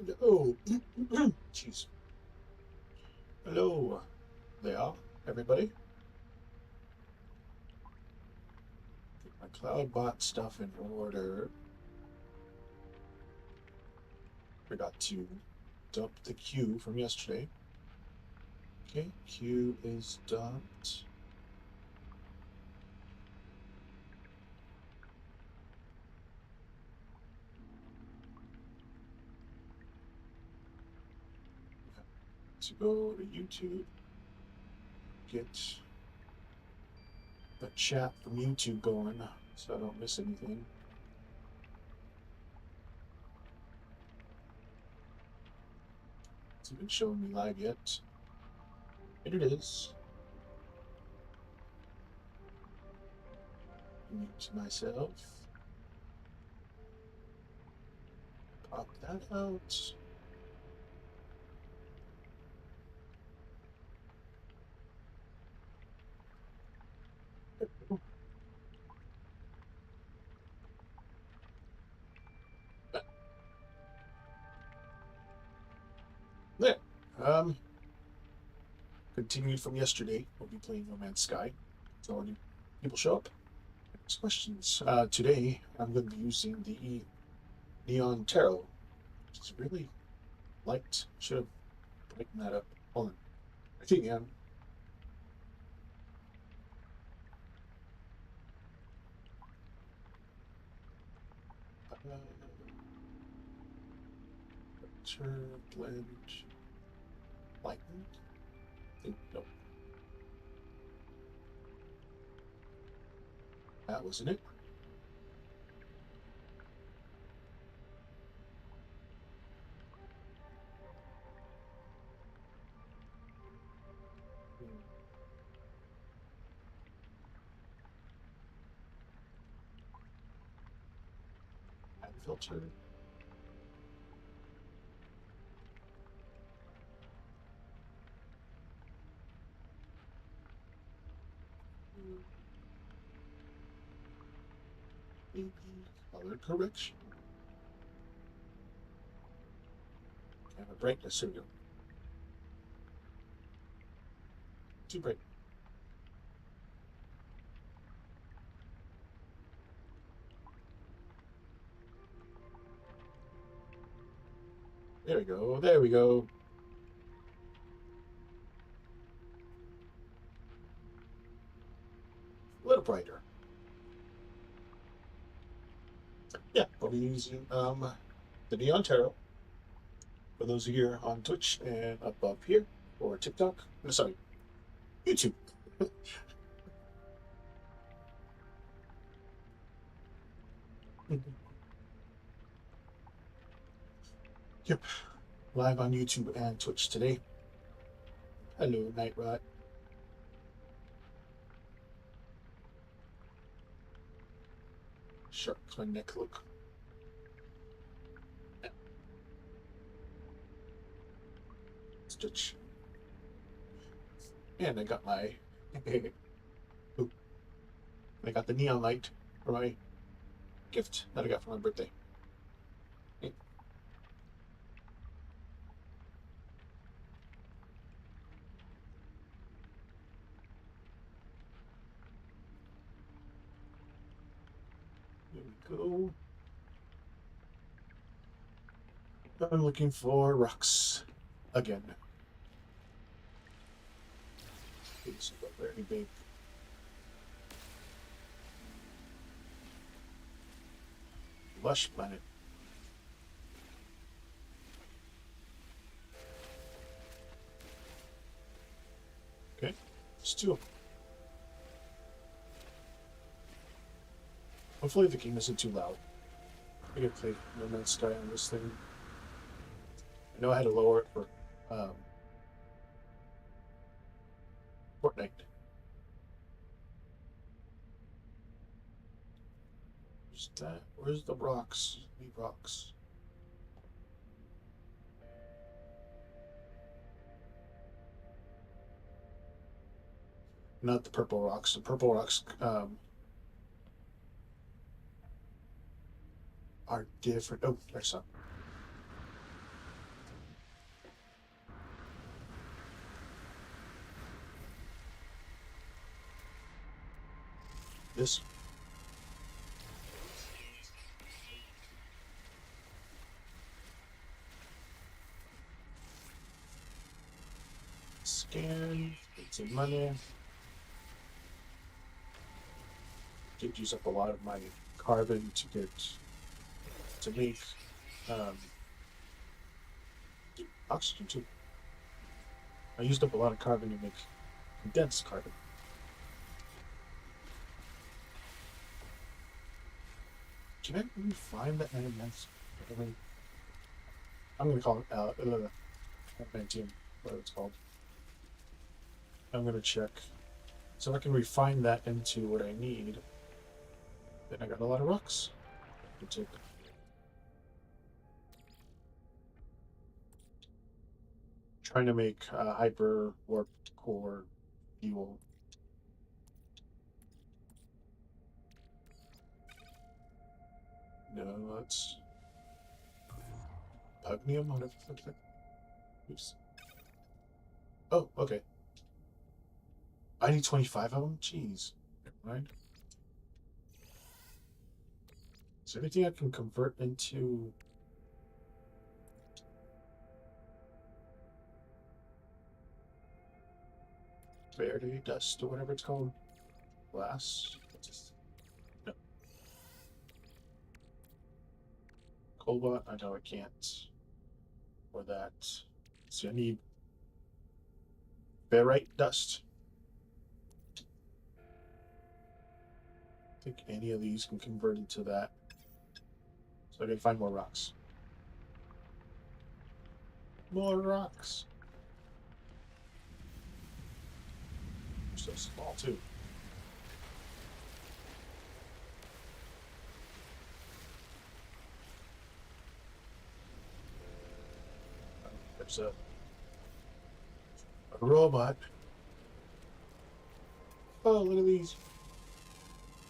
Hello. Jeez. Hello there, everybody. Get my CloudBot stuff in order. Forgot to dump the queue from yesterday. Okay, queue is dumped. To go to YouTube, get the chat from YouTube going so I don't miss anything. It's even showing me live yet. And it is. Mute myself. Pop that out. There. Continued from yesterday. We'll be playing No Man's Sky. So already people show up. Next questions. Today I'm going to be using the Neon Tarot, which is really light. Should have brightened that up. Hold on. I think turn blend lightened. Nope, that wasn't it. Add filter. Maybe color correction. Camera brightness. Here we go. Too bright. There we go. There we go. A little brighter. Yeah, I'll be using the Neon Tarot for those of you here on Twitch and up here or TikTok. No, sorry, YouTube. Yep, live on YouTube and Twitch today. Hello, Night Rat. Sure, it's my neck look. Stitch. And I got my ooh, I got the neon light for my gift that I got for my birthday. Okay. Here we go. I'm looking for rocks again. It's very big. Lush planet. Okay, it's two. Hopefully the game isn't too loud. I can play No Man's Sky on this thing. I know I had to lower it for Fortnite. Where's that? Where's the rocks? The rocks. Not the purple rocks. The purple rocks are different. Oh, there's some. again. Get some money. Did use up a lot of my carbon to make um, oxygen too. I used up a lot of carbon to make condensed carbon. Can I really find that adamantium? I'm gonna call it adamantium, whatever it's called. I'm gonna check. So I can refine that into what I need. Then I got a lot of rocks. Trying to make hyper warp core fuel. No, that's pugnium, whatever the fuck. Oops. Oh, okay. I need 25 of them? Jeez. Never mind. Is there anything I can convert into? Verde dust or whatever it's called? Glass? No. Cobalt? I know I can't. Or that. So I need ferrite dust. I think any of these can convert into that. So I can find more rocks. More rocks. They're so small too. There's a robot. Oh, look at these.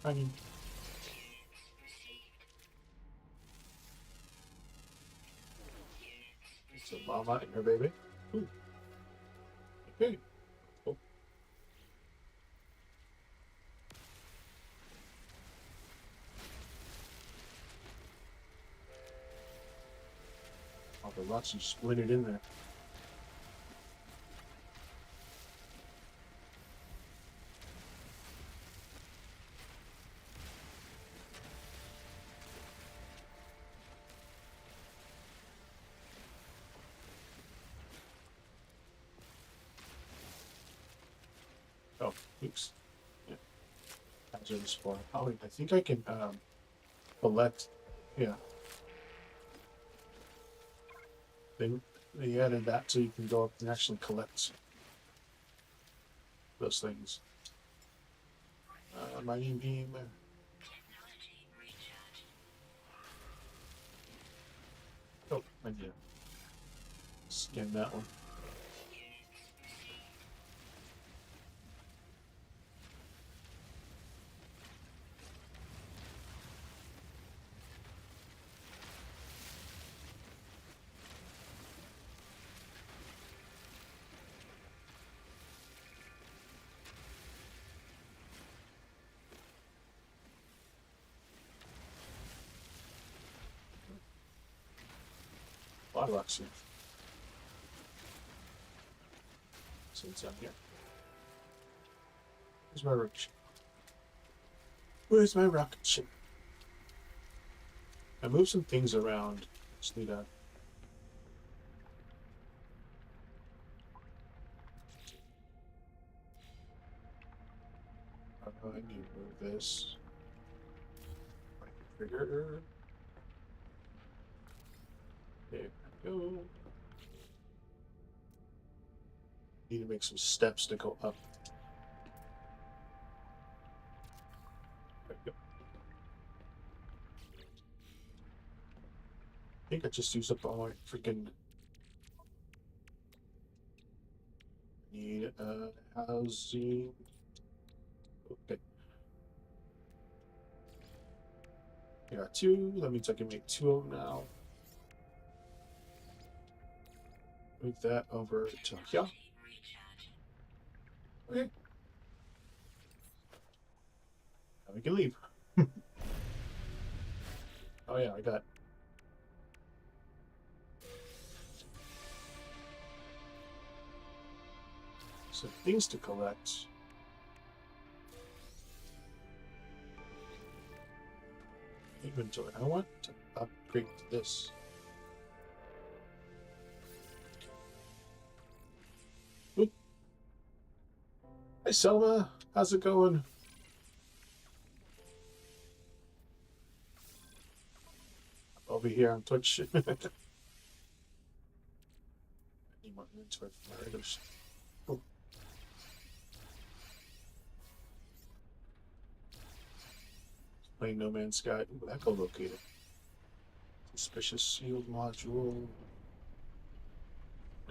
I mean, it's a mama and her baby. Ooh. Okay. Cool. Oh, the rocks are splintered in there. Oh, oops. Yeah. Hazardous spore. Oh, wait, I think I can collect. Yeah. They added that so you can go up and actually collect those things. Mining beam. Oh, I did. Scan that one. A lot of rocks here. So it's down here. Where's my rocket ship? Where's my rocket ship? I moved some things around. Just need a. I need to move this. Trigger. There we go. Need to make some steps to go up. There we go. I think I just used up all my freaking. Need housing. Okay. I got two. That means I can make two of them now. Move that over to here. Okay. Now we can leave. Oh yeah, I got. Some things to collect. Inventory. I want to upgrade to this. Oop. Hey Selma, how's it going? Over here on Twitch. I need more inventory for my items. Oh. Playing No Man's Sky. Ooh, echo located. Suspicious sealed module.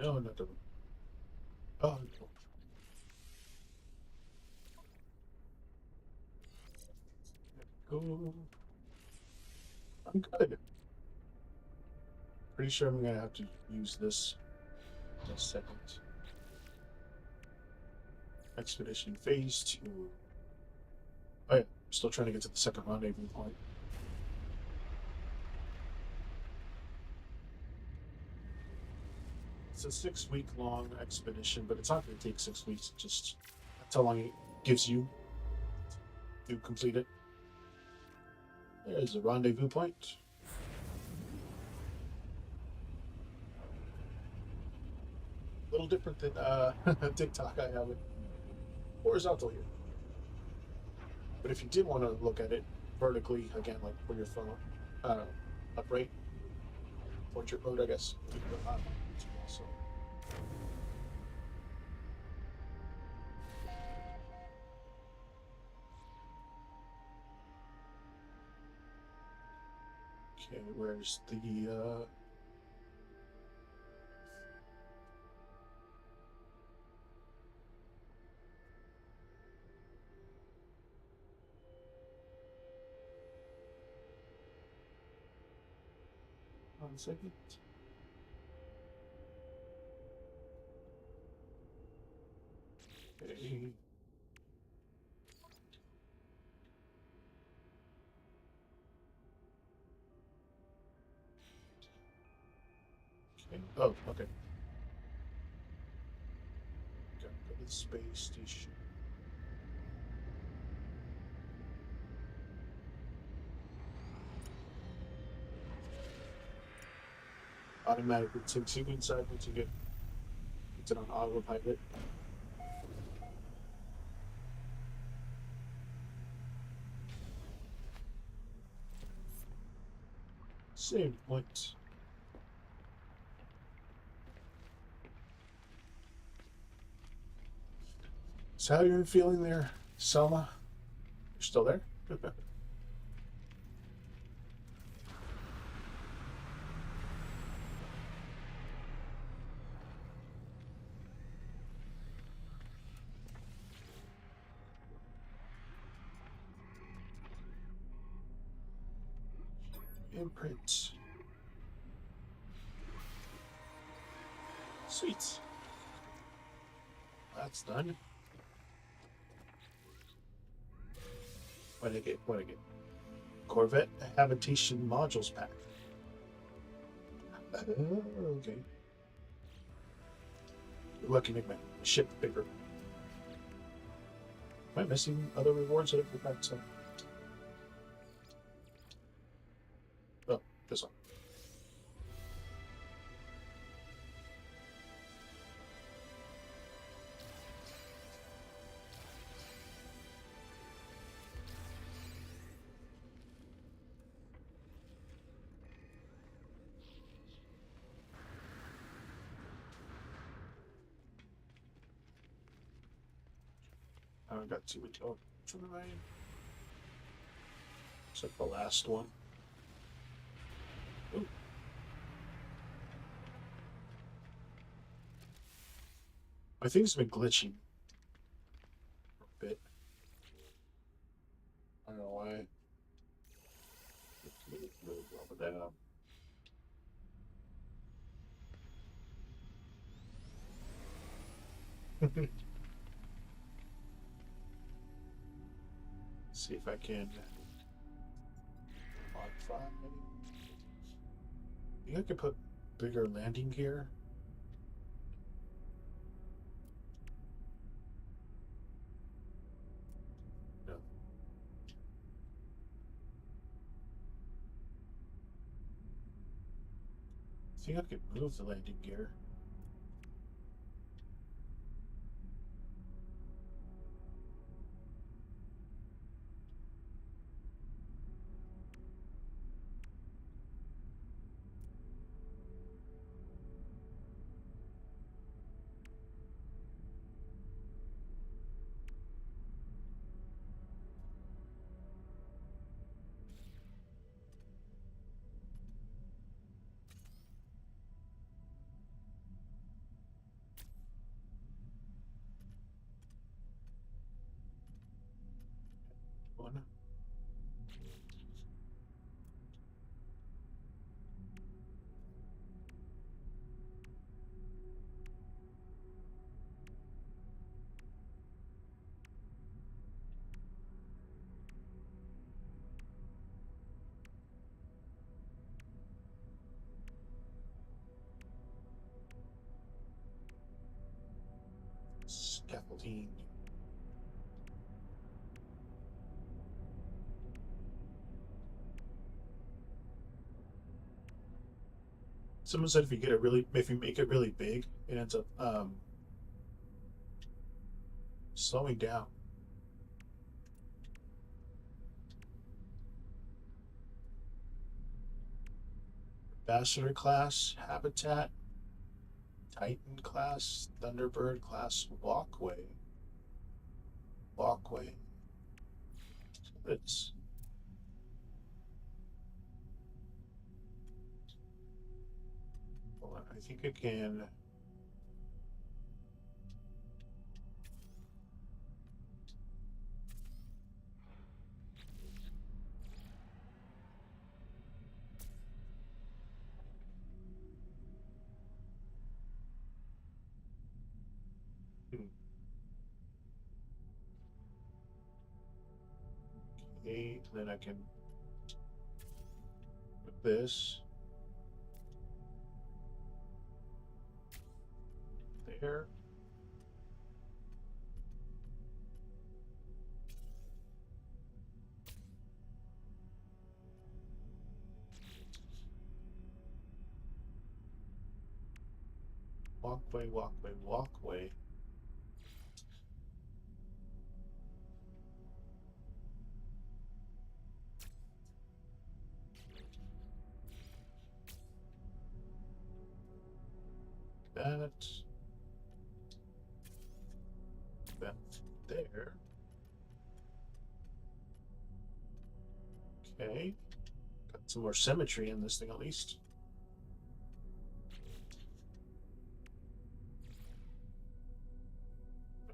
No, not the. Oh, no. Go. I'm good. Pretty sure I'm gonna have to use this in a second. Expedition phase 2. Oh yeah, I'm still trying to get to the second rendezvous point. It's a 6-week long expedition, but it's not going to take 6 weeks. Just that's how long it gives you to complete it. There's a rendezvous point. A little different than TikTok. I have it horizontal here. But if you did want to look at it vertically, again, like for your phone, upright, portrait mode, I guess. You can go on YouTube also. Okay, where's the 1 second. Okay. Okay. Oh, okay. Gotta go to the space station. Automatically takes you inside once you get it on autopilot. Save point. So how you feeling there, Selma? You're still there? Imprint. Sweet. That's done. What did I get? What did I get? Corvette Habitation Modules Pack. Oh, okay. Good luck to make my ship bigger. Am I missing other rewards that I forgot to? Oh, this one. I haven't got too much. Oh, try. Except the last one. Ooh. My thing's been glitching for a bit. I don't know why. Really well with that. See if I can modify. I think I could put bigger landing gear. think I could move the landing gear. One. Scaffolding. Someone said if you make it really big, it ends up slowing down. Ambassador class, Habitat, Titan class, Thunderbird class, Walkway. Walkway. It's hold on, I think I can. Hmm, okay, then I can put this there. Walkway, walkway, walkway. That. That there. Okay. Got some more symmetry in this thing at least.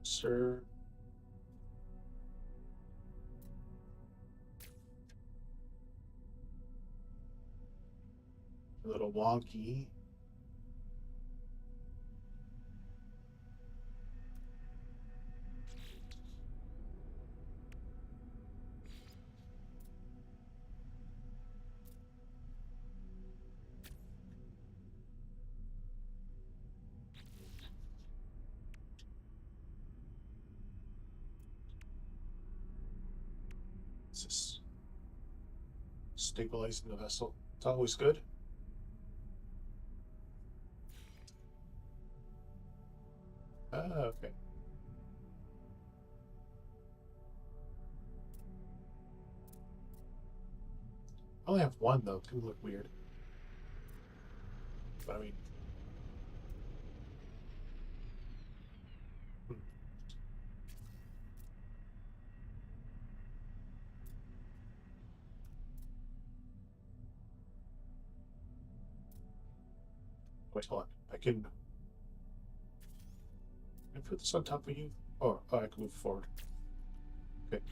Sir. A little wonky. It's just stabilizing the vessel. It's always good. Okay. I only have one though. It could look weird. But I mean, hmm. Wait, hold on. I put this on top of you? Oh, I can move forward. Okay.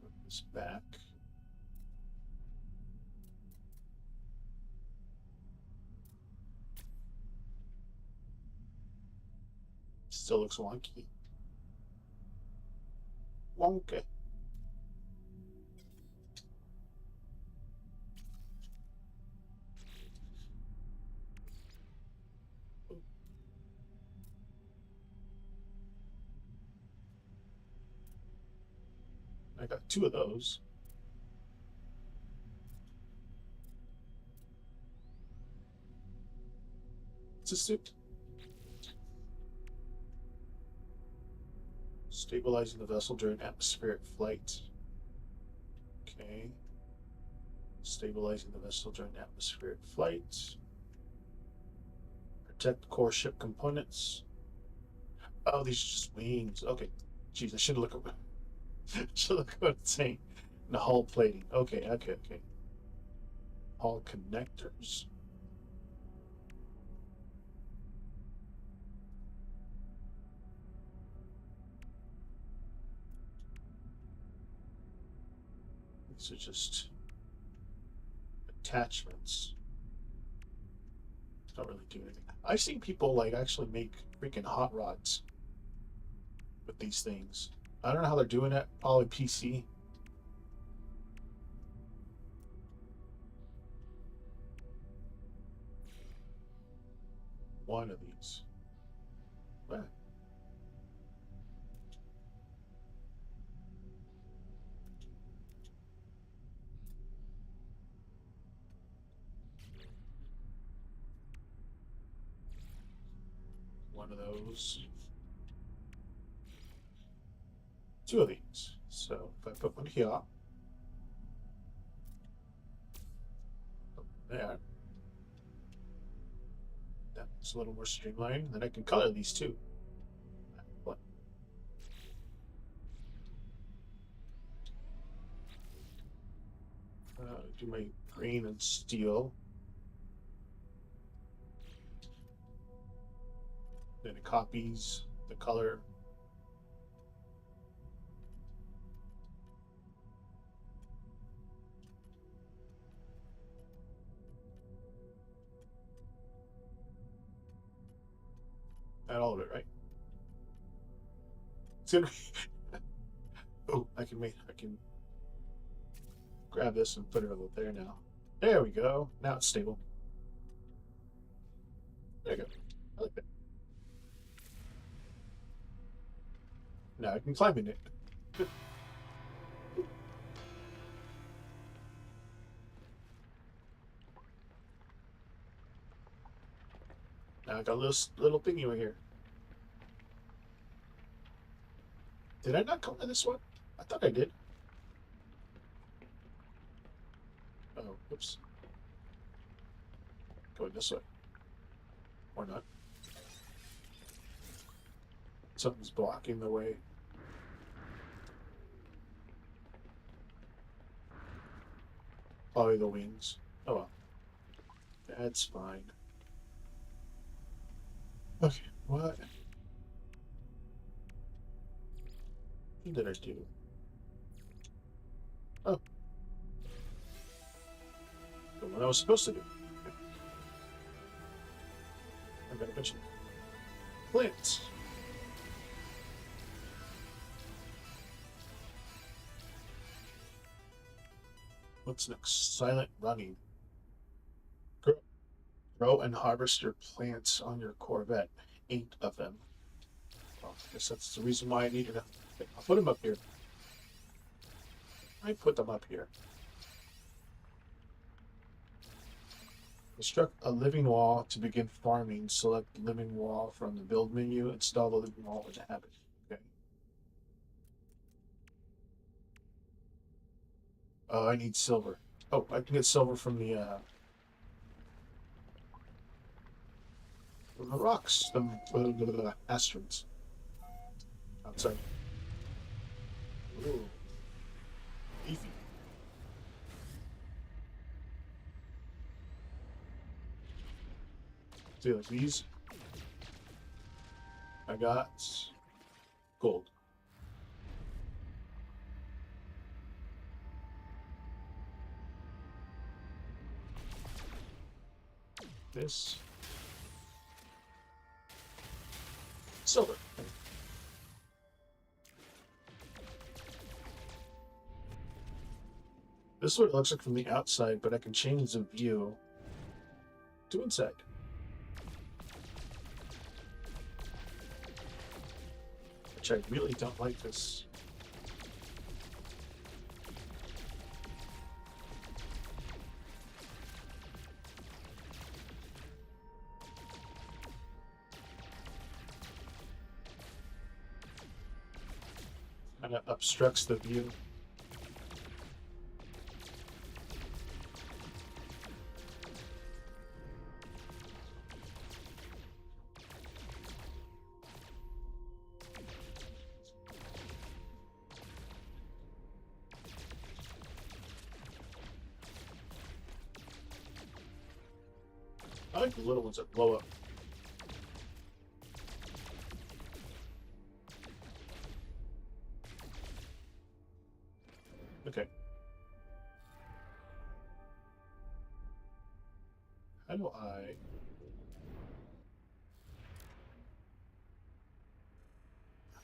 Put this back. Still looks wonky. Wonky. I got two of those. this do? Stabilizing the vessel during atmospheric flight. Okay. Stabilizing the vessel during atmospheric flight. Protect core ship components. Oh, these are just wings. Okay. Jeez, I should look up. Should look what it's saying. The hull plating. Okay. Hull connectors. These are just attachments. Don't really do anything. I've seen people like actually make freaking hot rods with these things. I don't know how they're doing it. Probably PC. One of these. What? One of those. Two of these. So if I put one here, there, that's a little more streamlined. Then I can color these too. What? Do my green and steel. Then it copies the color. Not all of it, right? It's gonna be oh, I can grab this and put it over there now. There we go. Now it's stable. There you go. I like that. Now I can climb in it. Now I got a little thingy right here. Did I not come to this one? I thought I did. Oh, whoops. Going this way. Or not. Something's blocking the way. Probably the wings. Oh well. That's fine. Okay, what did I do? Oh. The one I was supposed to do. I got a bunch of plants. What's next? Silent running. Grow and harvest your plants on your Corvette. 8 of them. Well, I guess that's the reason why I needed them. I'll put them up here. I put them up here. Construct a living wall to begin farming. Select living wall from the build menu. Install the living wall into habit. Okay. Oh, I need silver. Oh, I can get silver from the rocks, the asteroids outside. Ooh, leafy. See, like these, I got gold. This silver. This is what it looks like from the outside, but I can change the view to inside. Which I really don't like this. Kind of obstructs the view. I like the little ones that blow up. Okay. How do I...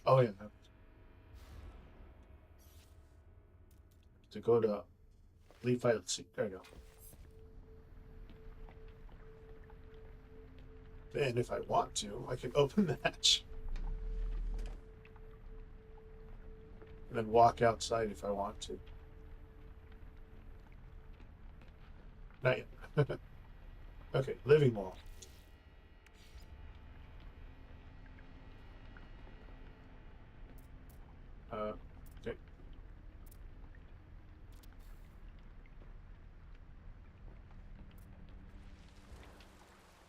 Oh, yeah. To go to leave file. Let's see. There we go. And if I want to, I can open the hatch. And then walk outside if I want to. Not yet. Okay, living wall. Okay.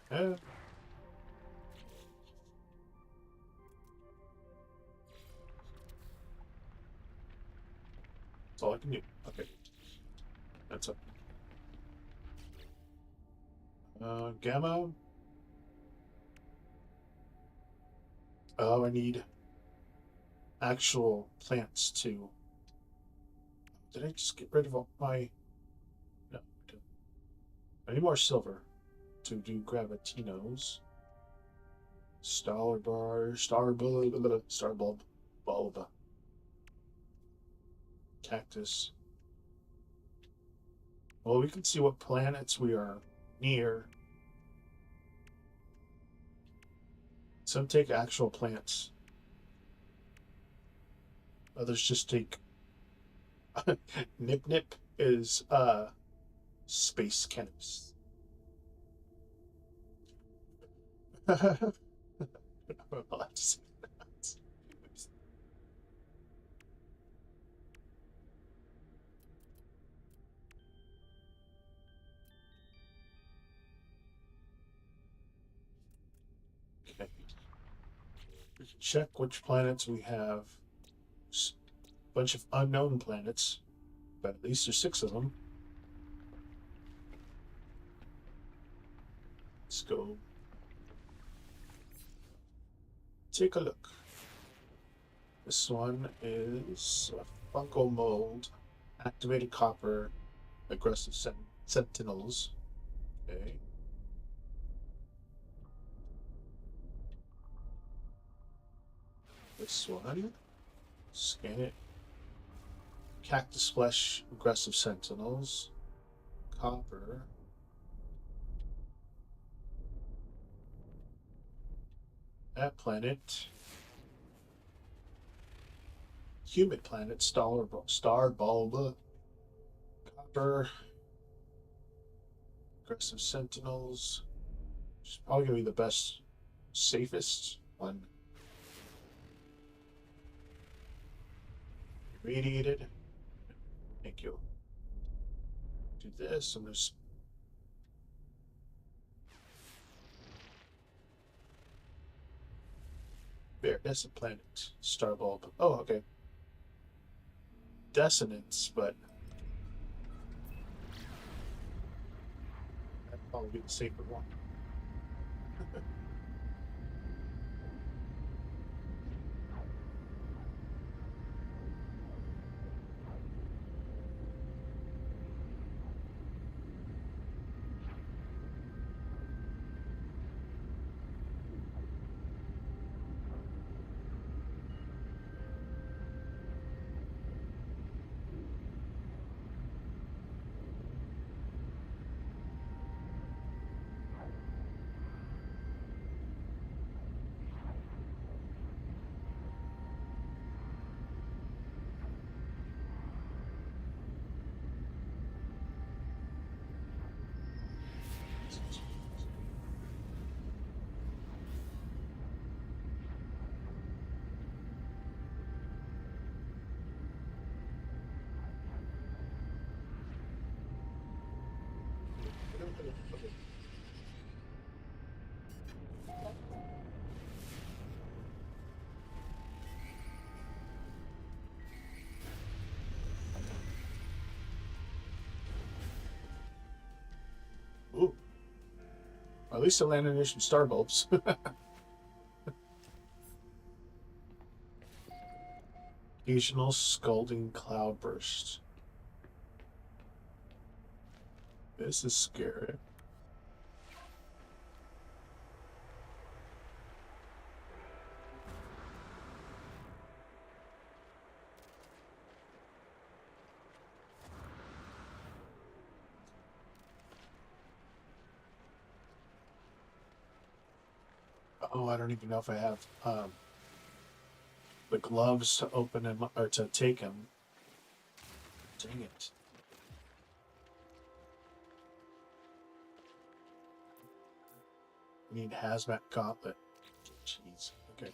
Uh, that's all I can do. Okay. That's up. Gamma. Oh, I need actual plants to... Did I just get rid of all my... No, I didn't. I need more silver to do gravitinos. Star bar, star bulb, star bulb, cactus. Well, we can see what planets we are near. Some take actual plants. Others just take... Nip Nip is space cannabis. I'm allowed to say that. Okay. We can check which planets we have. A bunch of unknown planets, but at least there's 6 of them. Let's go take a look. This one is a fungal mold, activated copper, aggressive sentinels. Okay. This one, scan it. Cactus flesh, aggressive sentinels, copper. That planet. Humid planet, star bulb, copper, aggressive sentinels. It's probably gonna be the best, safest one. Irradiated. Thank you. Do this. I'm just... That's a planet. Star bulb. Oh, okay. Dissonance, but that'd probably be the safer one. Okay, okay. Ooh, at least I landed in some star bulbs. Occasional scalding cloudburst. This is scary. Oh, I don't even know if I have the gloves to open him or to take him. Dang it. I need hazmat gauntlet. Jeez. Okay.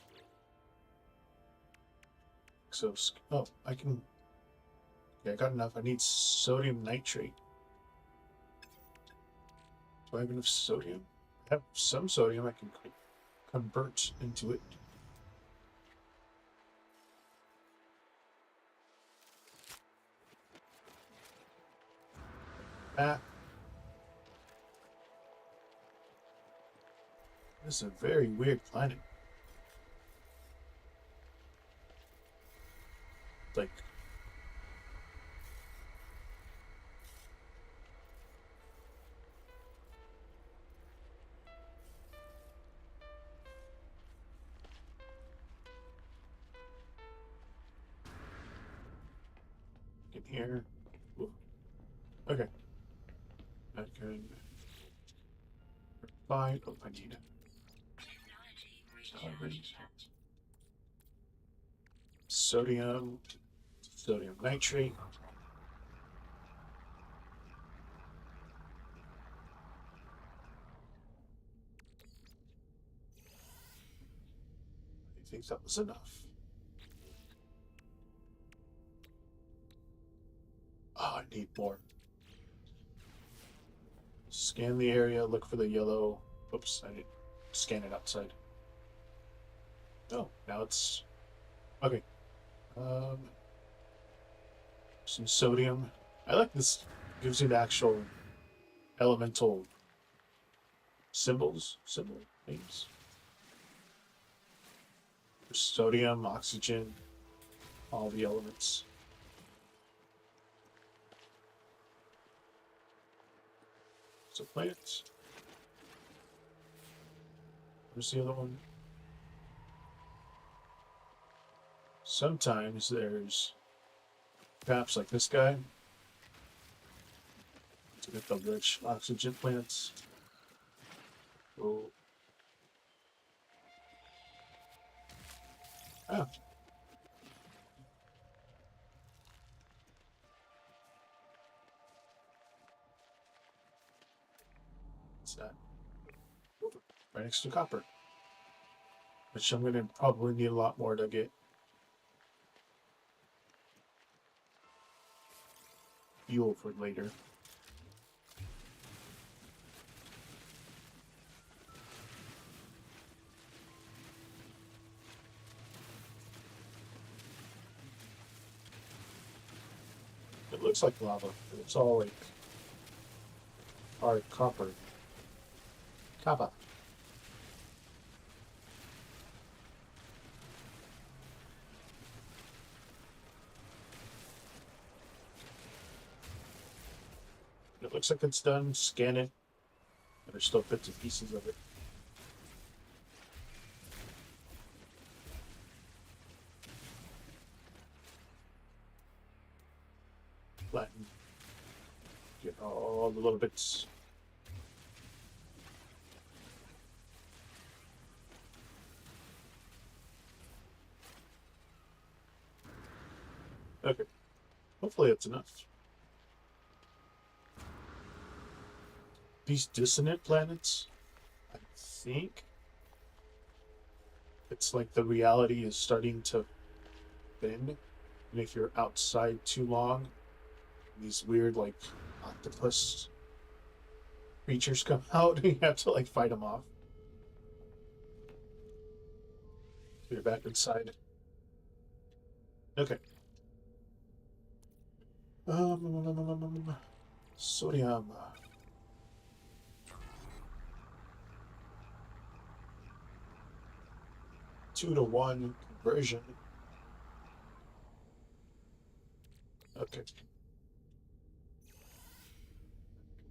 So, oh, I can. Okay, I got enough. I need sodium nitrate. Do I have enough sodium? I have some sodium I can convert into it. Ah. This is a very weird planet. Like, in here. Ooh. Okay. I can find. Oh, I need it. Sodium. Sodium nitrate. I think that was enough. Oh, I need more. Scan the area, look for the yellow. Oops, I didn't scan it outside. Oh, now it's okay. Um, some sodium. I like this. Gives you the actual elemental symbol names. There's sodium, oxygen, all the elements. So plants. Where's the other one? Sometimes there's traps like this guy to get the rich oxygen plants. Oh. Ah. What's that? Right next to copper. Which I'm gonna probably need a lot more to get fuel for later. It looks like lava. It's all like hard copper. Copper. It looks like it's done. Scan it. There's still bits and pieces of it. Flatten. Get all the little bits. Okay. Hopefully it's enough. These dissonant planets, I think it's like the reality is starting to bend. And if you're outside too long, these weird like octopus creatures come out, and you have to like fight them off. So you're back inside. Okay. Sodium. 2-to-1 conversion. Okay.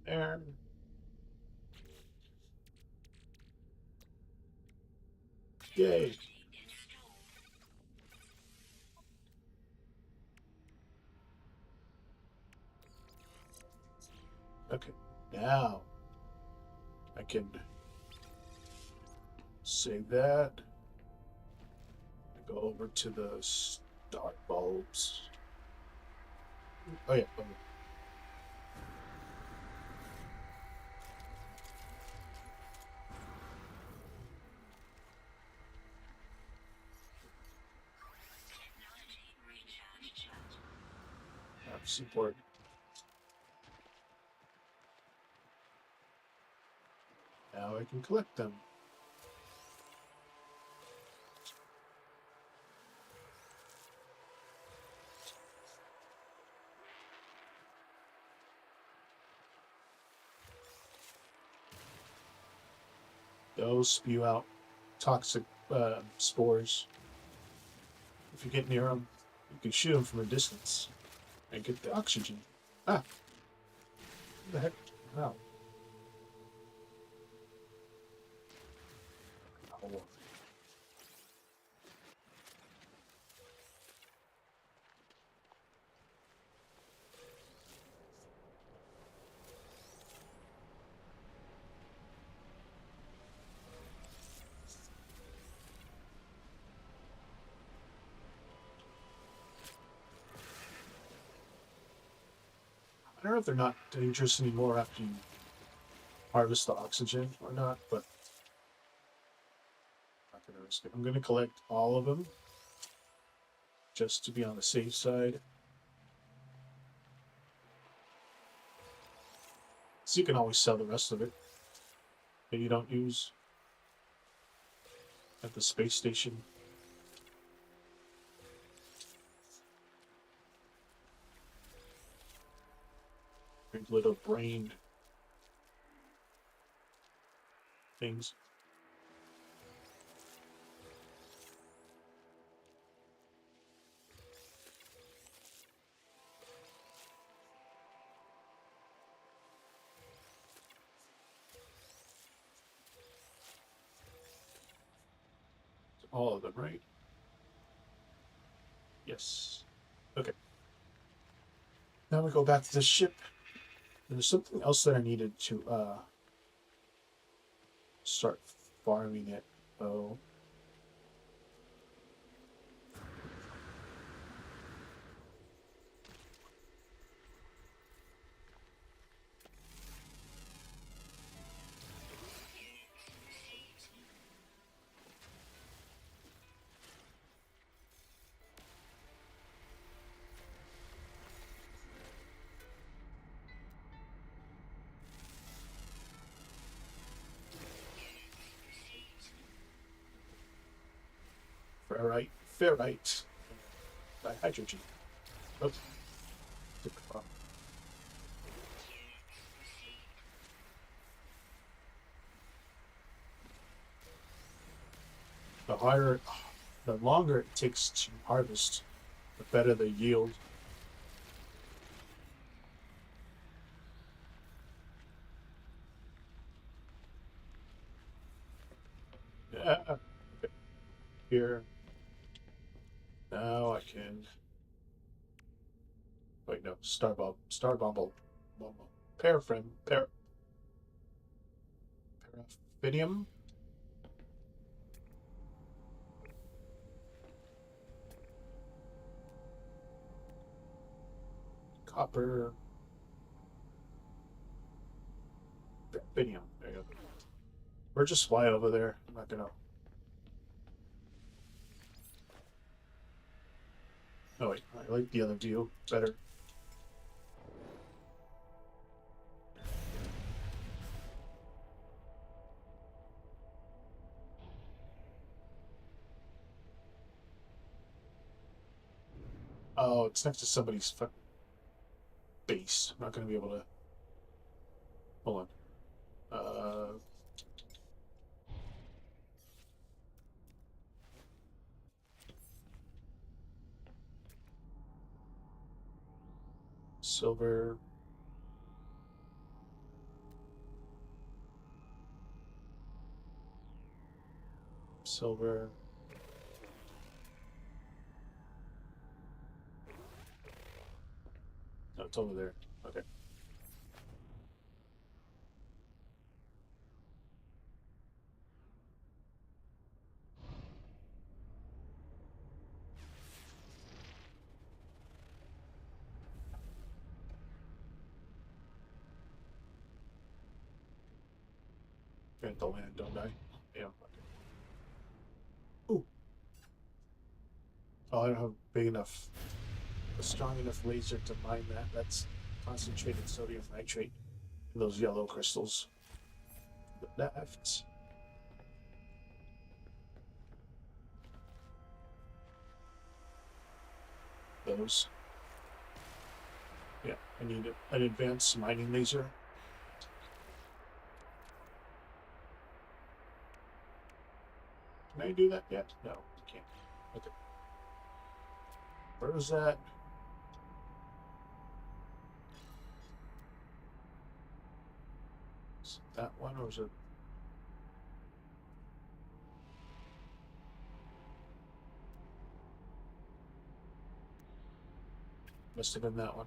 There. Yay. Okay. Now I can save that. Go over to the star bulbs. Oh yeah. Okay. Support. Now I can collect them. Those spew out toxic spores. If you get near them, you can shoot them from a distance and get the oxygen. Ah! What the heck? Wow. Oh. I don't know if they're not dangerous anymore after you harvest the oxygen or not, but I'm not gonna risk it. I'm gonna collect all of them just to be on the safe side. So you can always sell the rest of it that you don't use at the space station. Little brain things. All of them, right? Yes. Okay. Now we go back to the ship. There's something else that I needed to start farming it. Oh. Ferrite. Ferrite. Dihydrogen. Oops. The higher, the longer it takes to harvest, the better the yield. Yeah. Okay. Here. Now I can. Wait, no. Starbumble. Paraffin. Paraffinium. Copper. Paraffinium. There you go. Or just fly over there. I'm not gonna. Oh wait, I like the other deal better. Oh, it's next to somebody's base. I'm not going to be able to. Hold on. Silver. Silver. No, it's over there. Okay. Get the land, don't I? Yeah. Okay. Ooh. Oh, I don't have a strong enough laser to mine that. That's concentrated sodium nitrate in those yellow crystals. Left. Those. Yeah, I need an advanced mining laser. Can I do that yet? No, I can't. Okay. Where is that? Is it that one or is it? Must have been that one.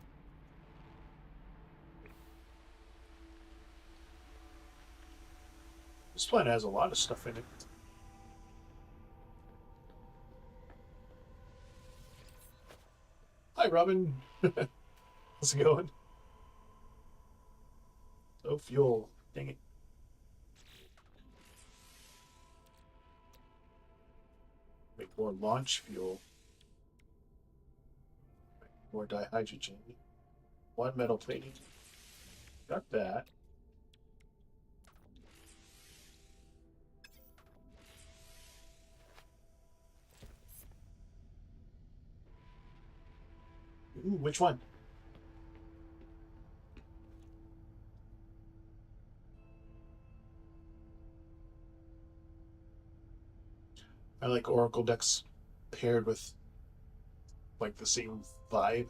This planet has a lot of stuff in it. Hi, Robin. How's it going? Oh, fuel. Dang it. Make more launch fuel. More dihydrogen. One metal plating. Got that. Ooh, which one? I like Oracle decks paired with like the same vibe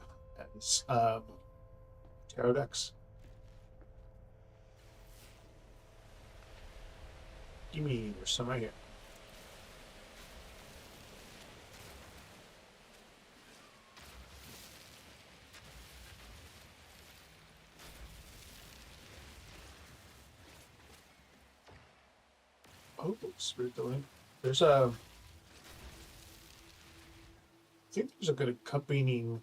as tarot decks. Give me some right here. Oh, Spirit Delay. There's a. I think there's a good accompanying.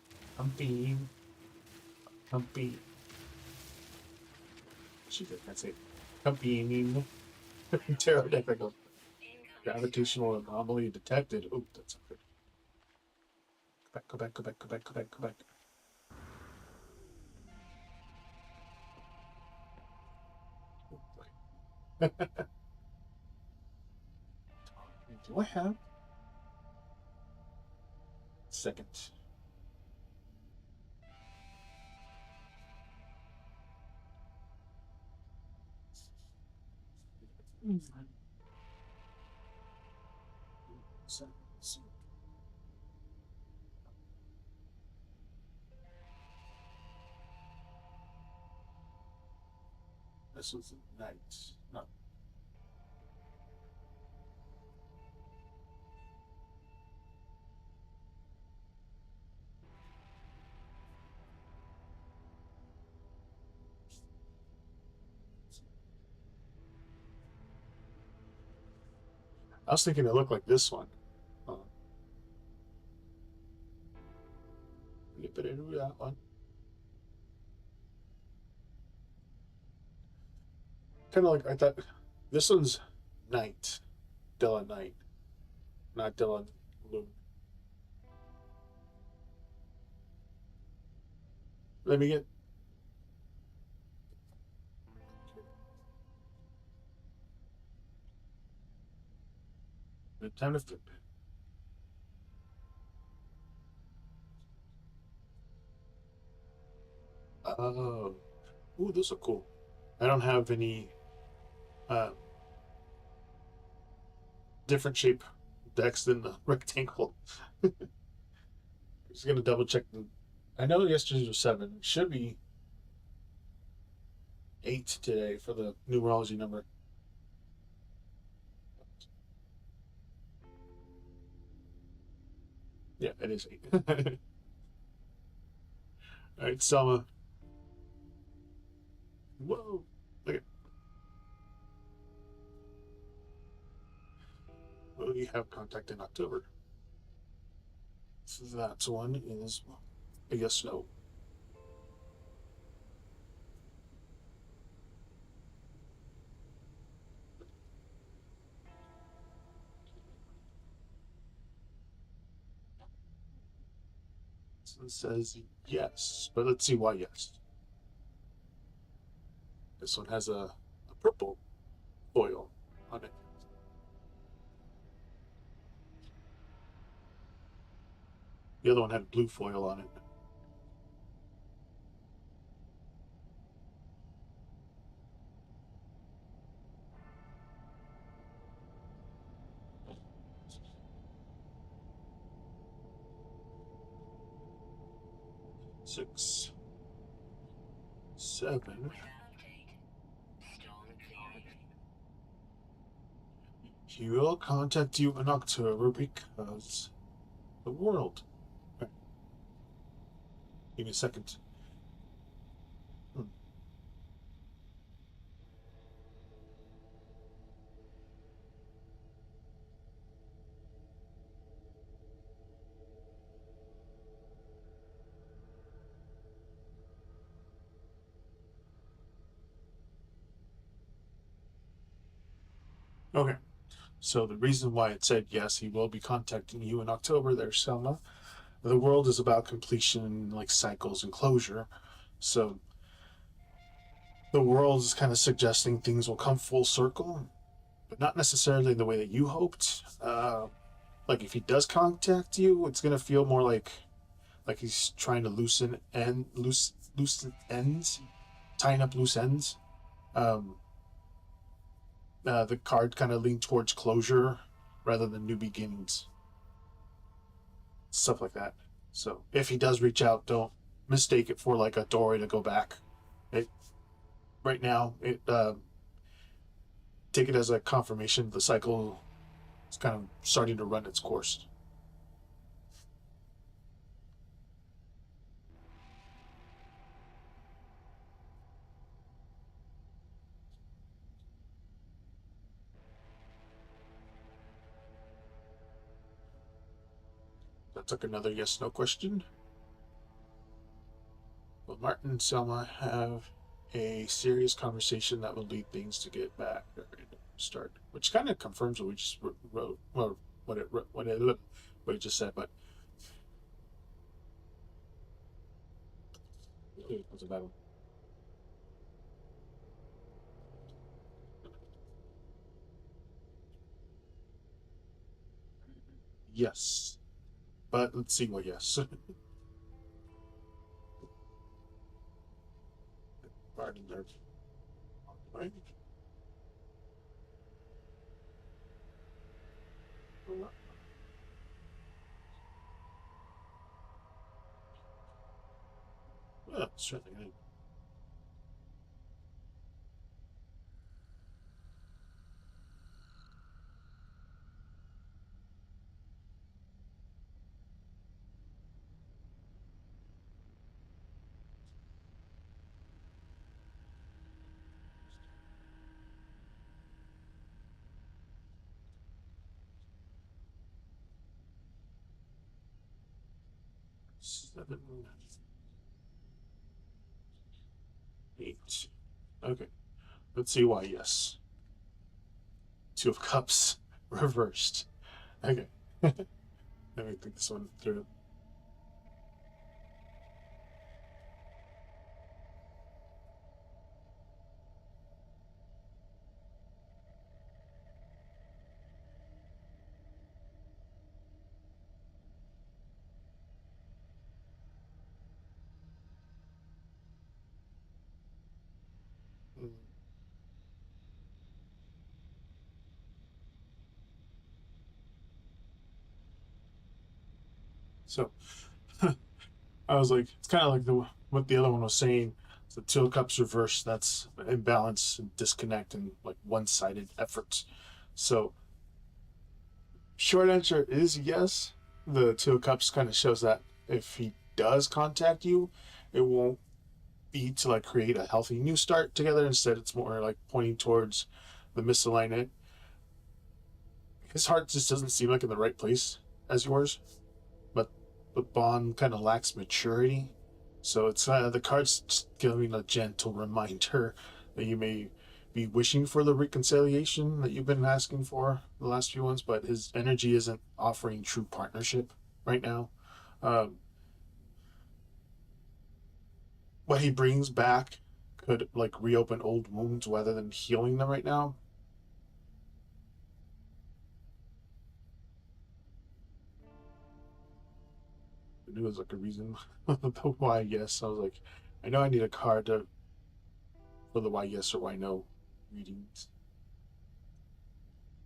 She did. That's it. Accompanying tarot deck. Like a gravitational anomaly detected. Oh, that's not good. Go back. Go back. Go back. Go back. Go back. Go back. Do I have second? This was a night. No. I was thinking it looked like this one. But I knew that one. Kind of like I thought. This one's night. Dylan Knight, not Dylan Loon. Let me get the time to flip. Oh, ooh, those are cool. I don't have any uh, different shape decks than the rectangle. Just gonna double check the. I know yesterday was 7. It should be 8 today for the numerology number. Yeah, it is 8. All right, Selma. Whoa, look at. Will you have contact in October? So that one is a yes no. So it says yes, but let's see why yes. This one has a purple foil on it. The other one had blue foil on it. 6, 7. He will contact you in October because the world. Right, give me a second. Hmm. Okay, so the reason why it said yes, he will be contacting you in October there, Selma. The world is about completion, like cycles and closure. So the world is kind of suggesting things will come full circle, but not necessarily the way that you hoped. Like if he does contact you, it's gonna feel more like he's trying to loosen ends, tying up loose ends. Um, the card kind of leaned towards closure rather than new beginnings, stuff like that. So if he does reach out, don't mistake it for like a doorway to go back. It right now it take it as a confirmation the cycle is kind of starting to run its course. That took another yes no question. Will Martin and Selma have a serious conversation that will lead things to get back or start? Which kind of confirms what we just wrote, or what it just said. But it was a bad one. Yes, but let's see what yes. Martin there. Right? Well, certainly. 7, 8. Okay, let's see why yes. 2 of Cups reversed. Okay, let me think this one through. So I was like, it's kind of like the what the other one was saying. The two of cups reverse. That's imbalance and disconnect and like one-sided efforts. So short answer is yes. The two of cups kind of shows that if he does contact you, it won't be to like create a healthy new start together. Instead, it's more like pointing towards the misalignment. His heart just doesn't seem like in the right place as yours, but Bond kind of lacks maturity. So it's the card's just giving a gentle reminder that you may be wishing for the reconciliation that you've been asking for the last few ones, but his energy isn't offering true partnership right now. Um, what he brings back could like reopen old wounds rather than healing them right now. It was like a reason why yes. I was like, I know I need a card to for the why yes or why no readings.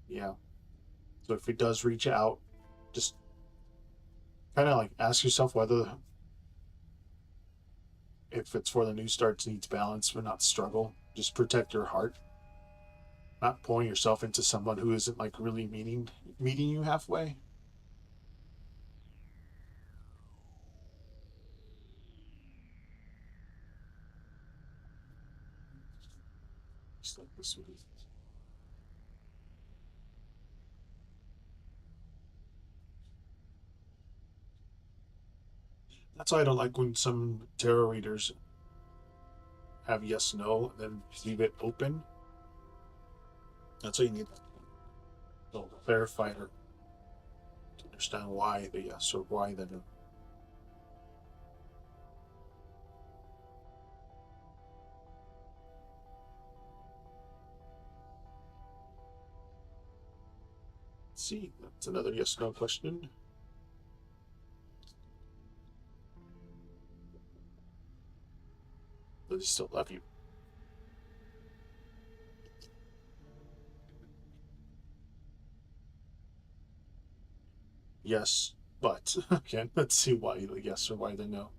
Yeah. So if it does reach out, just kind of like ask yourself whether if it's for the new starts needs balance or not struggle. Just protect your heart, not pulling yourself into someone who isn't like really meeting you halfway. Just like this one. That's why I don't like when some tarot readers have yes no and then leave it open. That's why you need a clarifier to understand why the yes or why the no. Let's see, that's another yes no question. Does he still love you? Yes, but again, let's see why the yes or why the no.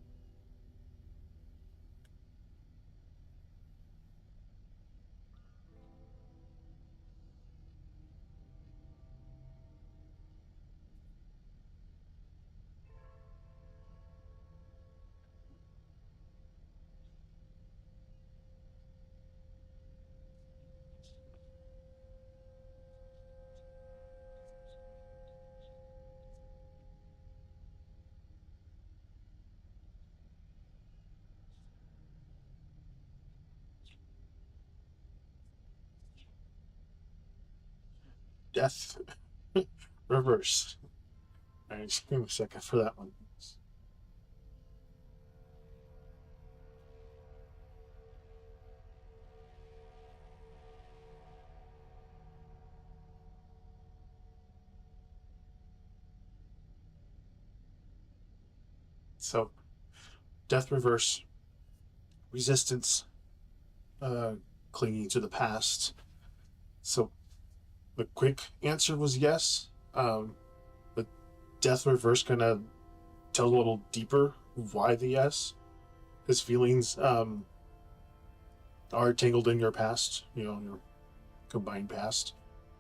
Death reverse. All right, just give me a second for that one. So, death reverse, resistance, uh, clinging to the past. So, the quick answer was yes. But death reverse kind of tells a little deeper why the yes. His feelings are tangled in your past, your combined past.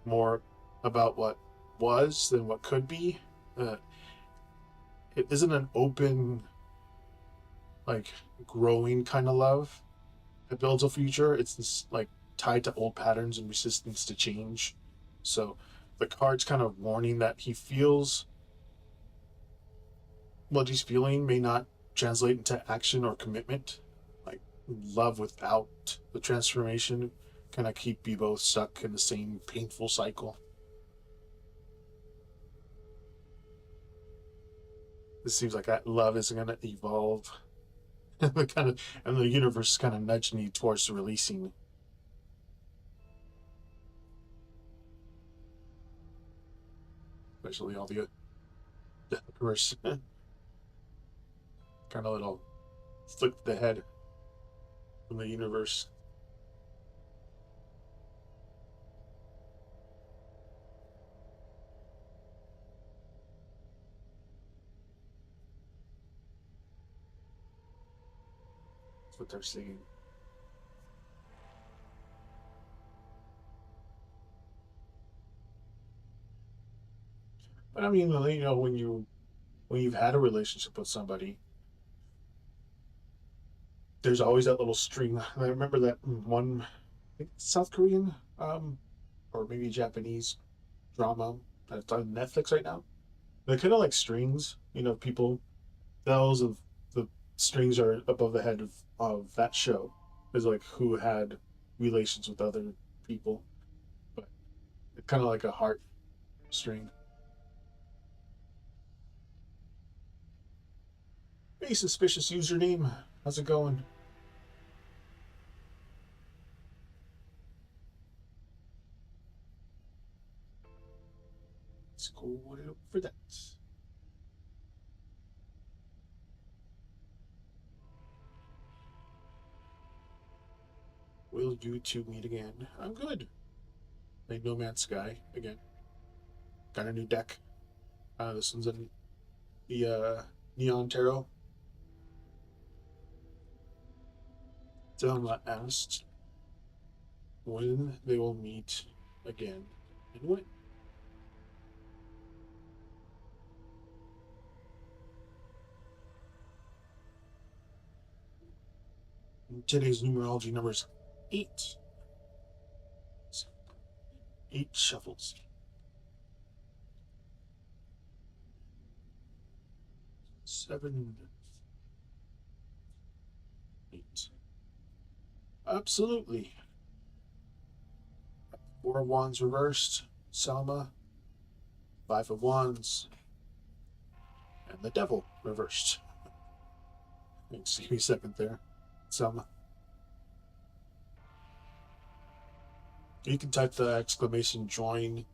More about what was than what could be. Uh, it isn't an open, like, growing kind of love that builds a future. It's this, like, tied to old patterns and resistance to change. So the card's kind of warning that he feels what he's feeling may not translate into action or commitment. Like, love without the transformation kind of keep you both stuck in the same painful cycle. It seems like that love isn't going to evolve. And the universe is kind of nudging you towards releasing, especially all the of course, kind of little flick the head from the universe. what they're saying. But I mean, when you've had a relationship with somebody, there's always that little string. I remember that one, I think South Korean, or maybe Japanese drama that's on Netflix right now. They're kind of like strings, people. Those of the strings are above the head of that show is like who had relations with other people, but it's kind of like a heart string. Hey, suspicious username. How's it going? Let's go for that. Will you two meet again? I'm good. Played No Man's Sky again. Got a new deck. This one's in the Neon Tarot. Selma asked when they will meet again and when. Today's numerology numbers 8. 8 shuffles. 7. 8. Absolutely. 4 of Wands reversed. Selma. 5 of Wands. And the Devil reversed. Excuse me a second there. Selma. You can type the exclamation join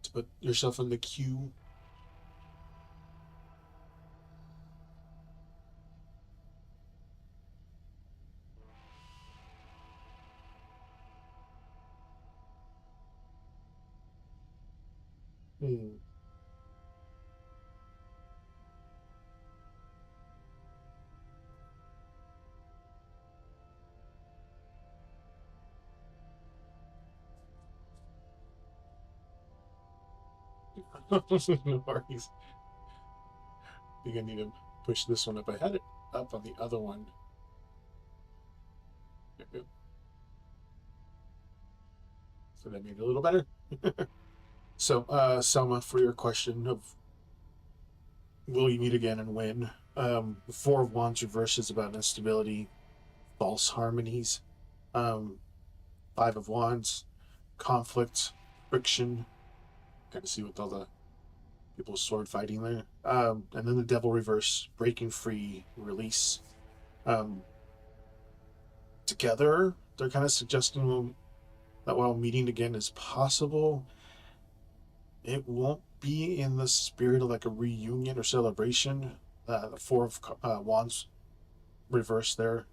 to put yourself in the queue. Hmm. No worries. I think I need to push this one up. I had it up on the other one. So that made it a little better. So, Selma, for your question of will you meet again and when? The 4 of Wands reverse is about instability, false harmonies. Um, 5 of Wands, conflict, friction. Kind of see with all the people sword fighting there. And then the Devil reverse, breaking free, release. Um, Together, they're kind of suggesting that while meeting again is possible, it won't be in the spirit of like a reunion or celebration. The 4 of Wands reverse there.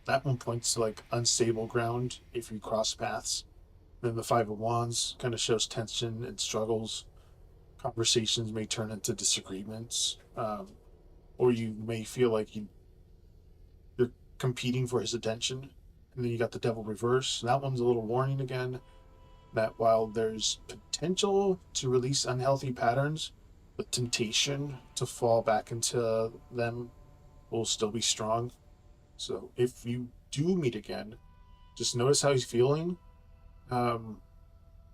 That one points to like unstable ground if you cross paths. Then the 5 of Wands kind of shows tension and struggles. Conversations may turn into disagreements, or you may feel like you're competing for his attention. And then you got the Devil reverse. That one's a little warning again that while there's potential to release unhealthy patterns, the temptation to fall back into them will still be strong. So if you do meet again, just notice how he's feeling. Um,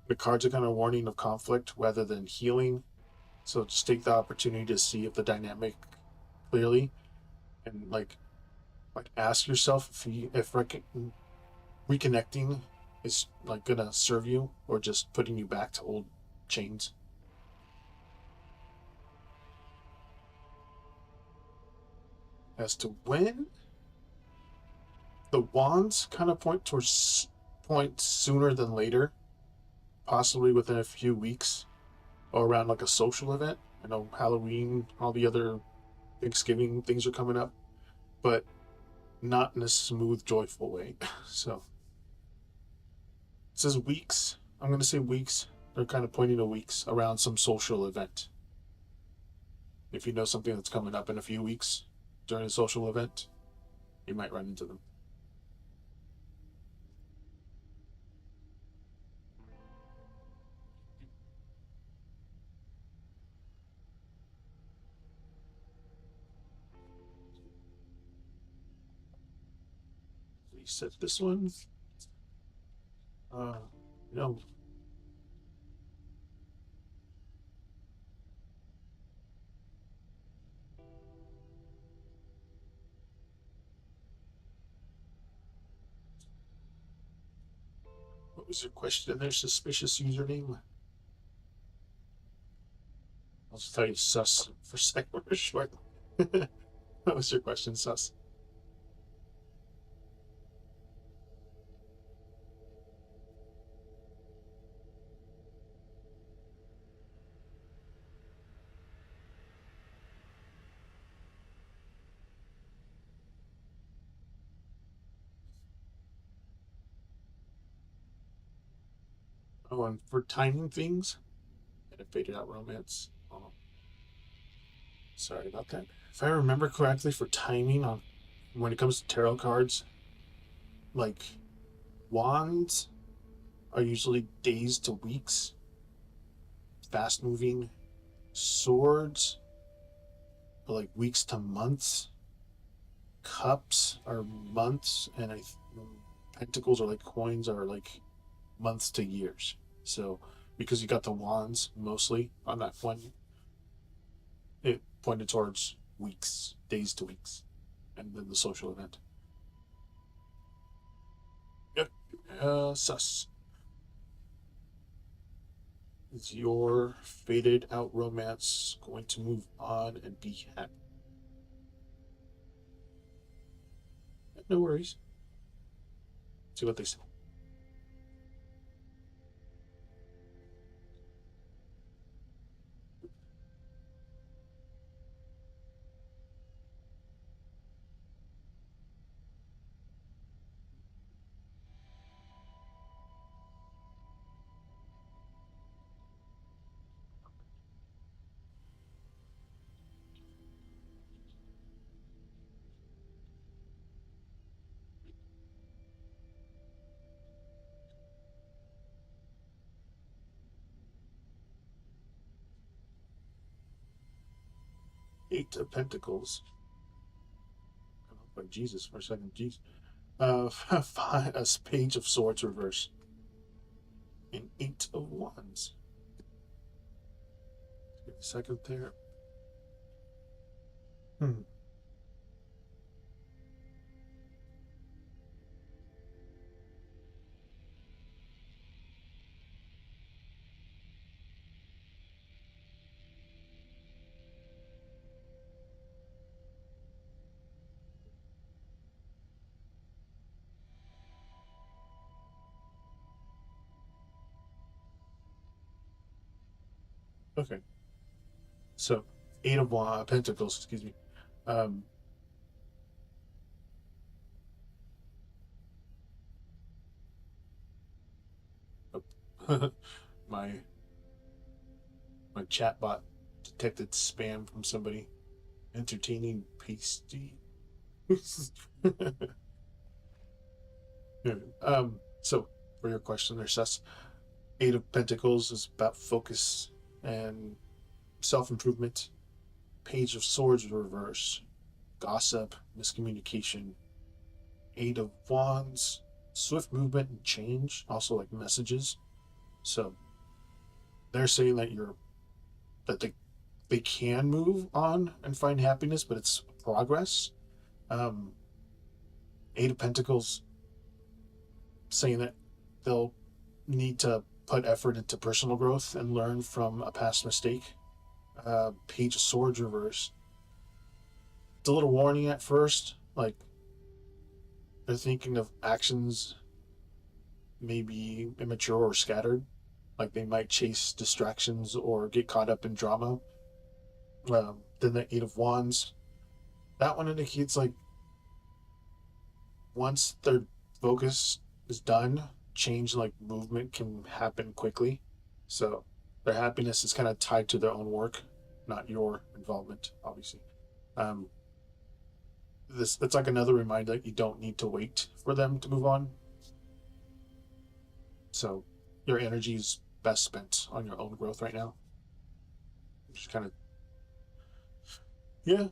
the cards are kind of warning of conflict rather than healing. So just take the opportunity to see if the dynamic clearly and like ask yourself if reconnecting is like gonna serve you or just putting you back to old chains. As to when, the wands kind of point sooner than later, possibly within a few weeks or around like a social event. I know Halloween, all the other Thanksgiving things are coming up, but not in a smooth, joyful way. So it says weeks. I'm gonna say weeks. They're kind of pointing to weeks around some social event. If you know something that's coming up in a few weeks during a social event. You might run into them. Reset this one. Uh, no. What was your question? Their suspicious username. I'll just tell you sus for second or short. What was your question, sus? Oh, and for timing things and a faded out romance. Oh, sorry about that. If I remember correctly, for timing on when it comes to tarot cards, like wands are usually days to weeks, fast moving. Swords are like weeks to months. Cups are months, and pentacles are like coins are like months to years. So because you got the wands mostly on that one, it pointed towards weeks, days to weeks, and then the social event. Yep. Sus. Is your faded out romance going to move on and be happy? No worries. See what they say. 8 of Pentacles. But Jesus for a second. Jesus. Five, a Page of Swords reverse. An 8 of Wands. Give a second there. Hmm. Okay. So, Pentacles, excuse me. Um, my my chatbot detected spam from somebody. Entertaining pasty. So for your question there, Seth, 8 of Pentacles is about focus and self-improvement. Page of Swords reverse, gossip, miscommunication. 8 of Wands, swift movement and change, also like messages. So they're saying that they can move on and find happiness, but it's progress. Um, 8 of Pentacles saying that they'll need to put effort into personal growth and learn from a past mistake. Page of Swords reverse. It's a little warning at first, like they're thinking of actions maybe immature or scattered, like they might chase distractions or get caught up in drama. Then the 8 of Wands, that one indicates like once their focus is done, change like movement can happen quickly. So their happiness is kind of tied to their own work, not your involvement, obviously. Um, this it's like another reminder that you don't need to wait for them to move on. So your energy is best spent on your own growth right now. Just kind of yeah.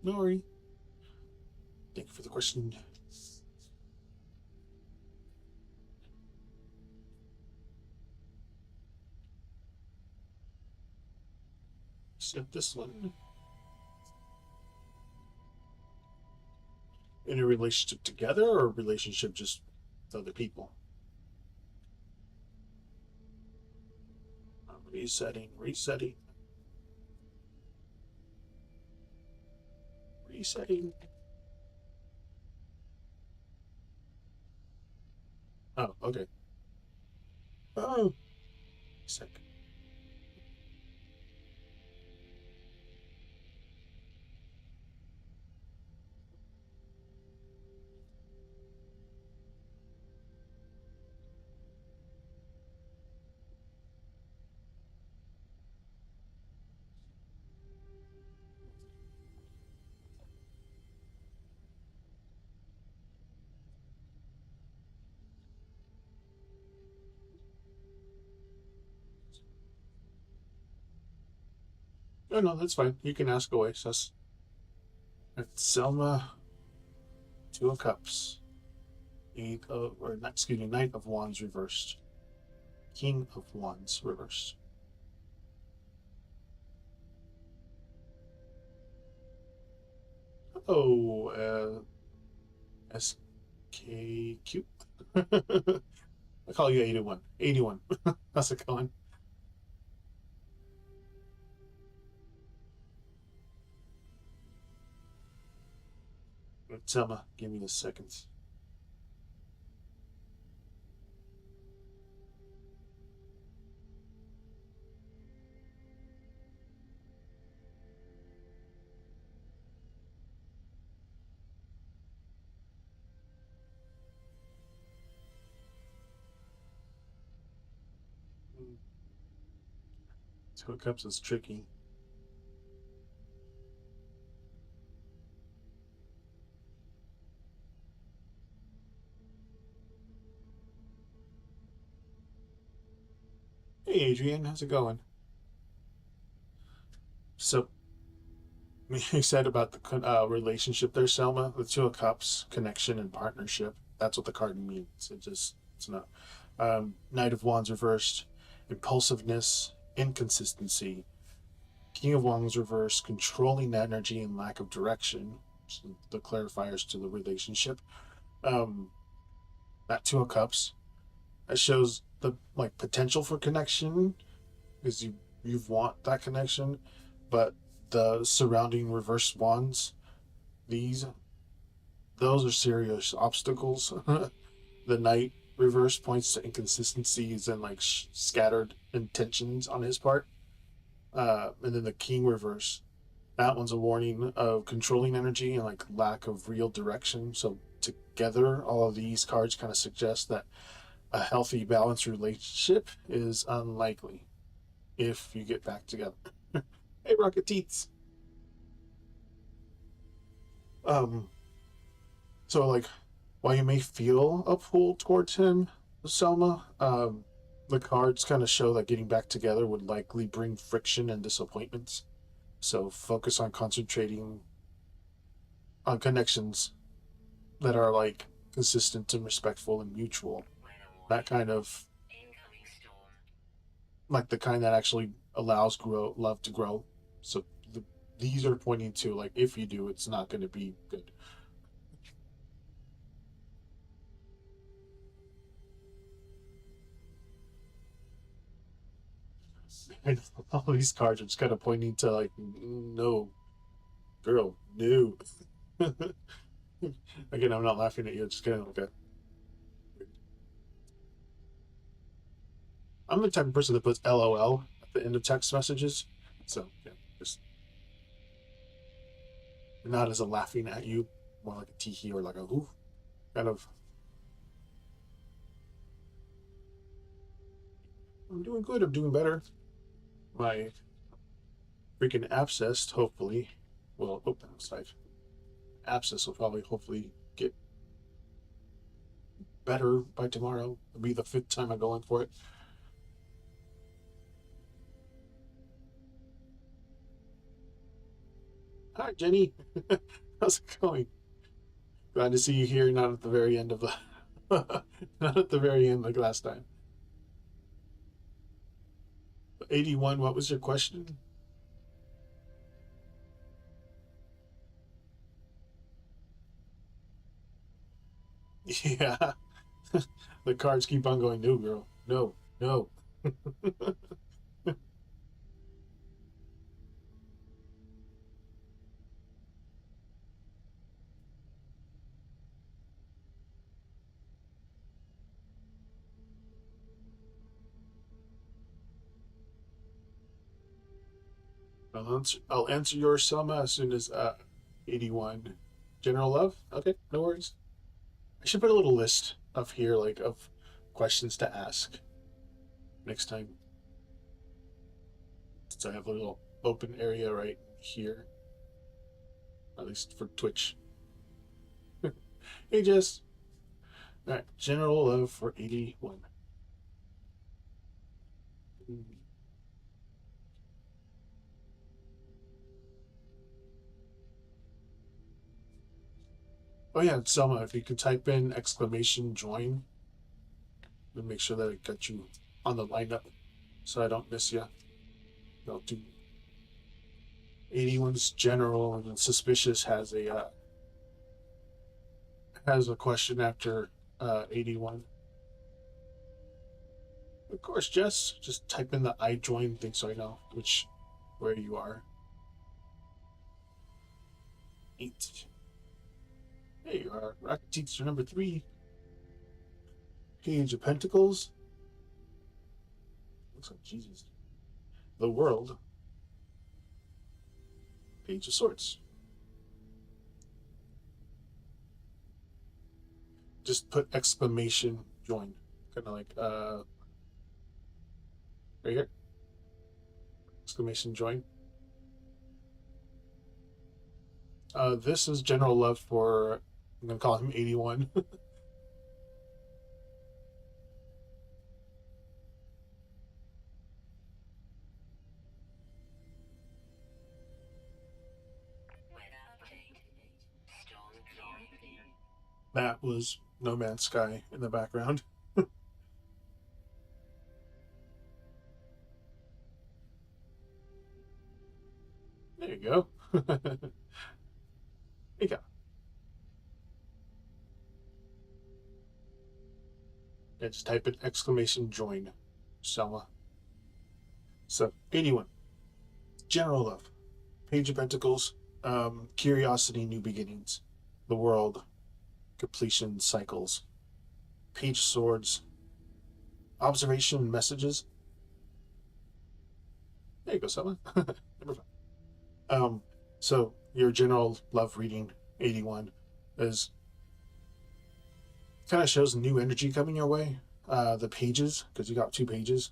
No worry. Thank you for the question. Set this one. In a relationship together or a relationship just with other people? Resetting, resetting, resetting. Oh, okay. Oh, second. Oh no, that's fine. You can ask away, sus. It's Selma, Two of Cups, Eight of, or not, excuse me, Knight of Wands reversed, King of Wands reversed. Oh, SKQ. I call you 81. 81. How's it going? Selma, give me a second. Two of Cups is tricky. Hey, Adrian, how's it going? So, you said about the relationship there, Selma, the Two of Cups, connection and partnership. That's what the card means. It's not. Knight of Wands reversed, impulsiveness, inconsistency. King of Wands reversed, controlling energy and lack of direction. So the clarifiers to the relationship. Um, that Two of Cups. That shows the like potential for connection because you want that connection, but the surrounding reverse wands, these those are serious obstacles. The knight reverse points to inconsistencies and like scattered intentions on his part, and then the king reverse, that one's a warning of controlling energy and like lack of real direction. So together, all of these cards kind of suggest that a healthy, balanced relationship is unlikely if you get back together. Hey, Rocket Teats. Um, so like, while you may feel a pull towards him, Selma, the cards kind of show that getting back together would likely bring friction and disappointments. So focus on concentrating on connections that are like consistent and respectful and mutual. That kind of like the kind that actually allows grow love to grow. So these are pointing to like if you do, it's not going to be good. And all these cards are just kind of pointing to like no, girl, no. Again, I'm not laughing at you. It's just kind of like a. I'm the type of person that puts LOL at the end of text messages, so yeah, just not as a laughing at you, more like a teehee or like a ooh kind of. I'm doing good. I'm doing better. My freaking abscess, hopefully, well, oh, that was five. Abscess will probably, hopefully, get better by tomorrow. It'll be the fifth time I'm going for it. Hi, Jenny. How's it going? Glad to see you here. Not at the very end of the, not at the very end like last time. 81. What was your question? Yeah. The cards keep on going. No, girl. No, no. I'll answer your Selma as soon as 81. General Love? Okay, no worries. I should put a little list of here, like of questions to ask next time. Since I have a little open area right here, at least for Twitch. Hey, Jess. All right, General Love for 81. Oh yeah, Selma, if you could type in exclamation join, and make sure that I got you on the lineup, so I don't miss you. I'll do 81's general, and then suspicious has a question after 81. Of course, Jess, just type in the I join thing so I know where you are. 8. There you are. Rocket teacher number 3. Page of Pentacles. Looks like Jesus. The World. Page of Swords. Just put exclamation join. Kind of like right here. Exclamation join. This is General Love for, I'm gonna call him 81. That was No Man's Sky in the background. There you go. There you go. Yeah, just type in exclamation join, Selma. So 81. General Love. Page of Pentacles. Curiosity, New Beginnings. The World. Completion, Cycles. Page of Swords. Observation, Messages. There you go, Selma. Number 5. So your General Love reading 81 is kind of shows new energy coming your way. The pages, because you got 2 pages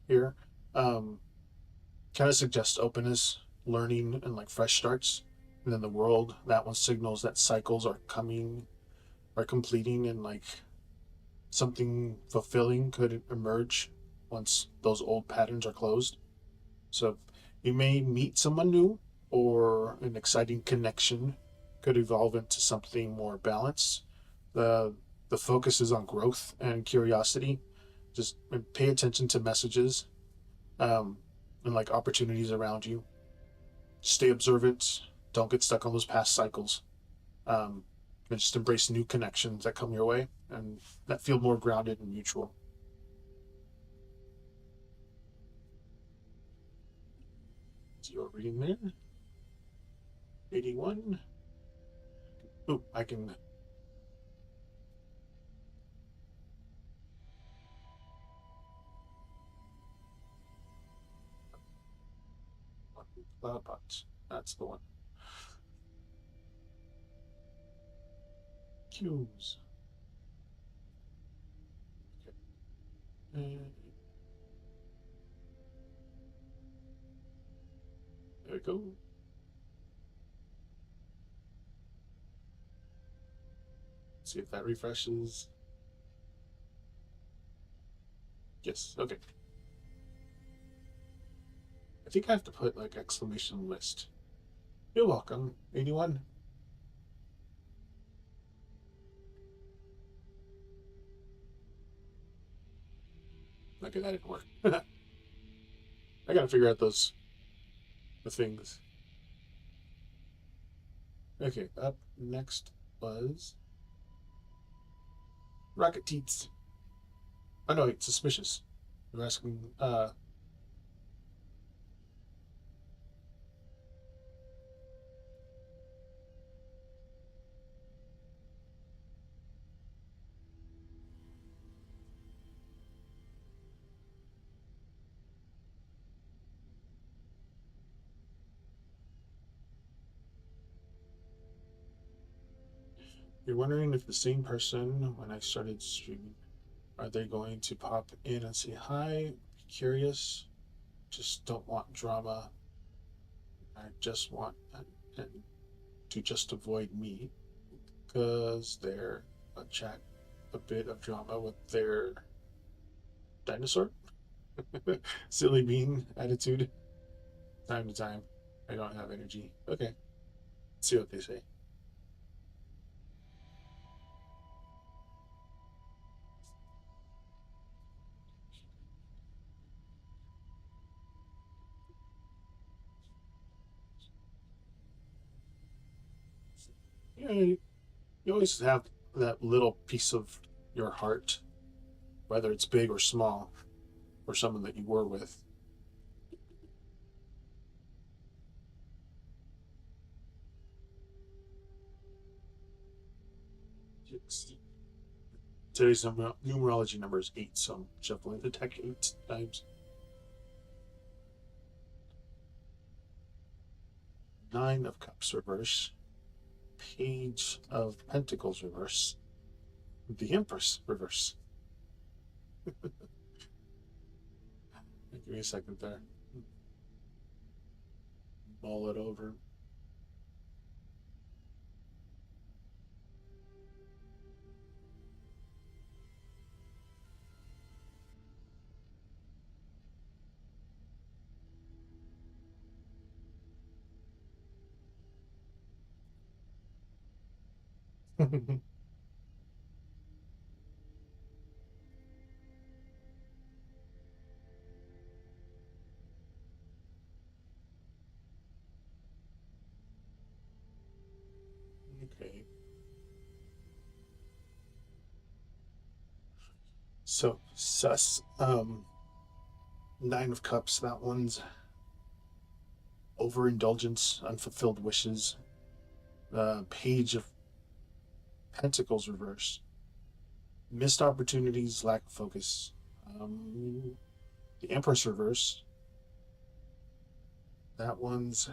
here, kind of suggests openness, learning, and like fresh starts. And then the World, that one signals that cycles are coming, are completing, and like something fulfilling could emerge once those old patterns are closed. So you may meet someone new, or an exciting connection could evolve into something more balanced. The the focus is on growth and curiosity. Just pay attention to messages, um, and like opportunities around you. Stay observant. Don't get stuck on those past cycles. Um, and just embrace new connections that come your way and that feel more grounded and mutual. So you're reading there. 81. Oh, I can. Cloudbox. That's the one. Cues. Okay. we go. See if that refreshes. Yes, okay. I think I have to put like exclamation list. You're welcome, anyone? Okay, that didn't work. I gotta figure out the things. Okay, up next was Rocket Teats. Oh no, it's suspicious. You're asking you're wondering if the same person when I started streaming. Are they going to pop in and say hi? Be curious. Just don't want drama. I just want to just avoid me because they're a chat a bit of drama with their dinosaur silly bean attitude. Time to time, I don't have energy. Okay, let's see what they say. Yeah, you always have that little piece of your heart, whether it's big or small, or someone that you were with. Today's numerology number is 8, so I'm shuffling the deck 8 times. 9 of Cups reverse, Page of Pentacles reverse, the Empress reverse. Give me a second there. Mull it over. Okay. So sus. 9 of Cups. That one's overindulgence, unfulfilled wishes. Page of Pentacles reverse. Missed opportunities, lack of focus. The Empress reverse. That one's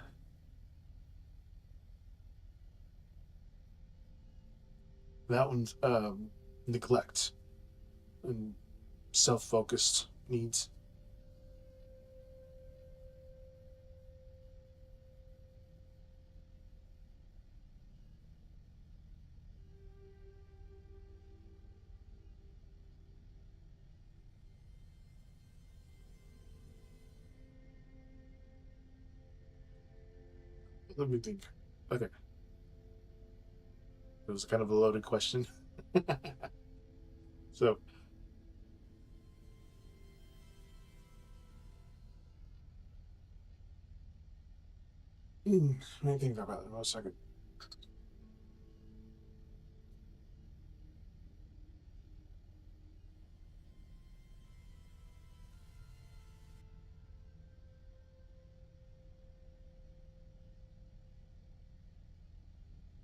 neglect and self-focused needs. Let me think. Okay, it was kind of a loaded question. So let me think about it for a second.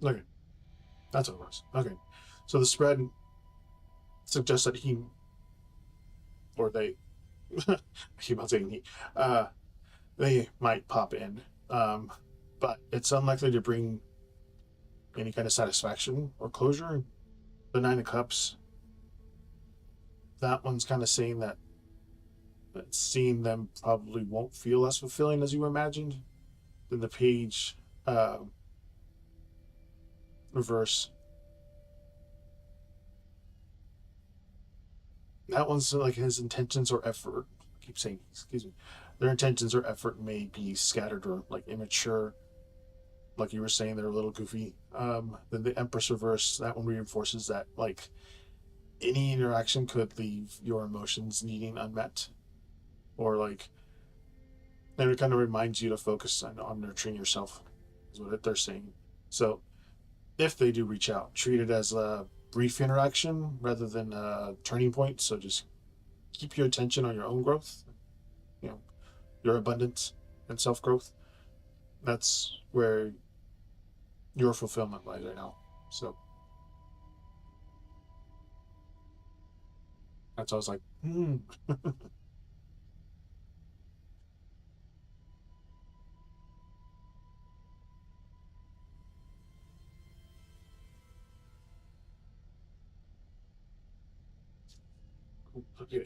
Okay, that's what it was. Okay, so the spread suggests that he or they, I keep on saying he, they might pop in, but it's unlikely to bring any kind of satisfaction or closure. The 9 of Cups, that one's kind of saying that seeing them probably won't feel as fulfilling as you imagined. then the page reverse. That one's like his intentions or effort. I keep saying, excuse me. Their intentions or effort may be scattered or like immature. Like you were saying, they're a little goofy. Then the Empress reverse. That one reinforces that like any interaction could leave your emotions needing unmet, or like, and it kind of reminds you to focus on nurturing yourself. Is what they're saying. So if they do reach out, treat it as a brief interaction rather than a turning point. So just keep your attention on your own growth, you know, your abundance and self growth. That's where your fulfillment lies right now. So that's why I was like, okay.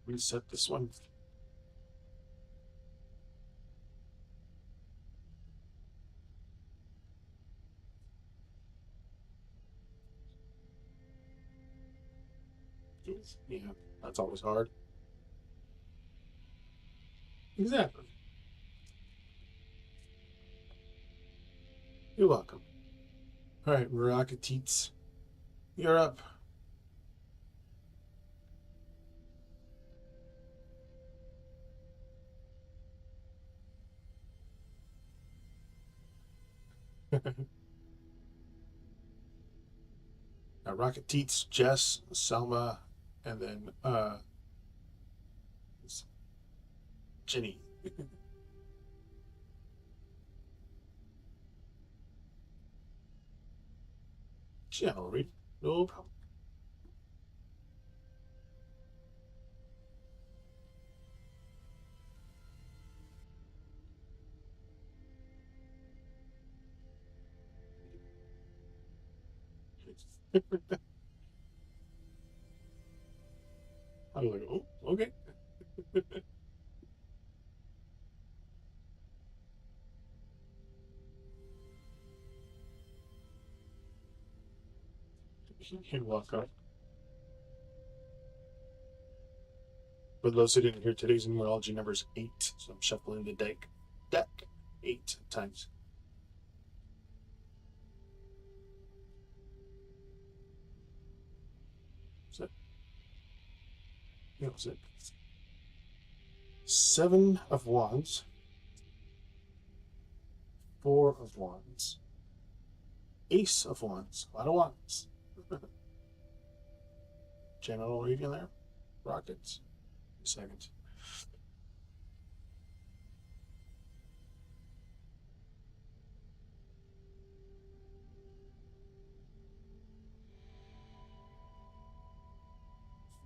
Reset this one. Yeah, that's always hard. Exactly. You're welcome. All right, Rocketites, you're up. Rocketites, Jess, Selma, and then Jenny. Channel read. No problem. I was like, oh, okay. You're welcome. For those who didn't hear, today's numerology number is 8, so I'm shuffling the deck. Deck 8 times. Is that? Yeah, was it? 7 of Wands, 4 of Wands, Ace of Wands. A lot of wands. General reading there. Rockets. Second.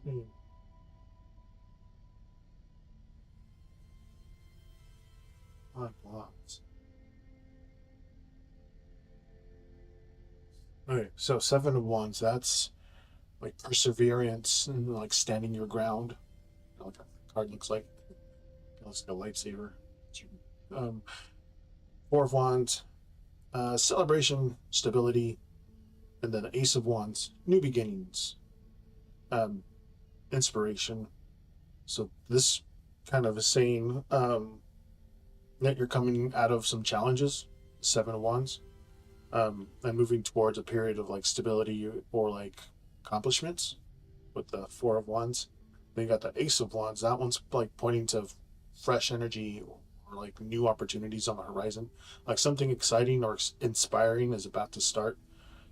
Hmm. 5 Wands. Okay, so 7 of Wands. That's like perseverance and like standing your ground. You know, like a card looks like. It looks like a lightsaber. Um, 4 of Wands. Celebration, stability, and then Ace of Wands. New beginnings. Um, Inspiration. So this kind of is saying that you're coming out of some challenges. 7 of Wands. And moving towards a period of like stability or like accomplishments with the 4 of Wands. Then you got the Ace of Wands. That one's like pointing to fresh energy or like new opportunities on the horizon. Like something exciting or inspiring is about to start.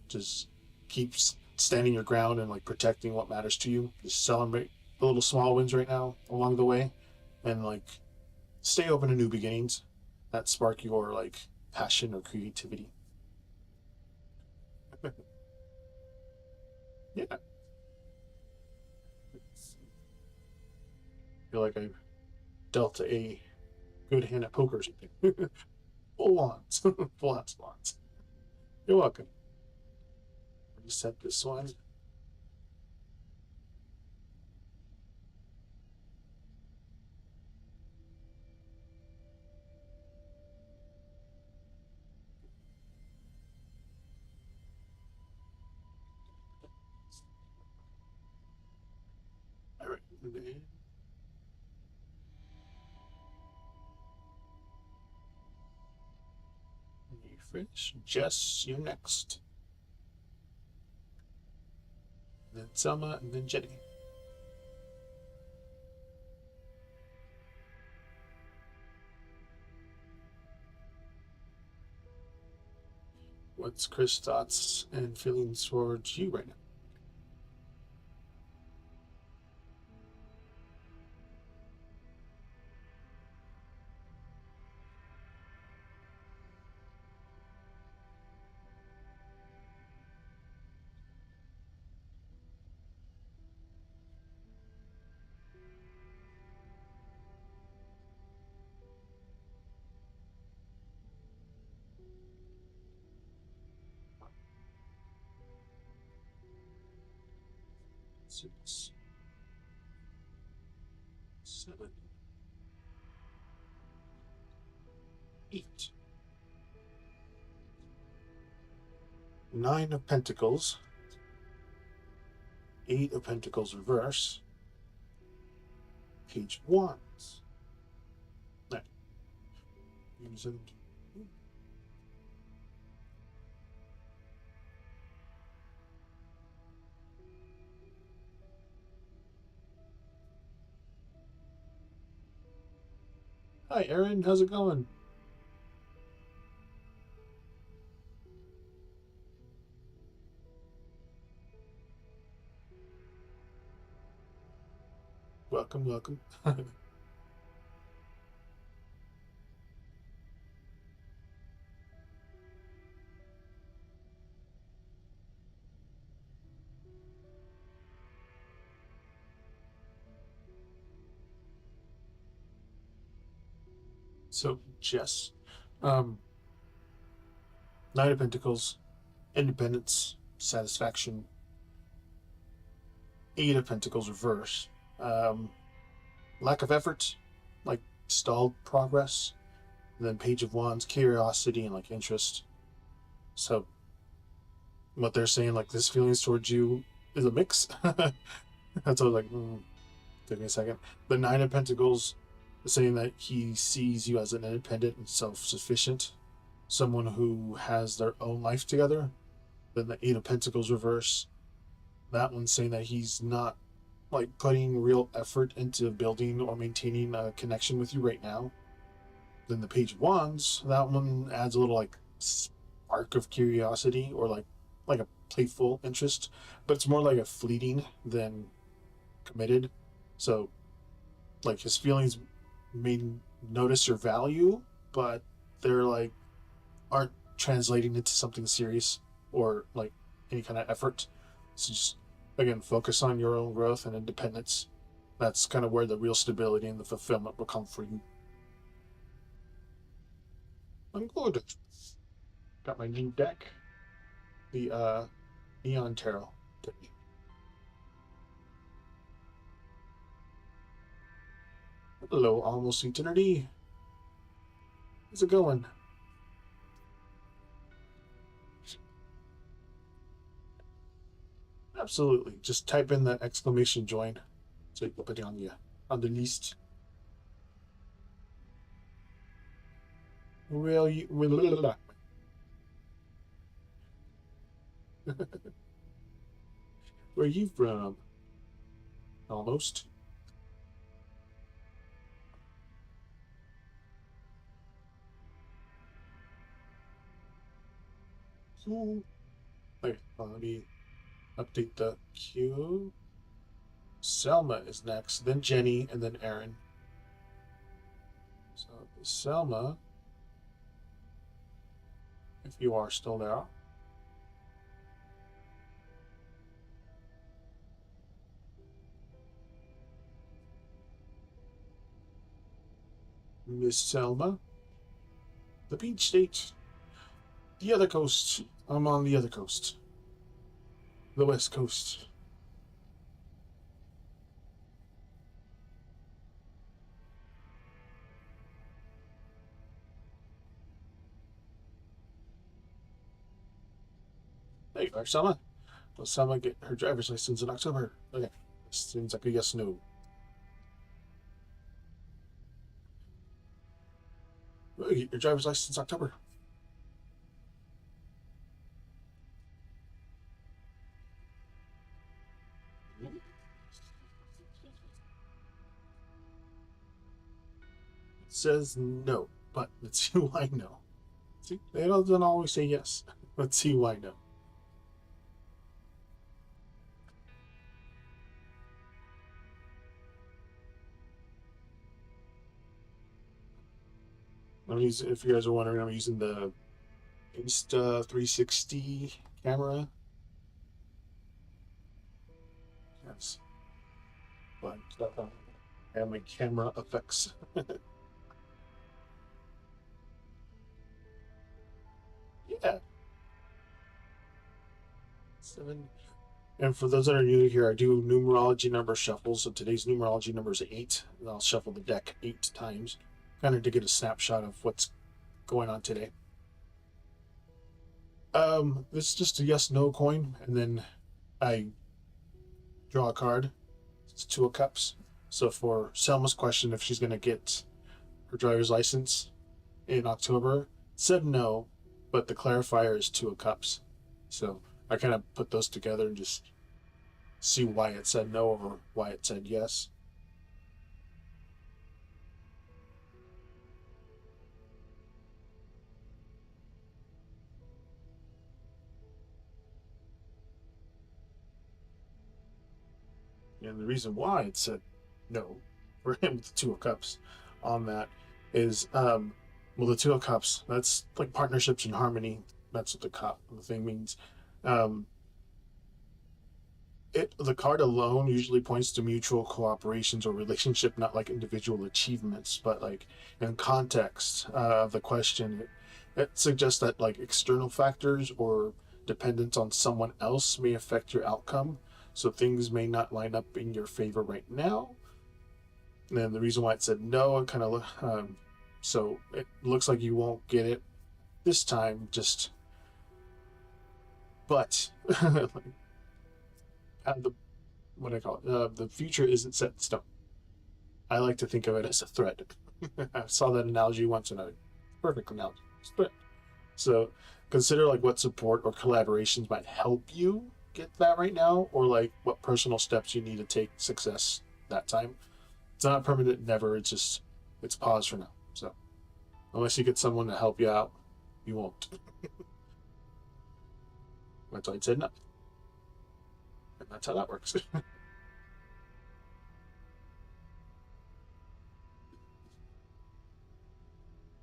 Just keep standing your ground and like protecting what matters to you. Just celebrate the little small wins right now along the way, and like stay open to new beginnings that spark your like passion or creativity. Yeah, I feel like I dealt a good hand at poker or something. Full wands, full wands. You're welcome. Reset this one. And then you finish. Jess, you're next. And then Selma, and then Jenny. What's Chris' thoughts and feelings towards you right now? Six, 7, 8. 9 of Pentacles. 8 of Pentacles reverse. Page of Wands. 9. Hi, Aaron. How's it going? Welcome, welcome. So, Jess, um, Knight of Pentacles, independence, satisfaction. 8 of Pentacles reverse. Lack of effort, like stalled progress. And then Page of Wands, curiosity and like interest. So, what they're saying, like this feelings towards you is a mix. That's what I was like, give me a second. The 9 of Pentacles is saying that he sees you as an independent and self-sufficient, someone who has their own life together. Then the 8 of Pentacles reverse, that one's saying that he's not like putting real effort into building or maintaining a connection with you right now. Then the Page of Wands, that one adds a little like spark of curiosity or like a playful interest, but it's more like a fleeting than committed. So like his feelings may notice your value, but they're like aren't translating into something serious or like any kind of effort. So just again, focus on your own growth and independence. That's kind of where the real stability and the fulfillment will come for you. I'm good. Got my new deck, the Neon Tarot. Hello, almost eternity. How's it going? Absolutely. Just type in the exclamation join so you can put it on the list. Well, you will. Where are you from? Almost. So, okay, let me update the queue. Selma is next, then Jenny, and then Aaron. So, Selma, if you are still there. Miss Selma. The beach state. The other coast. I'm on the other coast. The west coast. There you are, Selma. Will Selma get her driver's license in October? Okay. Seems like a yes no. Get your driver's license October. It says no, but let's see why no. See, they don't always say yes. Let's see why no. I'm using, if you guys are wondering, I'm using the Insta360 camera. Yes, but and my camera effects. Yeah, 7. And for those that are new here, I do numerology number shuffles. So today's numerology number is 8. And I'll shuffle the deck 8 times, kind of to get a snapshot of what's going on today. This is just a yes/no coin, and then I draw a card. It's 2 of Cups. So for Selma's question, if she's gonna get her driver's license in October, said no, but the clarifier is 2 of Cups. So I kind of put those together and just see why it said no or why it said yes. And the reason why it said no for him with the 2 of Cups on that is, well, the 2 of Cups, that's like partnerships and harmony. That's what the thing means. Um, the card alone usually points to mutual cooperations or relationship, not like individual achievements, but like in context of the question, it suggests that like external factors or dependence on someone else may affect your outcome. So things may not line up in your favor right now. And the reason why it said no, it kind of so it looks like you won't get it this time. Just but the what I call it, the future isn't set in stone. I like to think of it as a thread. I saw that analogy once, and perfect analogy. Thread. So consider like what support or collaborations might help you get that right now, or like what personal steps you need to take success that time. It's not permanent, never. It's just it's paused for now. So unless you get someone to help you out, you won't. That's why I said no, and that's how that works. And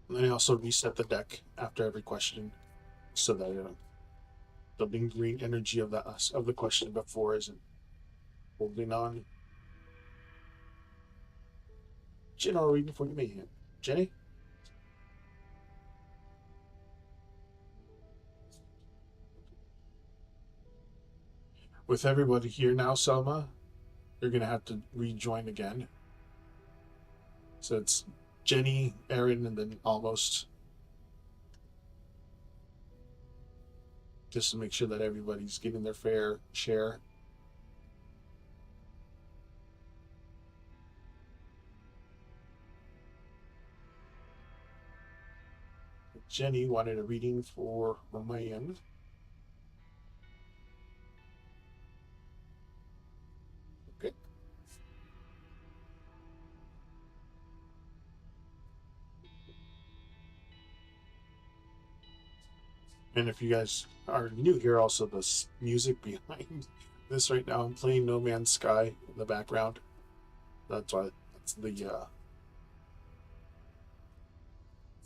then I also reset the deck after every question, so that the lingering energy of the question before isn't holding on. General reading for you, mayhem. Jenny, with everybody here now, Selma, you're gonna have to rejoin again. So it's Jenny, Aaron, and then almost, just to make sure that everybody's getting their fair share. Jenny wanted a reading for Romayan. Okay. And if you guys are new here, also the music behind this right now, I'm playing No Man's Sky in the background. That's why it's the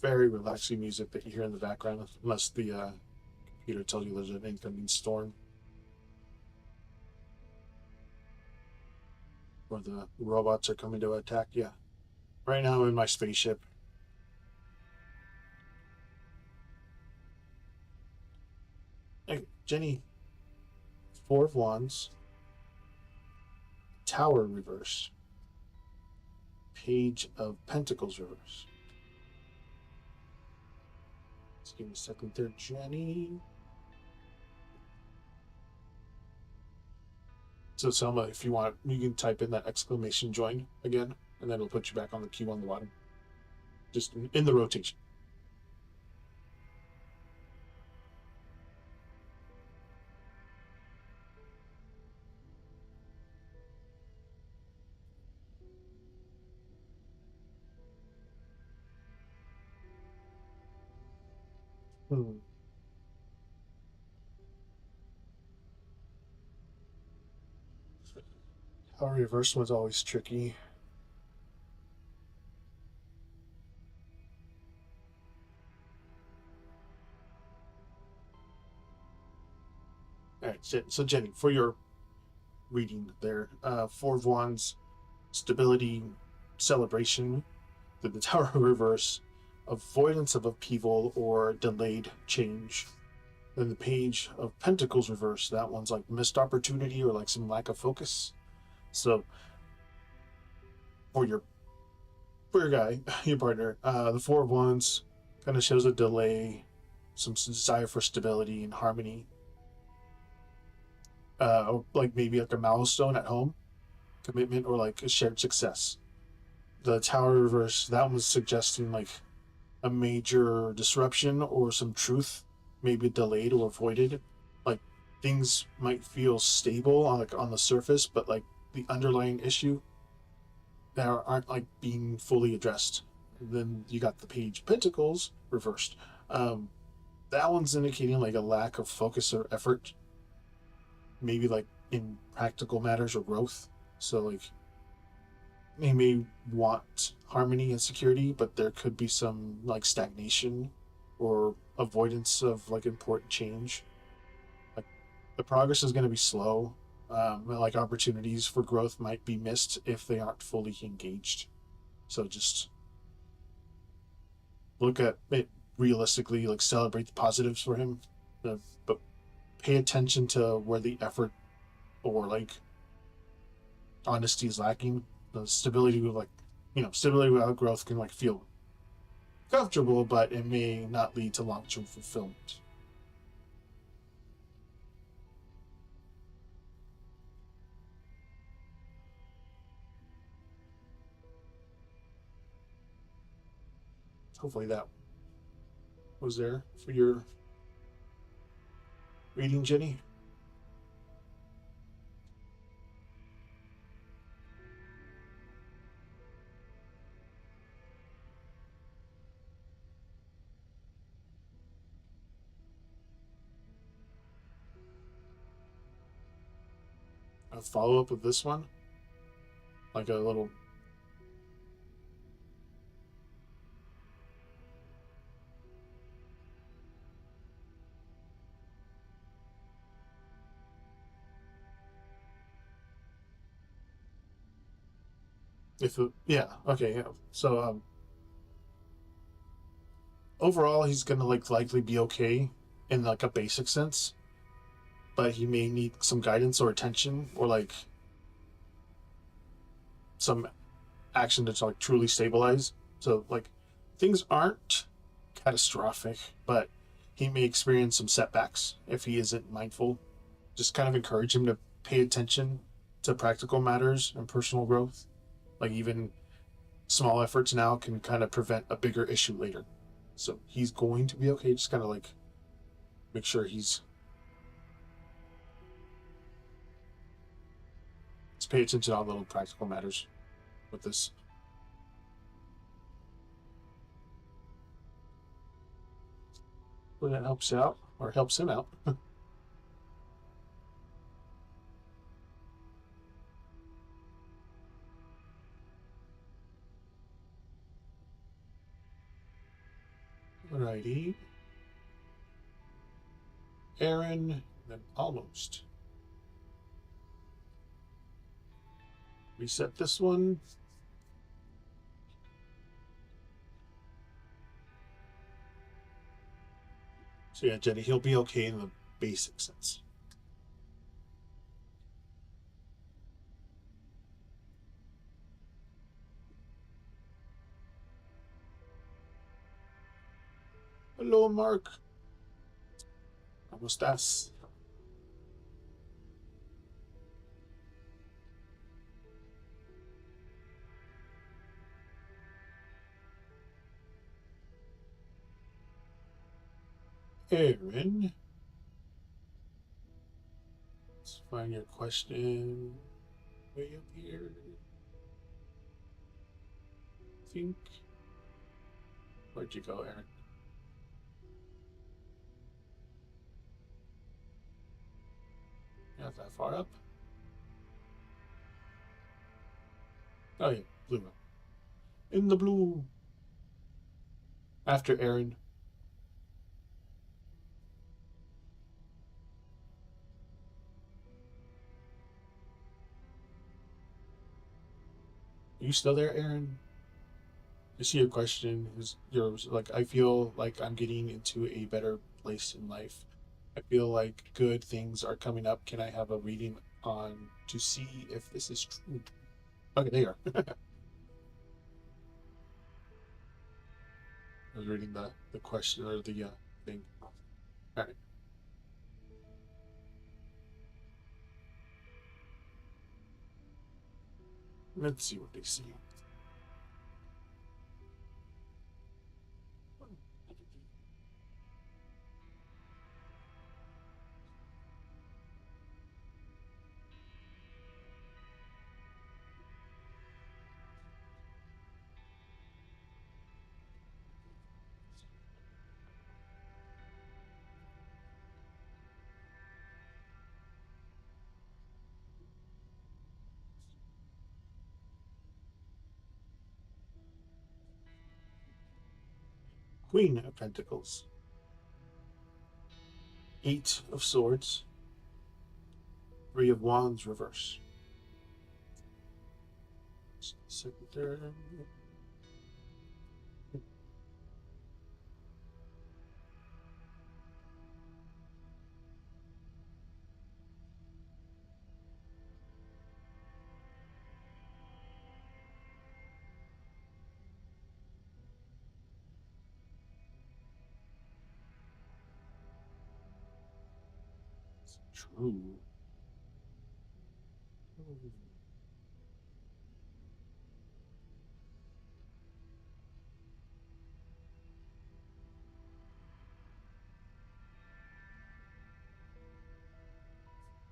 very relaxing music that you hear in the background, unless the computer tells you there's an incoming storm or the robots are coming to attack. Yeah. Right now I'm in my spaceship. Hey, Jenny, 4 of Wands, Tower reverse, Page of Pentacles reverse. Let's give me a second there, Jenny. So Selma, if you want, you can type in that exclamation join again, and then it'll put you back on the queue on the bottom. Just in the rotation. Hmm. Our reverse one's always tricky. All right, so Jenny, for your reading there, Four of Wands, stability, celebration, the Tower reverse, avoidance of upheaval or delayed change. Then the Page of Pentacles reverse, that one's like missed opportunity or like some lack of focus. So for your guy, your partner, the Four of Wands kind of shows a delay, some desire for stability and harmony, like maybe like a milestone at home, commitment, or like a shared success. The Tower reverse, that was suggesting like a major disruption or some truth, maybe delayed or avoided. Like things might feel stable on like on the surface, but like the underlying issue that aren't like being fully addressed. And then you got the Page of Pentacles reversed. Um, that one's indicating like a lack of focus or effort, maybe like in practical matters or growth. So like they may want harmony and security, but there could be some like stagnation or avoidance of like important change. Like the progress is going to be slow. Like opportunities for growth might be missed if they aren't fully engaged. So just look at it realistically, like celebrate the positives for him, but pay attention to where the effort or like honesty is lacking. The stability with like, stability without growth can like feel comfortable, but it may not lead to long-term fulfillment. Hopefully that was there for your reading, Jenny. A follow up with this one, like a little. Yeah, okay, yeah. So overall, he's gonna like likely be okay in like a basic sense, but he may need some guidance or attention or like some action to like truly stabilize. So like things aren't catastrophic, but he may experience some setbacks if he isn't mindful. Just kind of encourage him to pay attention to practical matters and personal growth. Like even small efforts now can kind of prevent a bigger issue later. So he's going to be okay. Just kind of like make sure he's just pay attention to all little practical matters with this. Well, that helps out or helps him out. Alrighty, Aaron. Then almost reset this one. So yeah, Jenny, he'll be okay in the basic sense. Hello, Mark. ¿Cómo estás? Aaron, let's find your question way up here. I think. Where'd you go, Aaron? Not that far up. Oh yeah, blue one. In the blue. After Aaron. Are you still there, Aaron? I see your question. Is yours like I feel like I'm getting into a better place in life. I feel like good things are coming up. Can I have a reading on to see if this is true? Okay, there you are. I was reading the question or the thing. All right, let's see what they see. Queen of Pentacles, Eight of Swords, Three of Wands reverse. Secretary. True.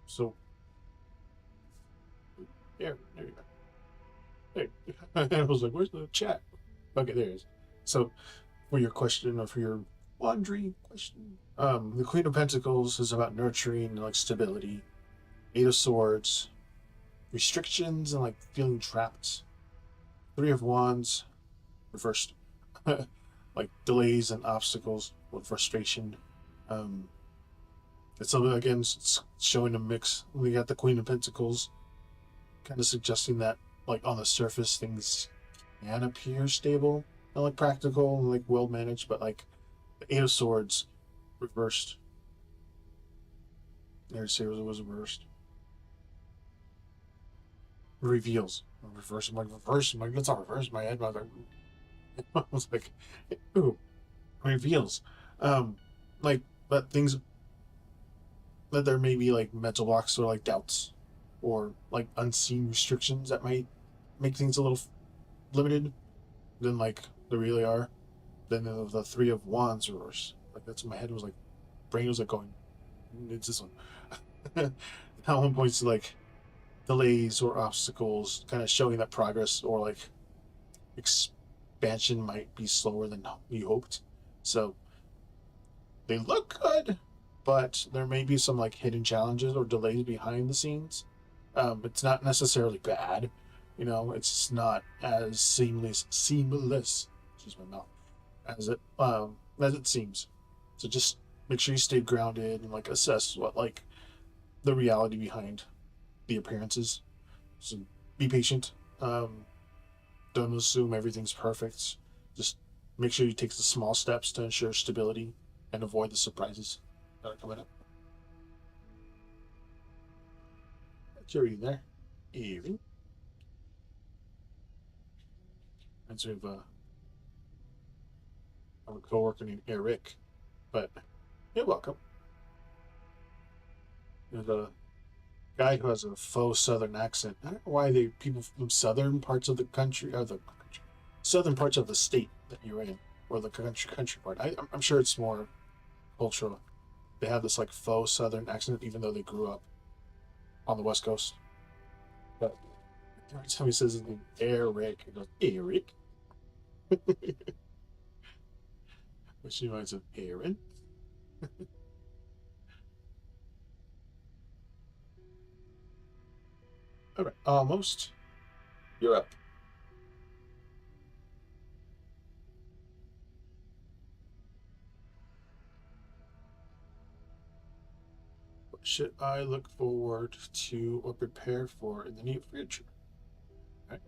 So, there you go. Hey, I was like, where's the chat? Okay, there it is. So, for your question or for your laundry question, the Queen of Pentacles is about nurturing like stability. Eight of Swords, restrictions and like feeling trapped. Three of Wands, reversed, like delays and obstacles with frustration. Um, it's something again, it's showing a mix. We got the Queen of Pentacles, kind of suggesting that like on the surface things can appear stable and like practical and like well managed, but like the Eight of Swords reversed. There's it was reversed. Reveals. Reverse. I'm like reverse. I'm like that's not reverse. In my head, I was like, I was like, ooh, reveals. Um, like that things that there may be like mental blocks or like doubts or like unseen restrictions that might make things a little limited than like they really are. Then the Three of Wands reverse. Like that's what my head was like. Brain was like going. It's this one. That one points to like delays or obstacles, kind of showing that progress or like expansion might be slower than we hoped. So they look good, but there may be some like hidden challenges or delays behind the scenes. It's not necessarily bad, you know. It's not as seamless. Excuse my mouth. As it seems. So just make sure you stay grounded and like assess what like the reality behind the appearances. So be patient. Don't assume everything's perfect. Just make sure you take the small steps to ensure stability and avoid the surprises that are coming up. That's your reading there. Evening. And so we have a co-worker named Eric, but you're welcome. There's a guy who has a faux southern accent. I don't know why they people from southern parts of the country or the country, southern parts of the state that you're in, or the country part. I'm sure it's more cultural. They have this like faux southern accent, even though they grew up on the west coast. But every time he says his name, Eric, he goes Eric, which reminds of Aaron. All right, almost. You're up. What should I look forward to or prepare for in the near future? Okay.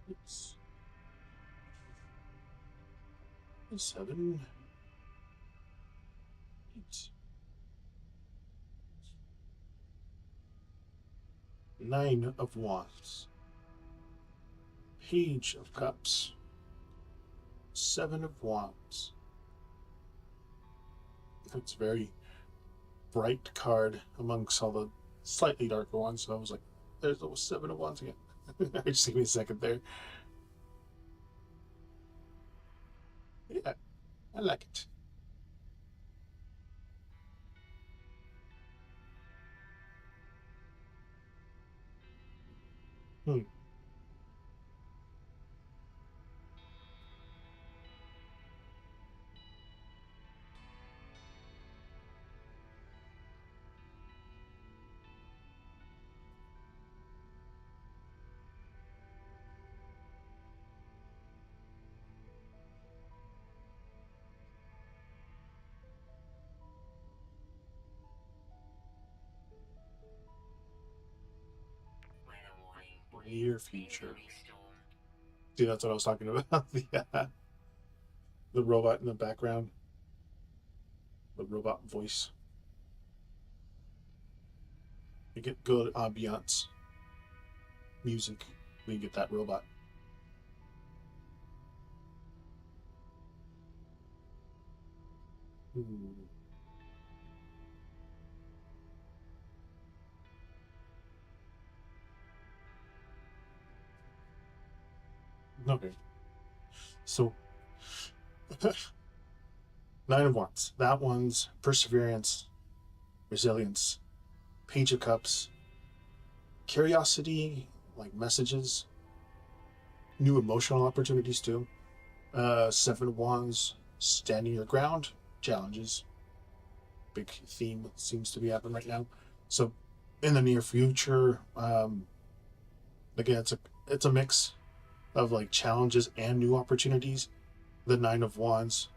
It's 7, 8, 9 of Wands, Page of Cups, 7 of Wands. It's a very bright card amongst all the slightly darker ones. So I was like, there's those 7 of Wands again. Just give me a second there. Yeah, I like it. Hmm. Near future. See, that's what I was talking about. The robot in the background, the robot voice. You get good ambiance music when you get that robot. Ooh. Okay, so 9 of Wands. That one's perseverance, resilience, Page of Cups, curiosity, like messages, new emotional opportunities too. 7 of Wands, standing your ground, challenges. Big theme seems to be happening right now. So in the near future, again, it's a mix of like challenges and new opportunities. The 9 of Wands,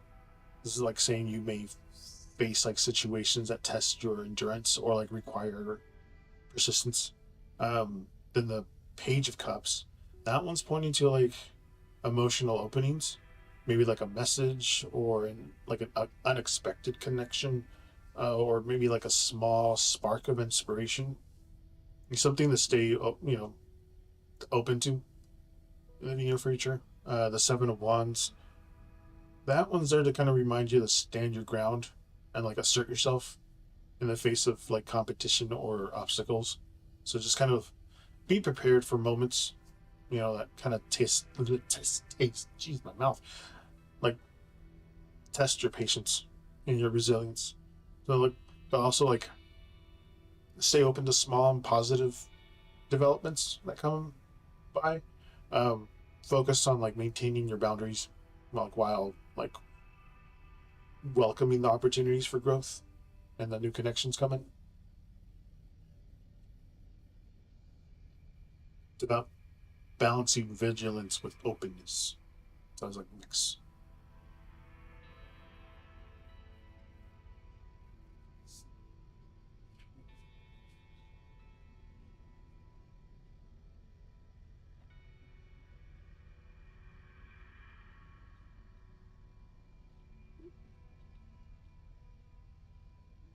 this is like saying you may face like situations that test your endurance or like require persistence. Then the Page of Cups, that one's pointing to like emotional openings, maybe like a message or like an unexpected connection, or maybe like a small spark of inspiration, something to stay open to in the near future. The 7 of Wands, that one's there to kind of remind you to stand your ground and like assert yourself in the face of like competition or obstacles. So just kind of be prepared for moments, that kind of taste, jeez, my mouth, like test your patience and your resilience. So like, but also like stay open to small and positive developments that come by. Um, Focus on like maintaining your boundaries, like while like welcoming the opportunities for growth and the new connections coming. It's about balancing vigilance with openness. Sounds like a mix.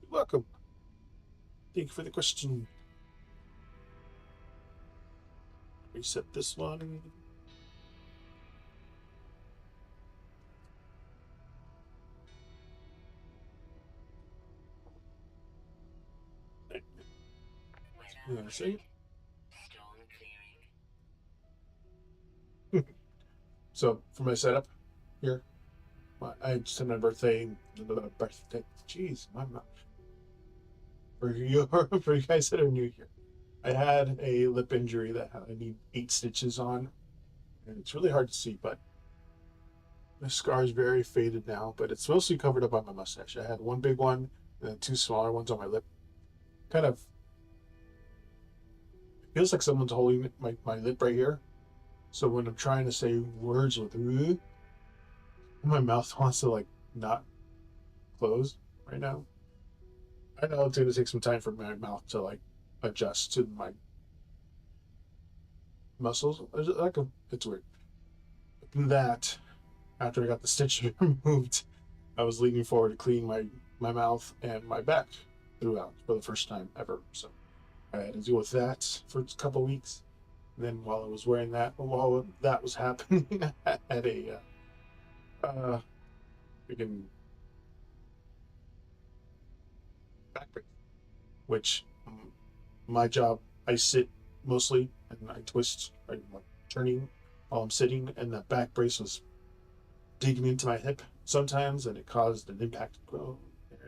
You're welcome. Thank you for the question. Reset this one. You want to see? So for my setup here, I just had my birthday. Jeez, for you for you guys that are new here, I had a lip injury that I need 8 stitches on, and it's really hard to see, but the scar is very faded now. But it's mostly covered up by my mustache. I had one big one and then 2 smaller ones on my lip. Kind of feels like someone's holding my lip right here. So when I'm trying to say words with my mouth wants to like not close right now. I know it's gonna take some time for my mouth to like adjust to my muscles. It's weird. That after I got the stitch removed, I was leaning forward to clean my mouth and my back throughout for the first time ever. So I had to deal with that for a couple of weeks. And then while that was happening, I had a freaking back brace, which my job, I sit mostly and I twist, I'm like turning while I'm sitting, and the back brace was digging into my hip sometimes, and it caused an impact to grow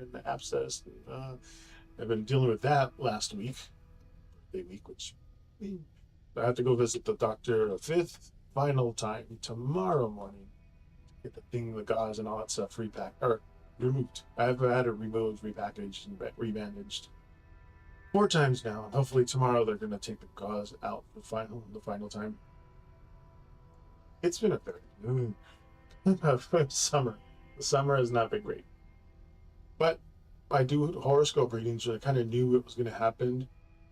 and the abscess. I've been dealing with that last week, which I have to go visit the doctor a fifth final time tomorrow morning. Get the gauze and all that stuff repacked or removed. I've had it removed, repackaged, and rebandaged 4 times now. And hopefully tomorrow they're gonna take the gauze out the final time. It's been a very summer. The summer has not been great, but I do horoscope readings, so I kind of knew it was going to happen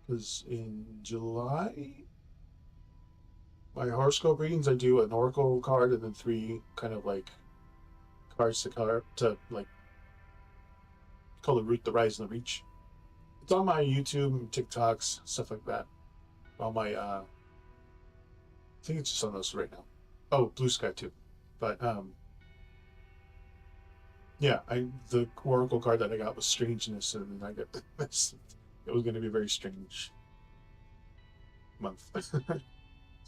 because in July, my horoscope readings, I do an oracle card and then 3 kind of like cards to like call the rise and the reach. It's on my YouTube and TikToks, stuff like that. On my I think it's just on those right now. Oh, Blue Sky too. But yeah, the oracle card that I got was strangeness, and then I got this. It was going to be a very strange month. I'm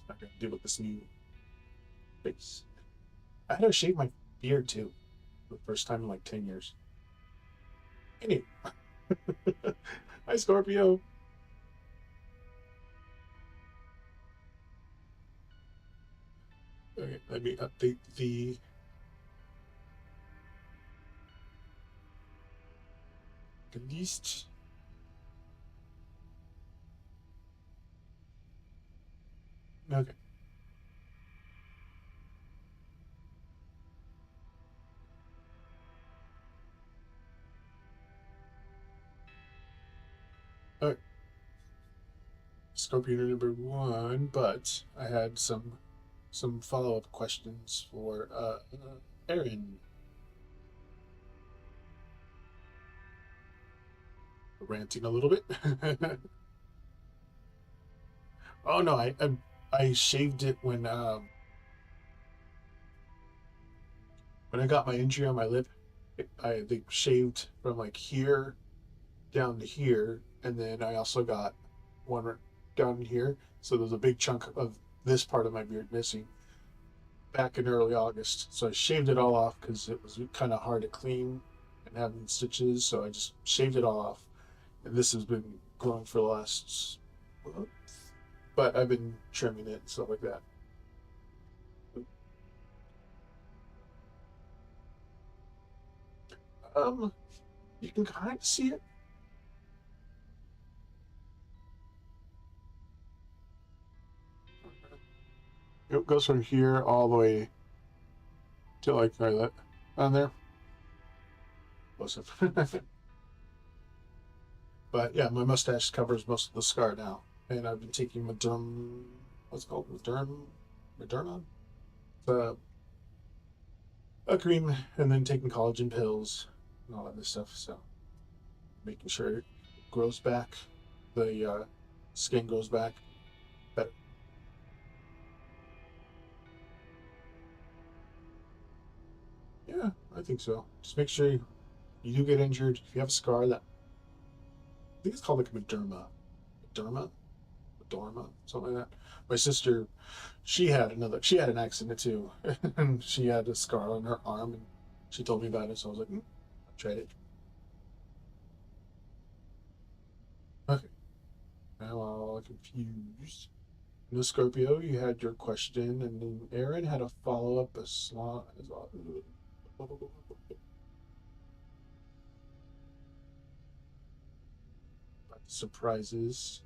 not going to deal with this new face. I had to shave my beard too, for the first time in like 10 years. Anyway, hi Scorpio. Okay, let me update the. List. Okay. All right. Scorpio number 1, but I had some follow up questions for Aaron. Ranting a little bit. Oh no, I shaved it when I got my injury on my lip. They shaved from like here down to here, and then I also got one down here. So there's a big chunk of this part of my beard missing back in early August. So I shaved it all off because it was kind of hard to clean and having stitches. So I just shaved it all off, and this has been growing for the last. But I've been trimming it and stuff like that. Um, you can kind of see it. It goes from here all the way to like that on there. Close up. But yeah, my mustache covers most of the scar now, and I've been taking what's it called, Moderna, the a cream, and then taking collagen pills and all that stuff. So making sure it grows back, the skin grows back better. Yeah, I think so. Just make sure you do get injured. If you have a scar, that I think it's called like a derma. Derma? Dorma, something like that. My sister, she had an accident too, and she had a scar on her arm, and she told me about it. So I was like, I tried it. Okay, now I'm all confused. No, Scorpio, you had your question, and then Aaron had a follow up as long as well. About the surprises.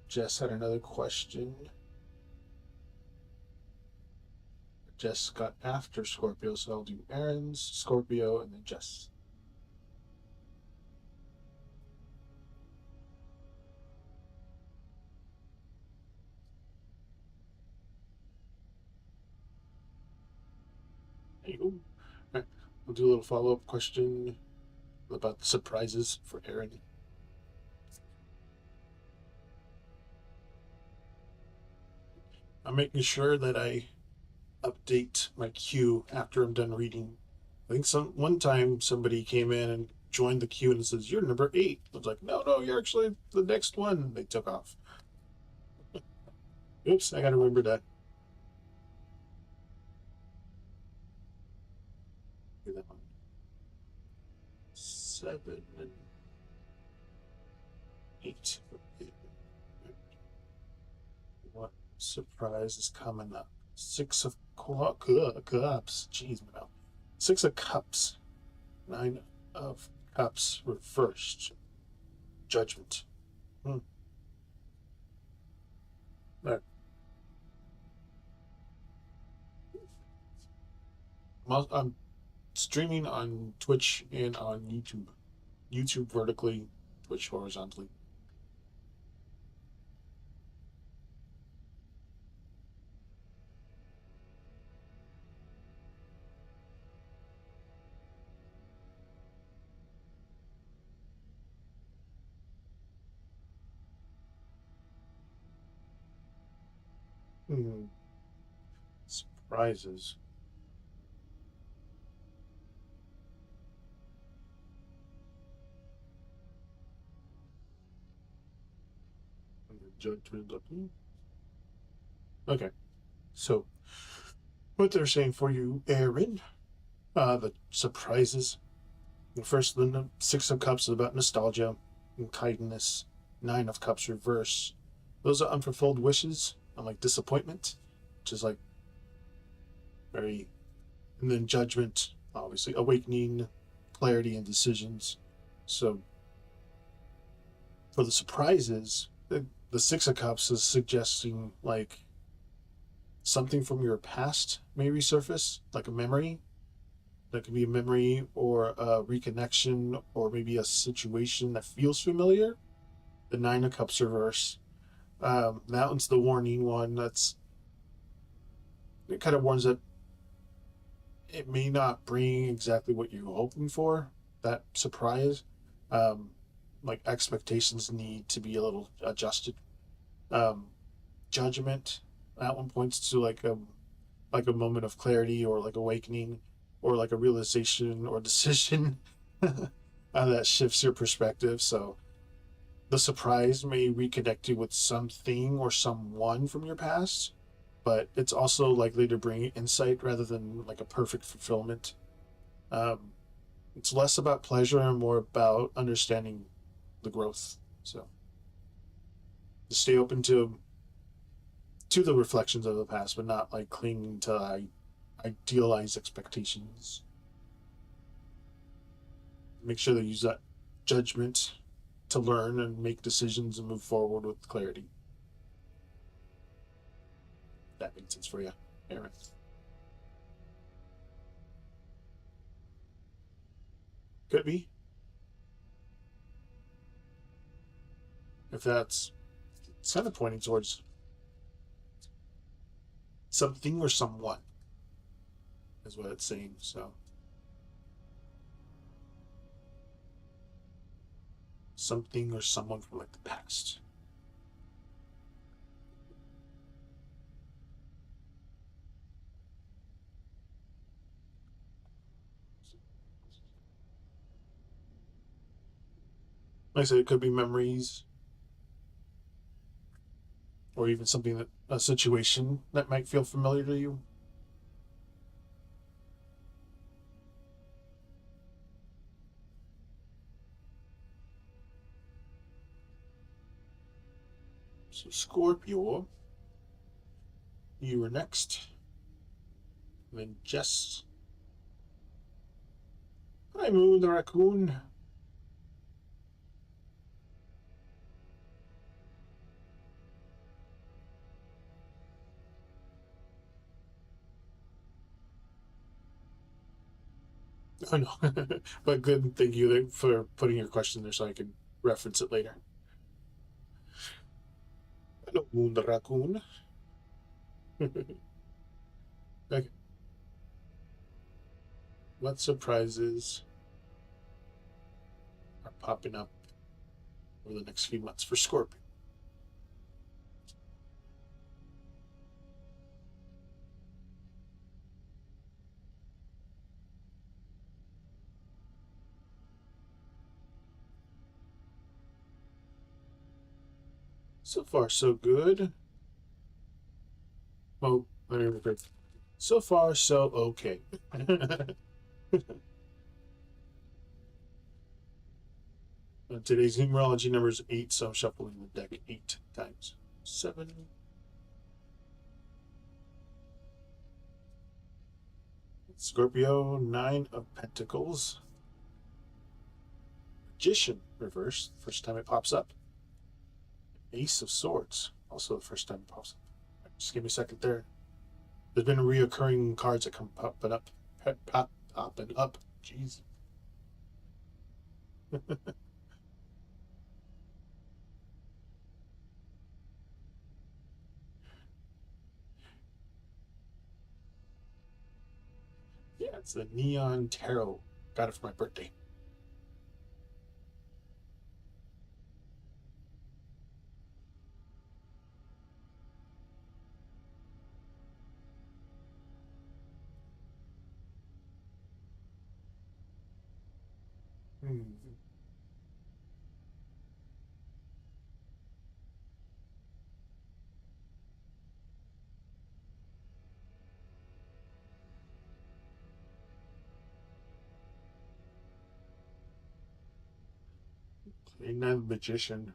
Jess had another question. Jess got after Scorpio, so I'll do Aaron's, Scorpio, and then Jess. There you go. All right, we'll do a little follow up question about the surprises for Aaron. I'm making sure that I update my queue after I'm done reading. I think one time somebody came in and joined the queue and says, "You're number 8." I was like, "No, you're actually the next one." They took off. Oops, I gotta remember that. Do that one. 7 and 8. What surprise is coming up? Six of cups. Jeez, man. 6 of cups. 9 of cups reversed. Judgment. Hmm. Right. I'm streaming on Twitch and on YouTube. YouTube vertically, Twitch horizontally. Hmm. Surprises. Judgment. Okay. So, what they're saying for you, Aaron, the surprises. The first, the 6 of cups is about nostalgia and kindness. 9 of cups reverse. Those are unfulfilled wishes and like disappointment, which is like very. And then judgment, obviously, awakening, clarity, and decisions. So for the surprises, the 6 of cups is suggesting like something from your past may resurface, like a memory. That could be a memory or a reconnection or maybe a situation that feels familiar. The 9 of cups reverse. That one's the warning one. It kind of warns that it may not bring exactly what you're hoping for. That surprise, um, like expectations need to be a little adjusted. Um, Judgment. That one points to like a moment of clarity or like awakening or like a realization or decision that shifts your perspective. So the surprise may reconnect you with something or someone from your past, but it's also likely to bring insight rather than like a perfect fulfillment. Um, it's less about pleasure and more about understanding the growth. So just stay open to the reflections of the past, but not like clinging to idealized expectations. Make sure to use that judgment to learn and make decisions and move forward with clarity. That makes sense for you, Aaron. Could be. If that's it's kind of pointing towards something or someone, is what it's saying. So something or someone from like the past. Like I said, it could be memories. or even something that a situation that might feel familiar to you? So Scorpio, you were next. And then Jess. Hi, Moon the raccoon. Oh no, but good. Thank you for putting your question there so I can reference it later. Hello, Moon the raccoon. Okay. What surprises are popping up over the next few months for Scorpio? So far, so good. Well, let me repeat. So far, so okay. Today's numerology number is 8, so I'm shuffling the deck 8 times. 7. Scorpio, 9 of Pentacles. Magician, reverse, first time it pops up. Ace of Swords, also the first time it pops up. Just give me a second there. There's been reoccurring cards that come popping up. Jeez. Yeah, it's the Neon Tarot. Got it for my birthday. Hmm. Ain't that a magician?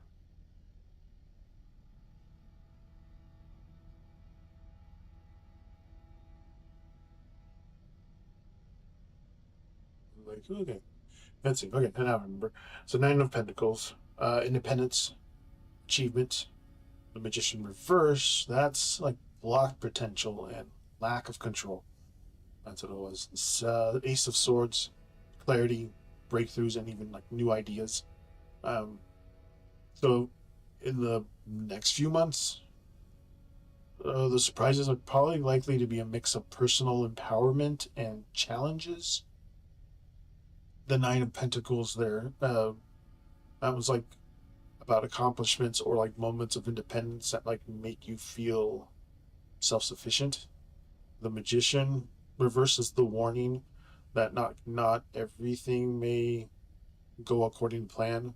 Like, okay. Let's see. Okay, now I remember. So, Nine of Pentacles, independence, achievement. The Magician reverse, that's like block potential and lack of control. That's what it was. This, Ace of Swords, clarity, breakthroughs, and even like new ideas. Um, so, in the next few months, the surprises are probably likely to be a mix of personal empowerment and challenges. The Nine of Pentacles there, that was like about accomplishments or like moments of independence that like make you feel self-sufficient. The Magician reverses the warning that not everything may go according to plan.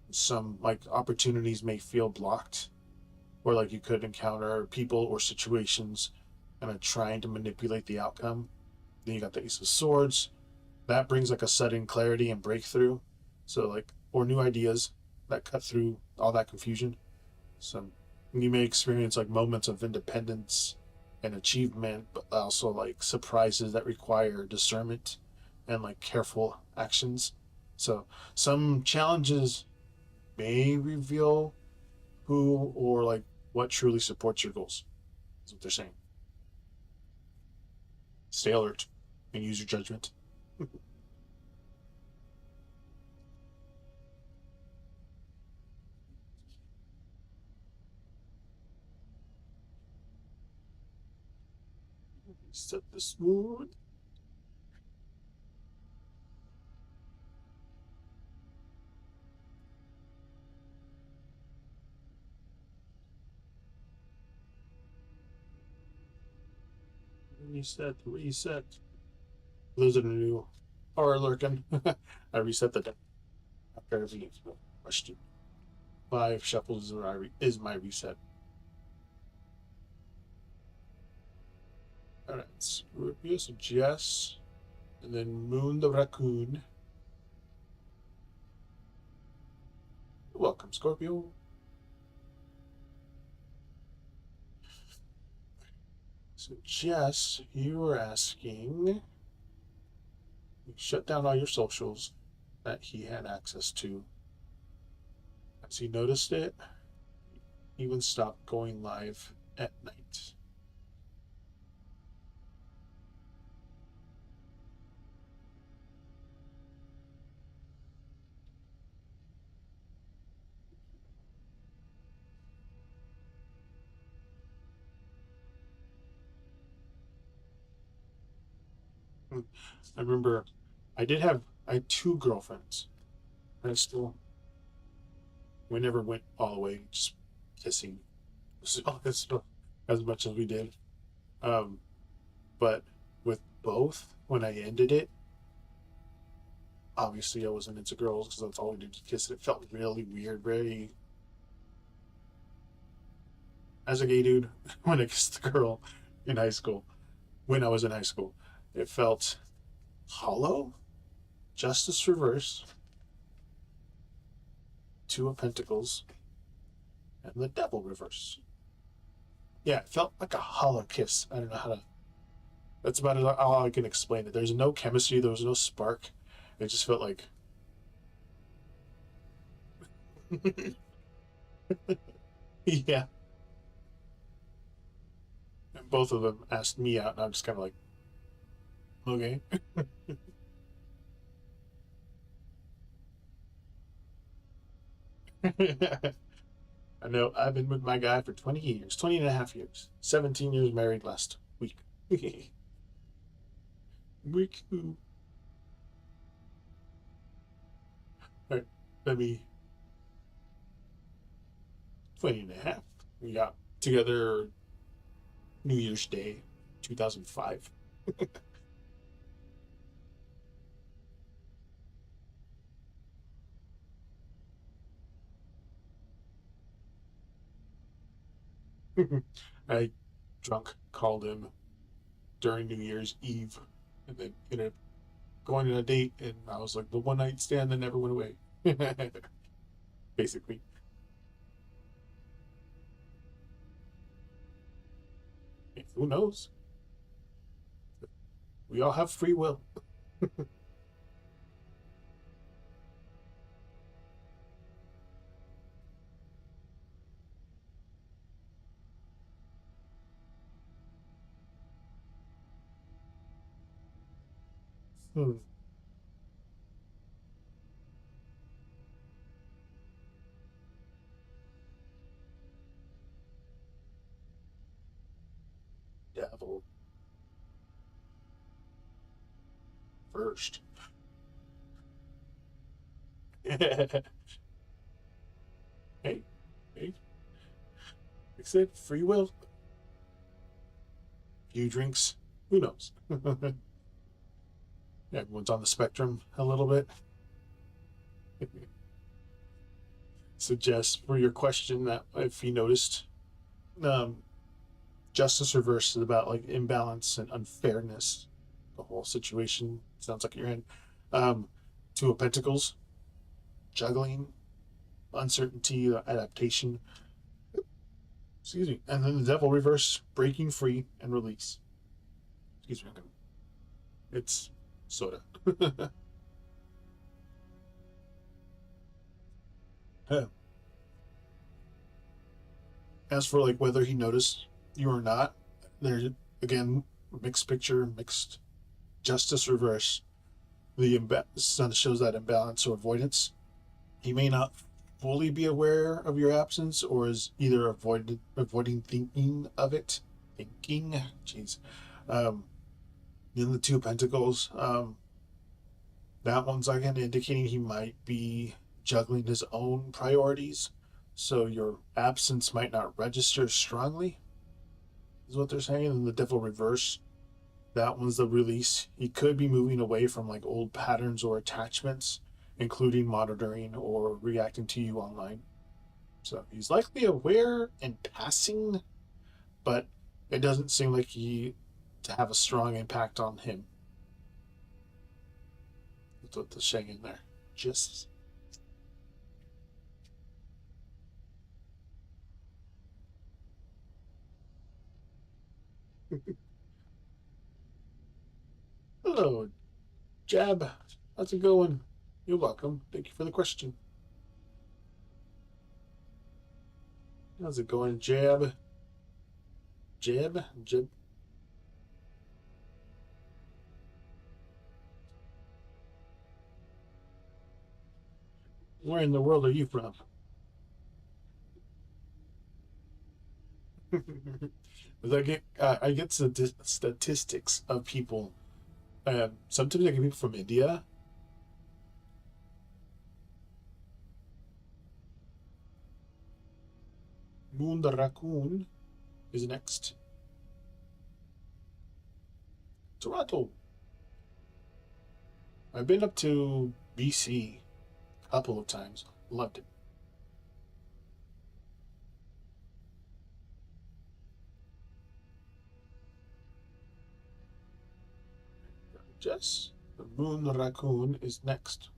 Some like opportunities may feel blocked, or like you could encounter people or situations kind of trying to manipulate the outcome. Then you got the Ace of Swords. That brings like a sudden clarity and breakthrough. So like or new ideas that cut through all that confusion. So you may experience like moments of independence and achievement, but also like surprises that require discernment and like careful actions. So some challenges may reveal who or like what truly supports your goals. Is what they're saying. Stay alert and use your judgment. Set this mood. Reset, reset. Those are the new are lurking. I reset the deck after every question. 5 shuffles is my reset. Alright, Scorpio, so Jess, and then Moon the Raccoon. Welcome, Scorpio. So, Jess, you were asking, you shut down all your socials that he had access to. As he noticed it, he even stopped going live at night. I remember I had two girlfriends. I still, we never went all the way, just kissing as much as we did. Um, but with both, when I ended it, obviously I wasn't into girls because that's all we did to kiss. It felt really weird, very as a gay dude when I kissed the girl in high school. When I was in high school, it felt hollow. Justice reverse, two of pentacles, and the devil reverse. Yeah, it felt like a hollow kiss. I don't know how to. That's about all I can explain it. There's no chemistry. There was no spark. It just felt like. Yeah. And both of them asked me out, and I'm just kind of like, okay. I know I've been with my guy for 20 years, 20 and a half years, 17 years married last week. Week. All right, let me 20 and a half. We got together New Year's Day, 2005. I drunk called him during New Year's Eve and then ended up going on a date, and I was like the one night stand that never went away. Basically. Who knows? We all have free will. Hmm. Devil first. Hey, hey, like I said, free will. Few drinks. Who knows? Everyone's on the spectrum a little bit. So, Jess, for your question, that if you noticed, um, justice reverse is about like imbalance and unfairness. The whole situation sounds like you're in. Um, Two of Pentacles, juggling, uncertainty, adaptation. Excuse me. And then the Devil reverse, breaking free and release. Excuse me. It's soda. As for like whether he noticed you or not, there's again mixed picture, mixed justice reverse. The sun shows that imbalance or avoidance. He may not fully be aware of your absence, or is either avoiding thinking of it. Thinking, jeez. Um, then the two of pentacles. That one's again indicating he might be juggling his own priorities, so your absence might not register strongly, is what they're saying. And the devil reverse, that one's the release. He could be moving away from like old patterns or attachments, including monitoring or reacting to you online. So he's likely aware and passing, but it doesn't seem like he to have a strong impact on him. That's what they're saying in there. Just hello, Jab. How's it going? You're welcome. Thank you for the question. How's it going, Jab? Jab? Jab? Where in the world are you from? I get statistics of people. Sometimes I get people from India. Moon the Raccoon is next. Toronto. I've been up to BC a couple of times. Loved it. Jess, the Moon Raccoon is next.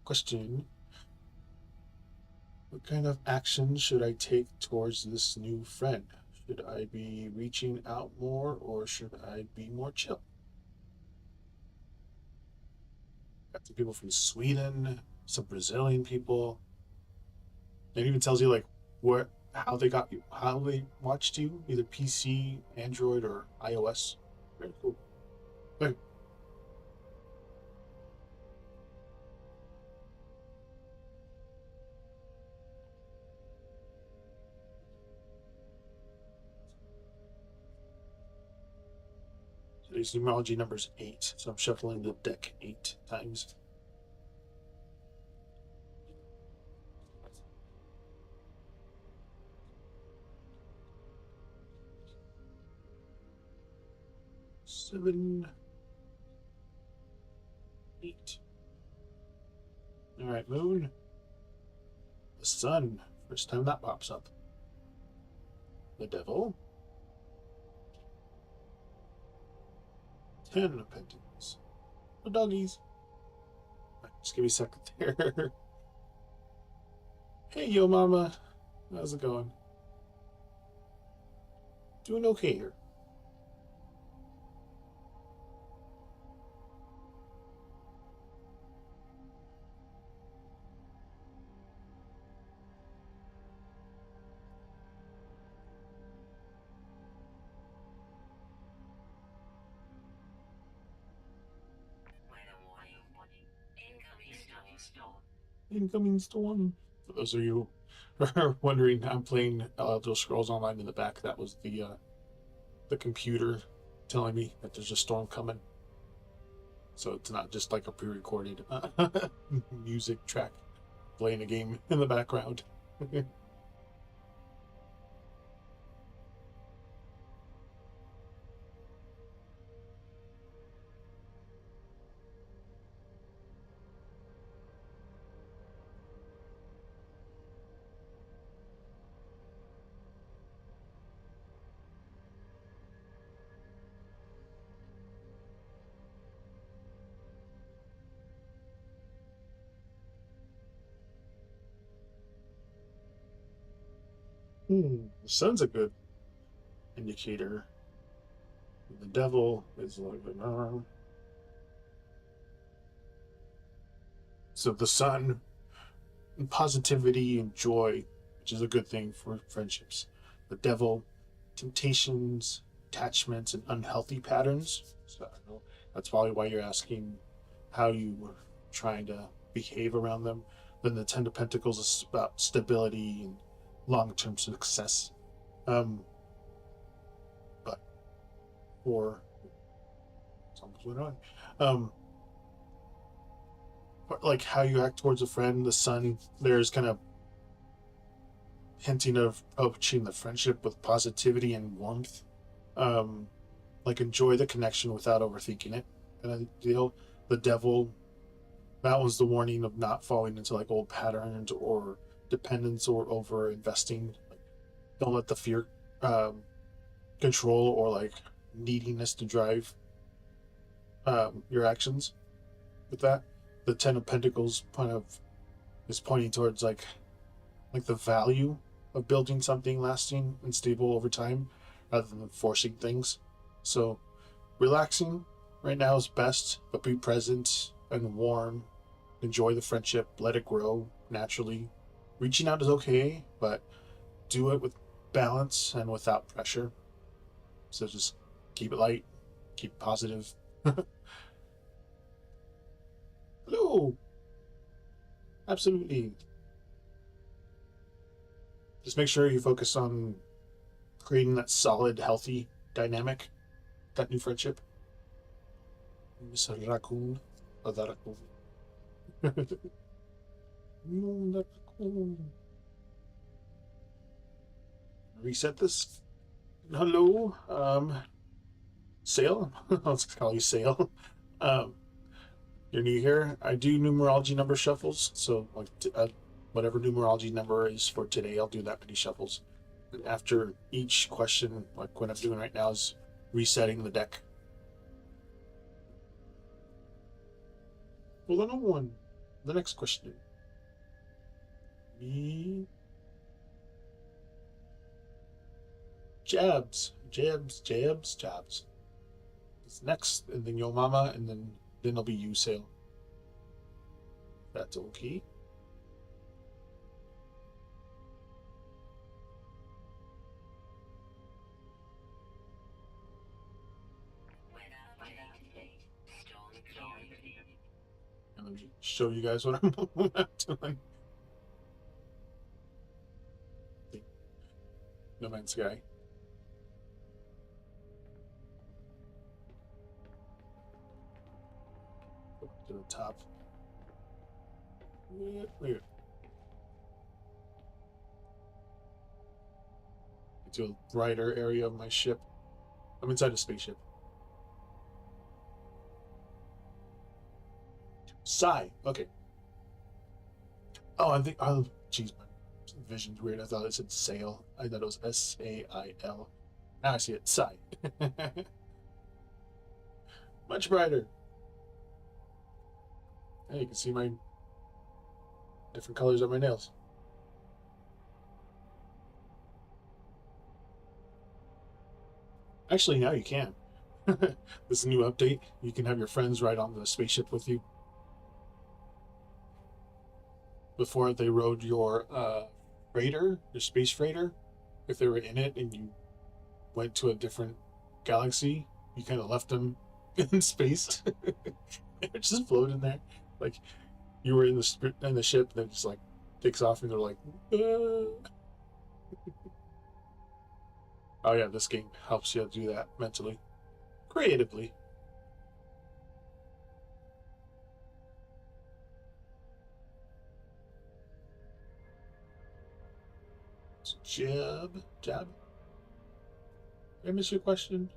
Question: what kind of action should I take towards this new friend? Should I be reaching out more or should I be more chill? Got some people from Sweden, some Brazilian people. It even tells you like where how they got you, how they watched you, either PC, Android, or iOS. Very cool. Very Today's numerology number is 8, so I'm shuffling the deck 8 times. Seven, 8. All right, Moon. The Sun. First time that pops up. The Devil. 10 of Pentacles. The doggies. Just give me a second there. Hey, yo, mama. How's it going? Doing okay here. Incoming storm. For those of you who are wondering, I'm playing Elder Scrolls Online in the back. That was the computer telling me that there's a storm coming. So it's not just like a pre-recorded music track playing a game in the background. The sun's a good indicator. The devil is like so the sun, positivity and joy, which is a good thing for friendships. The devil, temptations, attachments, and unhealthy patterns. So I don't know. That's probably why you're asking how you were trying to behave around them. Then the Ten of Pentacles is about stability and long-term success. Um, but for something's went on. Like how you act towards a friend, the sun, there's kind of hinting of approaching the friendship with positivity and warmth. Um, like enjoy the connection without overthinking it. And I deal the devil, that was the warning of not falling into like old patterns or dependence or over investing. Like, don't let the fear control or like neediness to drive your actions with that. The Ten of Pentacles kind of is pointing towards like the value of building something lasting and stable over time rather than forcing things. So relaxing right now is best, but be present and warm. Enjoy the friendship, let it grow naturally. Reaching out is okay, but do it with balance and without pressure. So just keep it light, keep it positive. Hello, absolutely. Just make sure you focus on creating that solid, healthy dynamic, that new friendship. Miss Raccoon. Oh, the raccoon. No, the raccoon. Reset this. Hello, Sale. Let's call you Sale. Um, you're new here. I do numerology number shuffles, so like whatever numerology number is for today, I'll do that many shuffles. And after each question, like what I'm doing right now, is resetting the deck. Well, then one. The next question. Me. Jabs. It's next, and then your mama, and then it'll be you, Sale. That's okay. Let me show you guys what I'm doing. No Man's Sky. To the top. Weird. To a brighter area of my ship. I'm inside a spaceship. Sigh. Okay. Oh, I think. Oh, jeez, my vision's weird. I thought it said sail. I thought it was SAIL. Now I see it. Sigh. Much brighter. Hey, you can see my different colors on my nails. Actually, now you can. This new update, you can have your friends ride on the spaceship with you. Before they rode your freighter, your space freighter, if they were in it and you went to a different galaxy, you kind of left them in space. They're just floating there, like you were in the ship, and then just like takes off, and they're like, ah. Oh yeah, this game helps you do that mentally, creatively. So, Jab. Did I miss your question?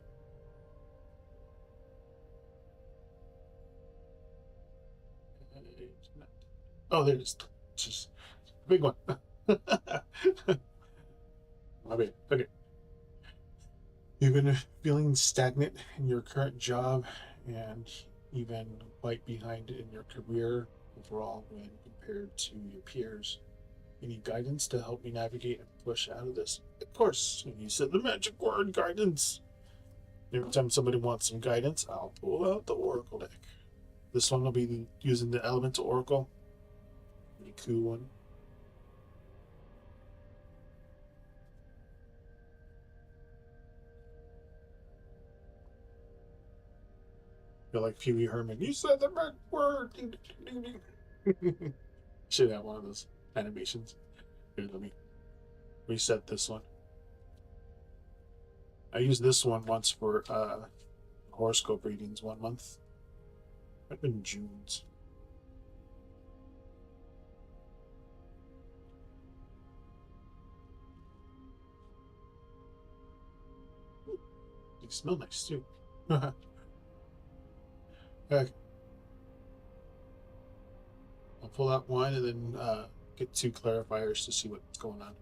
Oh, there it is. Just big one. My bad. Okay. You've been feeling stagnant in your current job and even quite behind in your career overall when compared to your peers. You need guidance to help me navigate and push out of this? Of course, you said the magic word, guidance. Every time somebody wants some guidance, I'll pull out the Oracle deck. This one will be using the Elemental Oracle. Pretty cool one. Feel like Pee Wee Herman. You said the magic word. Ding, ding, ding, ding. Should have one of those animations. Here, let me reset this one. I used this one once for horoscope readings 1 month. Might have been June's. They smell nice too. Okay. I'll pull out one and then get 2 clarifiers to see what's going on.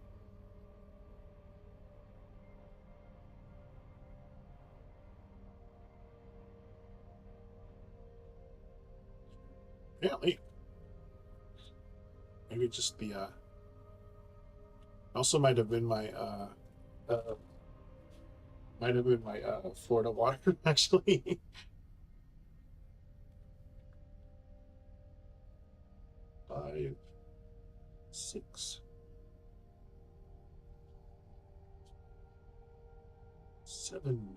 Apparently, maybe just the also might have been my Florida water actually. 5, 6, 7.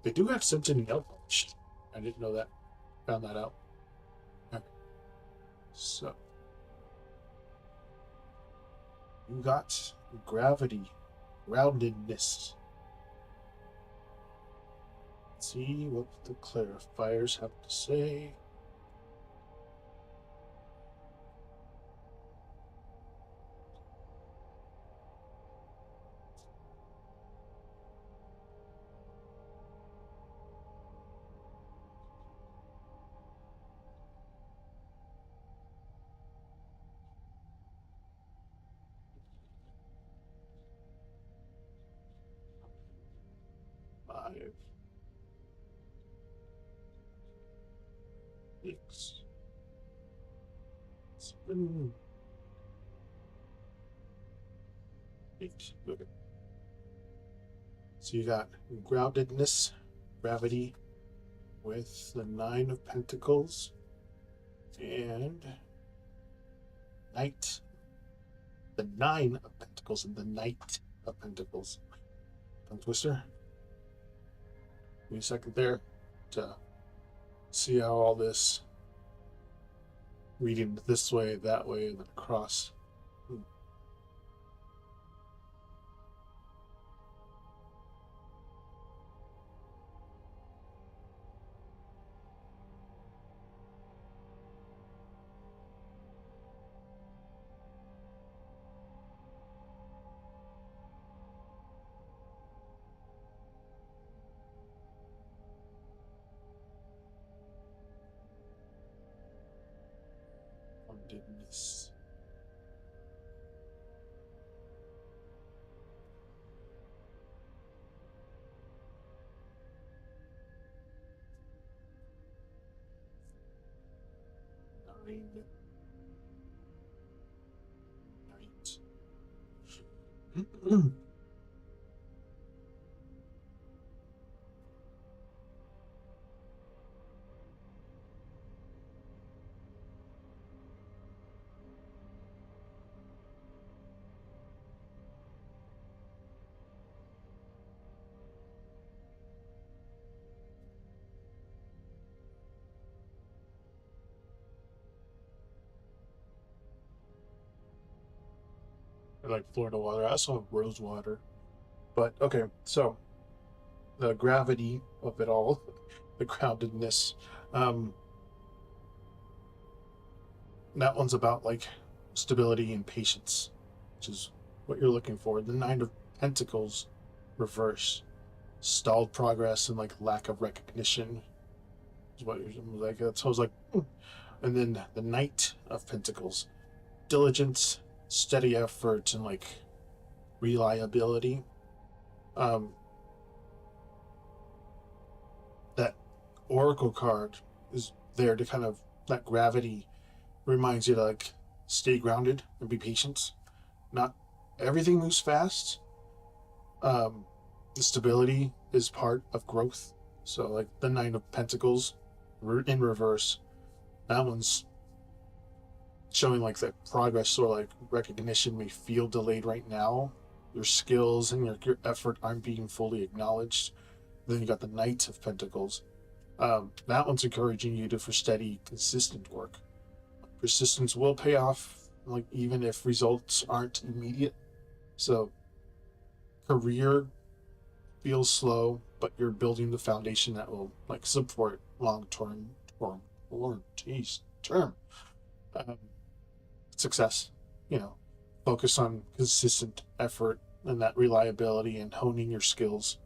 They do have Centennial published. I didn't know that. Found that out. Okay. So you got gravity, groundedness. Let's see what the clarifiers have to say. Five, 6, 7, 8. Okay. So you got groundedness, gravity, with the 9 of Pentacles and Knight. The 9 of Pentacles and the Knight of Pentacles. Tongue twister. Give me a second there to see how all this reading this way, that way, and then across. Groundedness. Nine. Knight. I like Florida water. I also have rose water. But okay, so the gravity of it all, the groundedness. Um, that one's about like stability and patience, which is what you're looking for. The 9 of Pentacles, reverse, stalled progress and like lack of recognition is what you're like. That's I was like, and then the Knight of Pentacles, diligence, steady effort, and like reliability. Um, that Oracle card is there to kind of that gravity reminds you to like stay grounded and be patient. Not everything moves fast. The stability is part of growth. So like the 9 of Pentacles in reverse, that one's showing like that progress or like recognition may feel delayed right now. Your skills and your effort aren't being fully acknowledged. Then you got the Knight of Pentacles. That one's encouraging you to for steady, consistent work. Persistence will pay off, like even if results aren't immediate. So career feels slow, but you're building the foundation that will like support long-term term um, success. You know, focus on consistent effort and that reliability and honing your skills.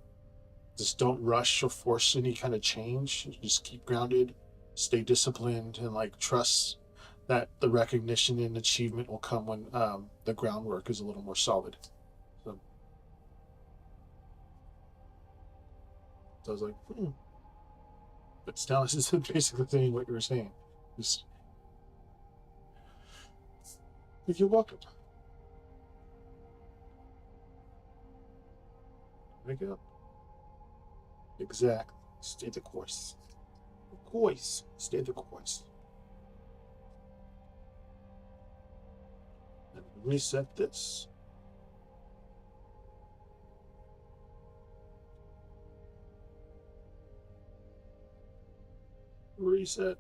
Just don't rush or force any kind of change. Just keep grounded, stay disciplined, and like trust that the recognition and achievement will come when the groundwork is a little more solid. So, I was like, But still, this is basically saying what you were saying. Just, you're welcome. Pick it up. Exactly. Stay the course. Of course. Stay the course. And reset this. Reset.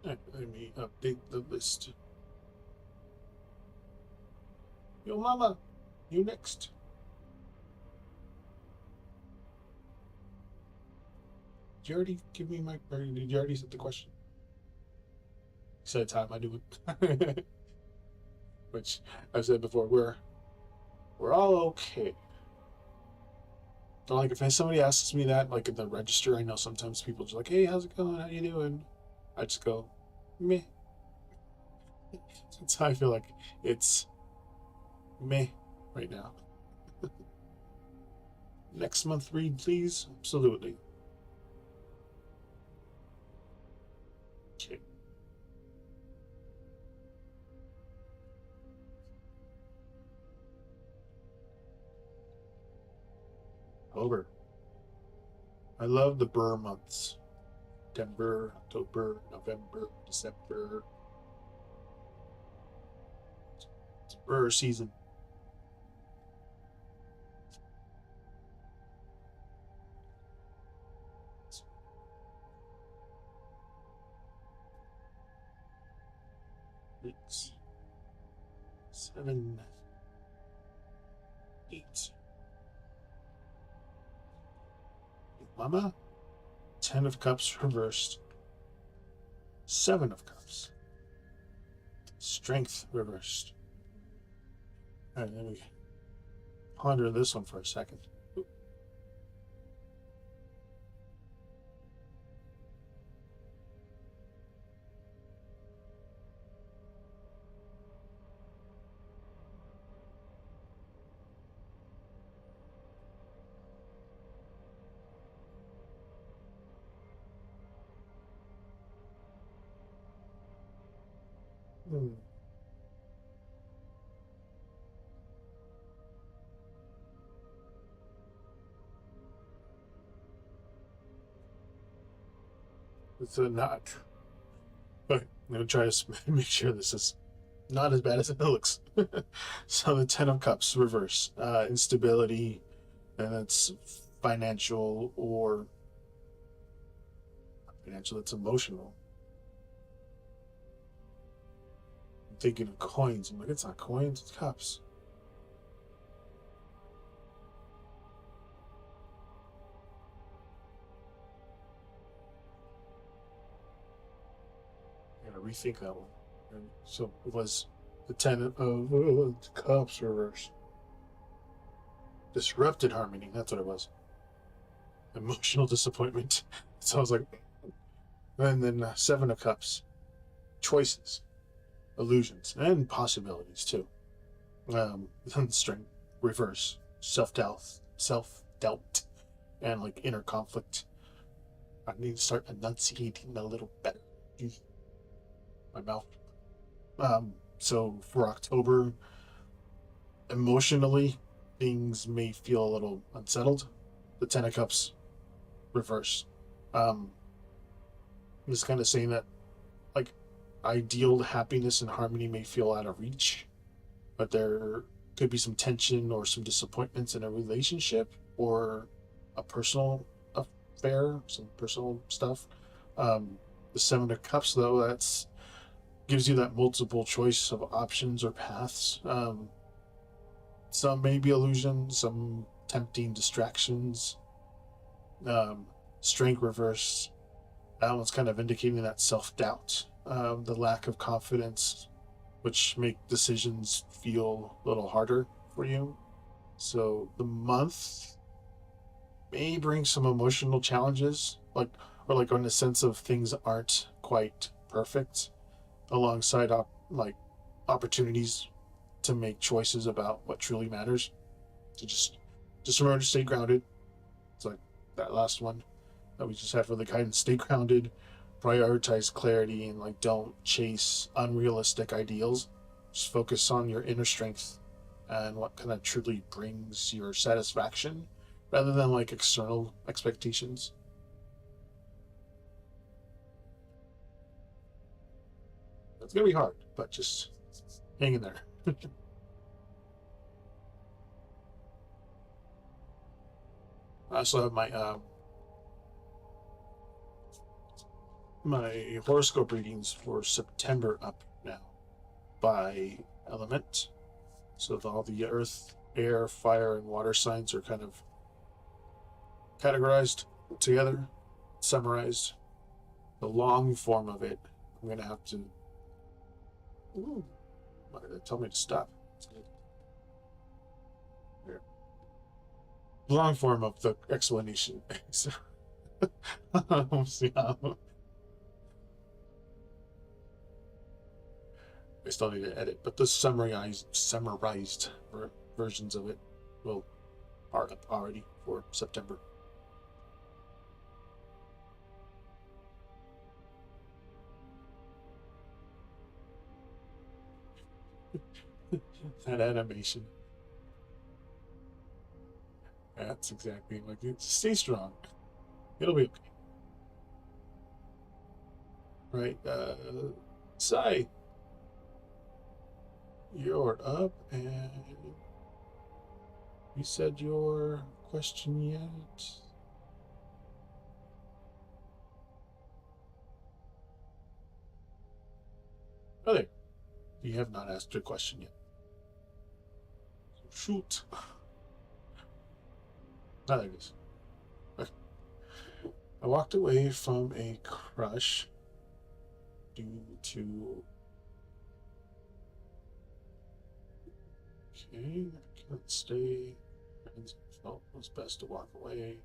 And let me update the list. Yo, mama, you next. Did you already give me my? Or did you already set the question? Set time. I do it. Which I've said before. We're all okay. Like if somebody asks me that, like in the register, I know sometimes people just like, "Hey, how's it going? How you doing?" I just go, "Meh." That's how I feel like it's meh right now. Next month read, please. Absolutely. Okay. Over. I love the Burr months. September, October, November, December. It's Burr season. Six, 7, 8. Mama. 10 of Cups reversed. 7 of Cups. Strength reversed. All right, let me ponder this one for a second. Hmm. It's a not. Okay, I'm gonna try to make sure this is not as bad as it looks. So the 10 of Cups reverse, instability, and it's financial or financial. It's emotional. I'm thinking of coins. I'm like, it's not coins, it's cups. I gotta rethink that one. And so it was the 10 of Cups reverse. Disrupted harmony. That's what it was. Emotional disappointment. So I was like, and then 7 of Cups. Choices, illusions, and possibilities too. Strength, reverse, self doubt, and like inner conflict. I need to start enunciating a little better. My mouth. So for October, emotionally, things may feel a little unsettled. The 10 of Cups reverse. Um, I'm just kind of saying that, like, ideal happiness and harmony may feel out of reach, but there could be some tension or some disappointments in a relationship or a personal affair, some personal stuff. The 7 of Cups, though, that's gives you that multiple choice of options or paths. Some may be illusions, some tempting distractions. Um, Strength reverse. That one's kind of indicating that self doubt, the lack of confidence, which make decisions feel a little harder for you. So the month may bring some emotional challenges, like or like in the sense of things aren't quite perfect, alongside like opportunities to make choices about what truly matters. So just remember to stay grounded. It's like that last one that we just had for the guidance. Stay grounded, prioritize clarity, and like don't chase unrealistic ideals. Just focus on your inner strength and what kind of truly brings your satisfaction rather than like external expectations. It's gonna be hard, but just hang in there. I also have my horoscope readings for September up now by element. So all the earth, air, fire, and water signs are kind of categorized together, summarized. The long form of it, I'm gonna have to. Ooh, why did it tell me to stop? Here. The long form of the explanation. Yeah. I still need to edit, but the summarized versions of it will are up already for September. That animation. That's exactly like it. Stay strong. It'll be okay. Right. Sai, you're up, and you said your question yet? Oh, there. You have not asked your question yet. Shoot. Ah, there it is. Okay. I walked away from a crush due to. Okay, I can't stay. Friends felt it was best to walk away.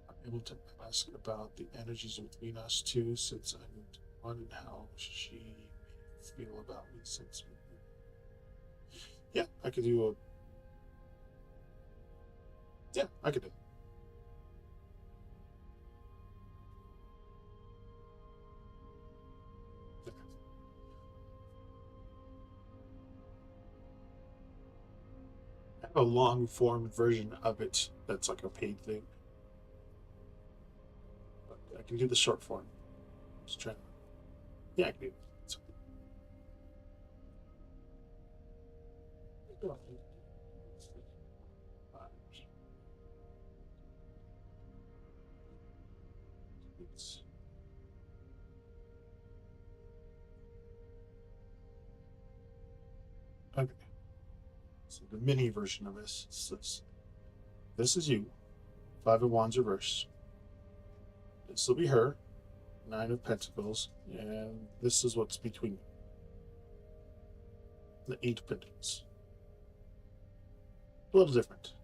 I'm able to ask about the energies between us two since I moved on and how she may feel about me since we. Yeah, I could do a. Yeah, I could do it. I have a long form version of it that's like a paid thing. But I can do the short form. Just trying. Yeah, I can do it. Okay. So the mini version of this is this. This is you. Five of Wands reverse. This will be her. Nine of Pentacles. And this is what's between the Eight of Pentacles. A little different.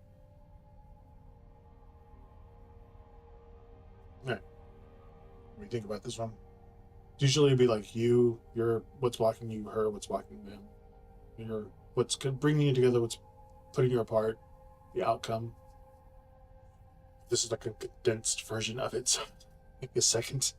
All right. What do you think about this one? Usually it'd be like you're what's blocking you, her, what's blocking them. You're what's bringing you together, what's putting you apart, the outcome. This is like a condensed version of it, so take a second.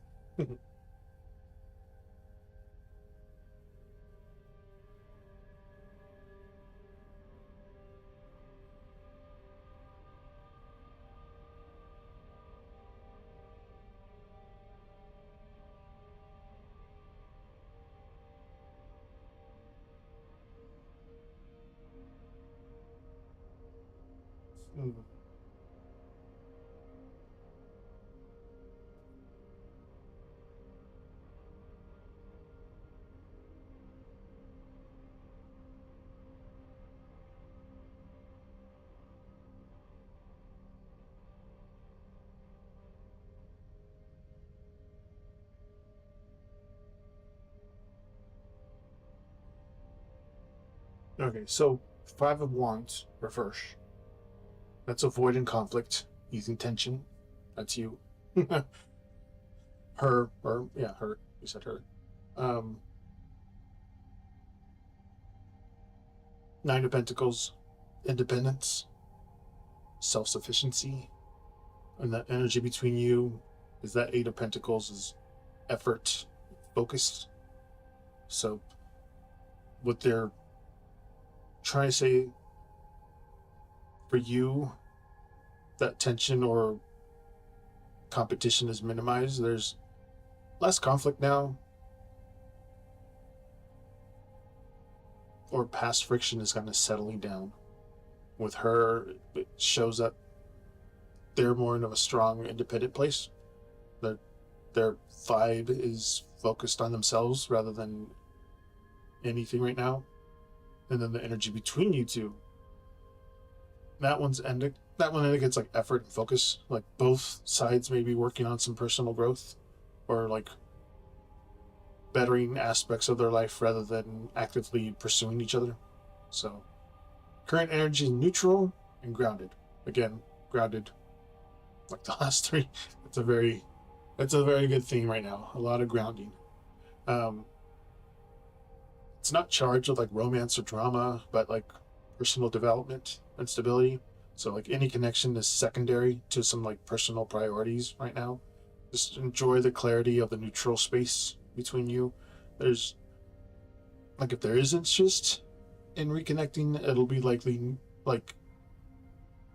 Okay, so Five of Wands reverse. That's avoiding conflict, easing tension. That's you. Her, or yeah, her. You said her. Um, Nine of Pentacles, independence. self-sufficiency, and that energy between you is that Eight of Pentacles is effort focused. So what they're trying to say for you, that tension or competition is minimized. There's less conflict now, or past friction is kind of settling down. With her, it shows that they're more in a strong, independent place. Their vibe is focused on themselves rather than anything right now. And then the energy between you two, that one indicates like effort and focus. Like both sides may be working on some personal growth or like bettering aspects of their life rather than actively pursuing each other. So current energy is neutral and grounded. Again, grounded like the last three. It's a very good theme right now. A lot of grounding. It's not charged with like romance or drama, but like personal development and stability. So like any connection is secondary to some like personal priorities right now. Just enjoy the clarity of the neutral space between you. There's like if there is interest in reconnecting, it'll be likely like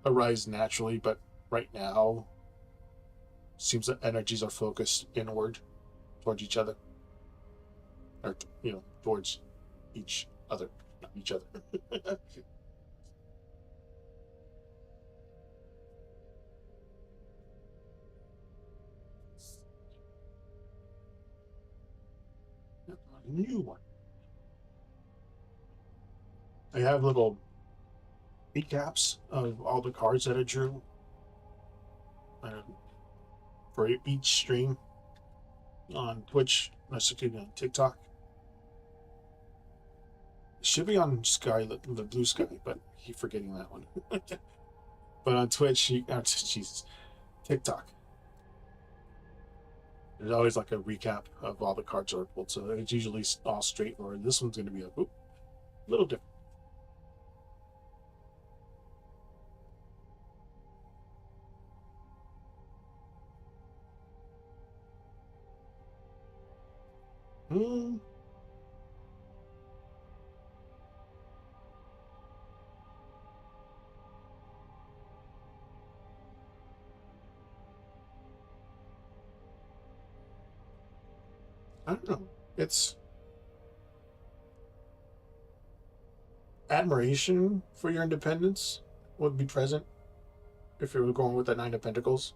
arise naturally, but right now seems that energies are focused inward towards each other. Or towards each other, not each other. A new one. I have little recaps of all the cards that I drew for each stream on Twitch, on TikTok. It should be on Sky, the Blue Sky, but I keep forgetting that one. But on Twitch, TikTok. There's always like a recap of all the cards are pulled, so it's usually all straightforward. This one's going to be a little different. I don't know. It's admiration for your independence would be present if you were going with the Nine of Pentacles.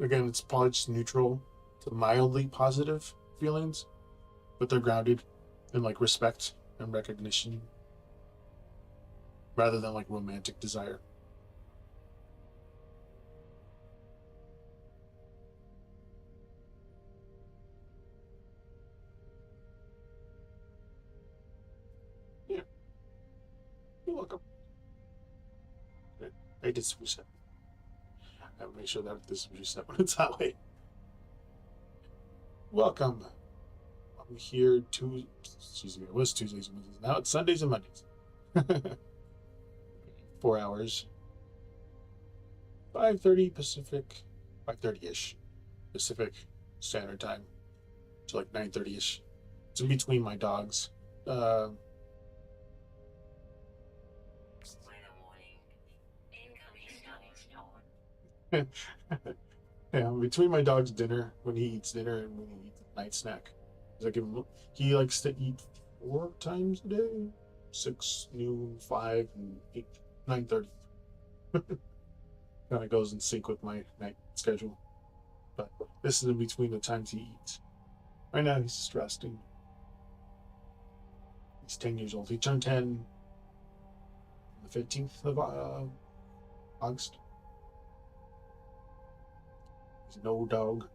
Again, it's probably just neutral to mildly positive feelings, but they're grounded in like respect and recognition rather than like romantic desire. Yeah, you're welcome. I did some reset. I will make sure that this is reset when it's that way. Welcome. I'm here it was Tuesdays and Wednesdays. Now it's Sundays and Mondays. 4 hours. 5:30 Pacific, 5:30-ish Pacific Standard Time to like 9:30-ish. It's in between my dogs. Yeah, between my dog's dinner, when he eats dinner and when he eats a night snack. He likes to eat 4 times a day. 6, noon, 5, and 8, 9:30. Kind of goes in sync with my night schedule. But this is in between the times he eats. Right now he's just resting. He's 10 years old. He turned 10 on the 15th of August. He's an old dog.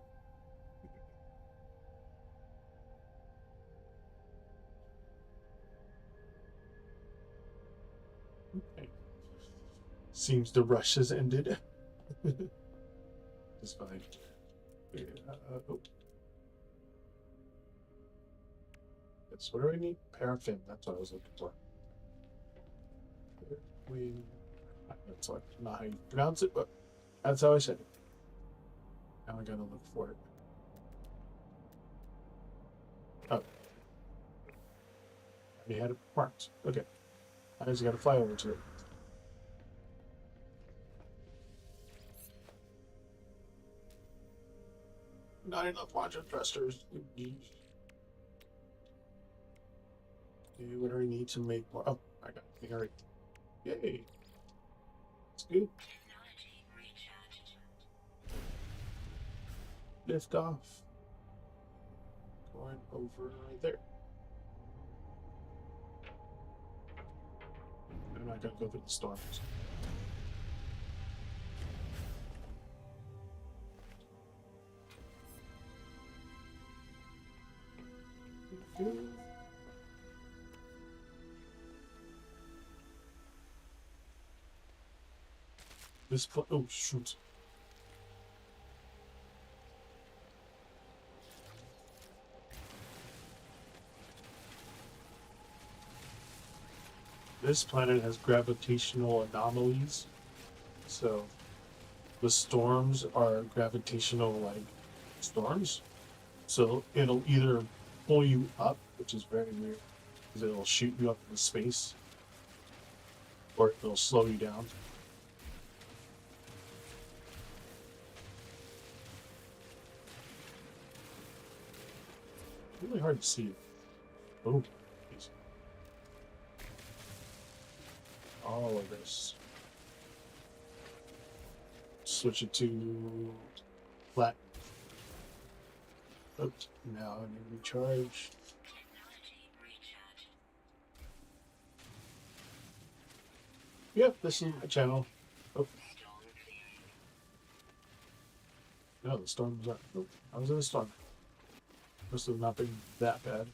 Okay. Seems the rush has ended. It's fine. this. What do I need? Paraffin. That's what I was looking for. Paraffin. That's not how you pronounce it, but that's how I said it. Now I gotta look for it. Oh. I already had it marked. Okay. I just gotta fly over to it. Not enough launcher thrusters. What do I need to make more? Oh, I got it. All right. Yay. It's good. Lift off. Going over right there. I'm not gonna go through the storms. This oh shoot. This planet has gravitational anomalies, so the storms are gravitational like storms. So it'll either pull you up, which is very weird, because it'll shoot you up into space, or it'll slow you down. Really hard to see it. Oh, geez. All of this. Switch it to flat. Oops. Now I need to recharge. Yep, this is my channel. Oh. No, the storm was up. Oh, I was in a storm. Must have not been that bad.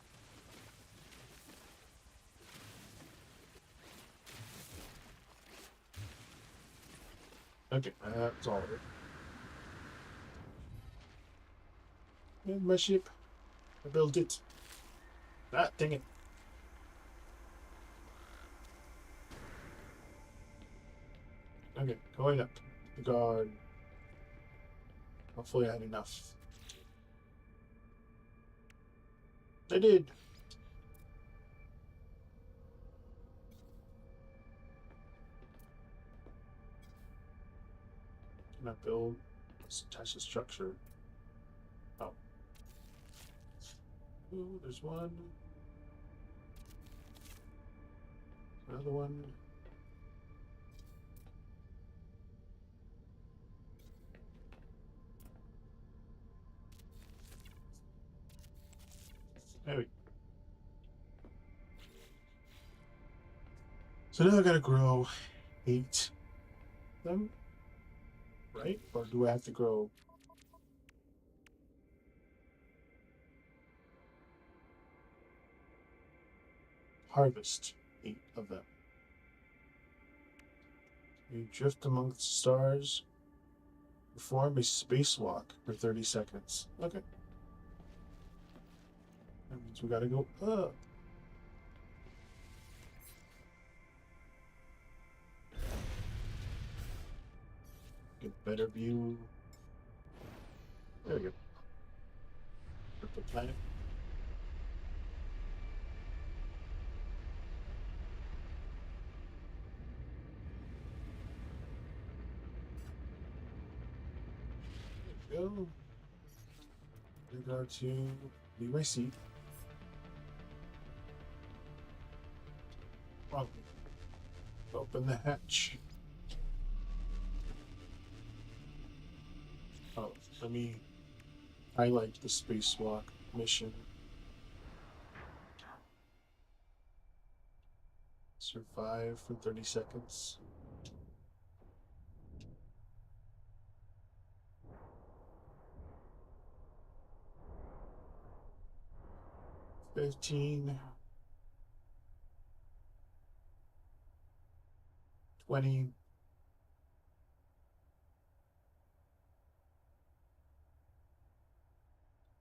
Okay, that's all of it. And my ship. I built it. Ah, dang it. Okay, going up. The guard. Hopefully I had enough. I did. Can I build? Let's attach the structure. Oh. Ooh, there's one. Another one. There we go. So now I gotta grow 8 of them, right? Or do I have to grow? Harvest 8 of them. You drift amongst stars. Perform a spacewalk for 30 seconds. Okay. That means we gotta go up. Get better view. There we go. Of the planet. There we go. We got to leave my seat. Oh. Open the hatch. Oh, let me highlight the spacewalk mission. Survive for 30 seconds. 15. 20.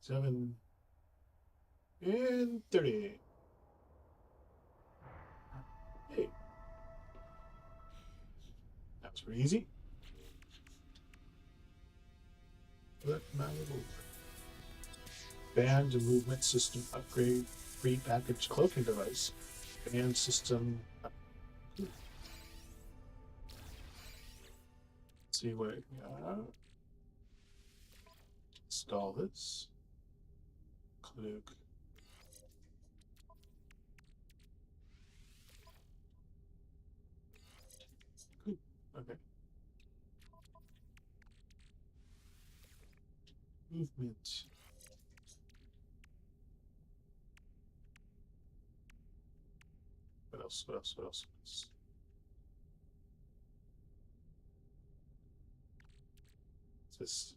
7. And 30. That's pretty easy. But now band and movement system upgrade, pre-packaged cloaking device, band system. Let's see what I got. Install this. Click. Okay. Movement. What else? What else? What else? Just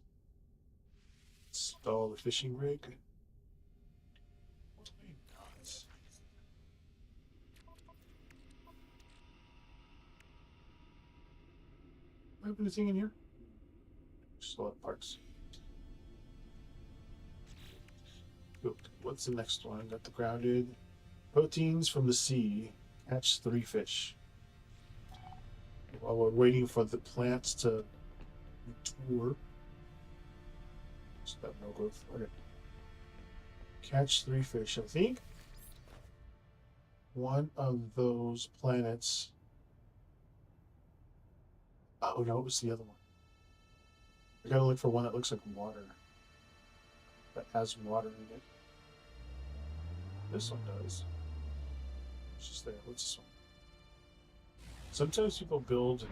install the fishing rig. Oh my God. Do I have anything in here? Just a lot of parts. Good. What's the next one? Got the grounded proteins from the sea. Catch 3 fish. While we're waiting for the plants to mature. That no growth. Okay. Catch 3 fish. I think one of those planets. Oh no, it was the other one. I gotta look for one that looks like water. That has water in it. This one does. It's just there. What's this one? Sometimes people build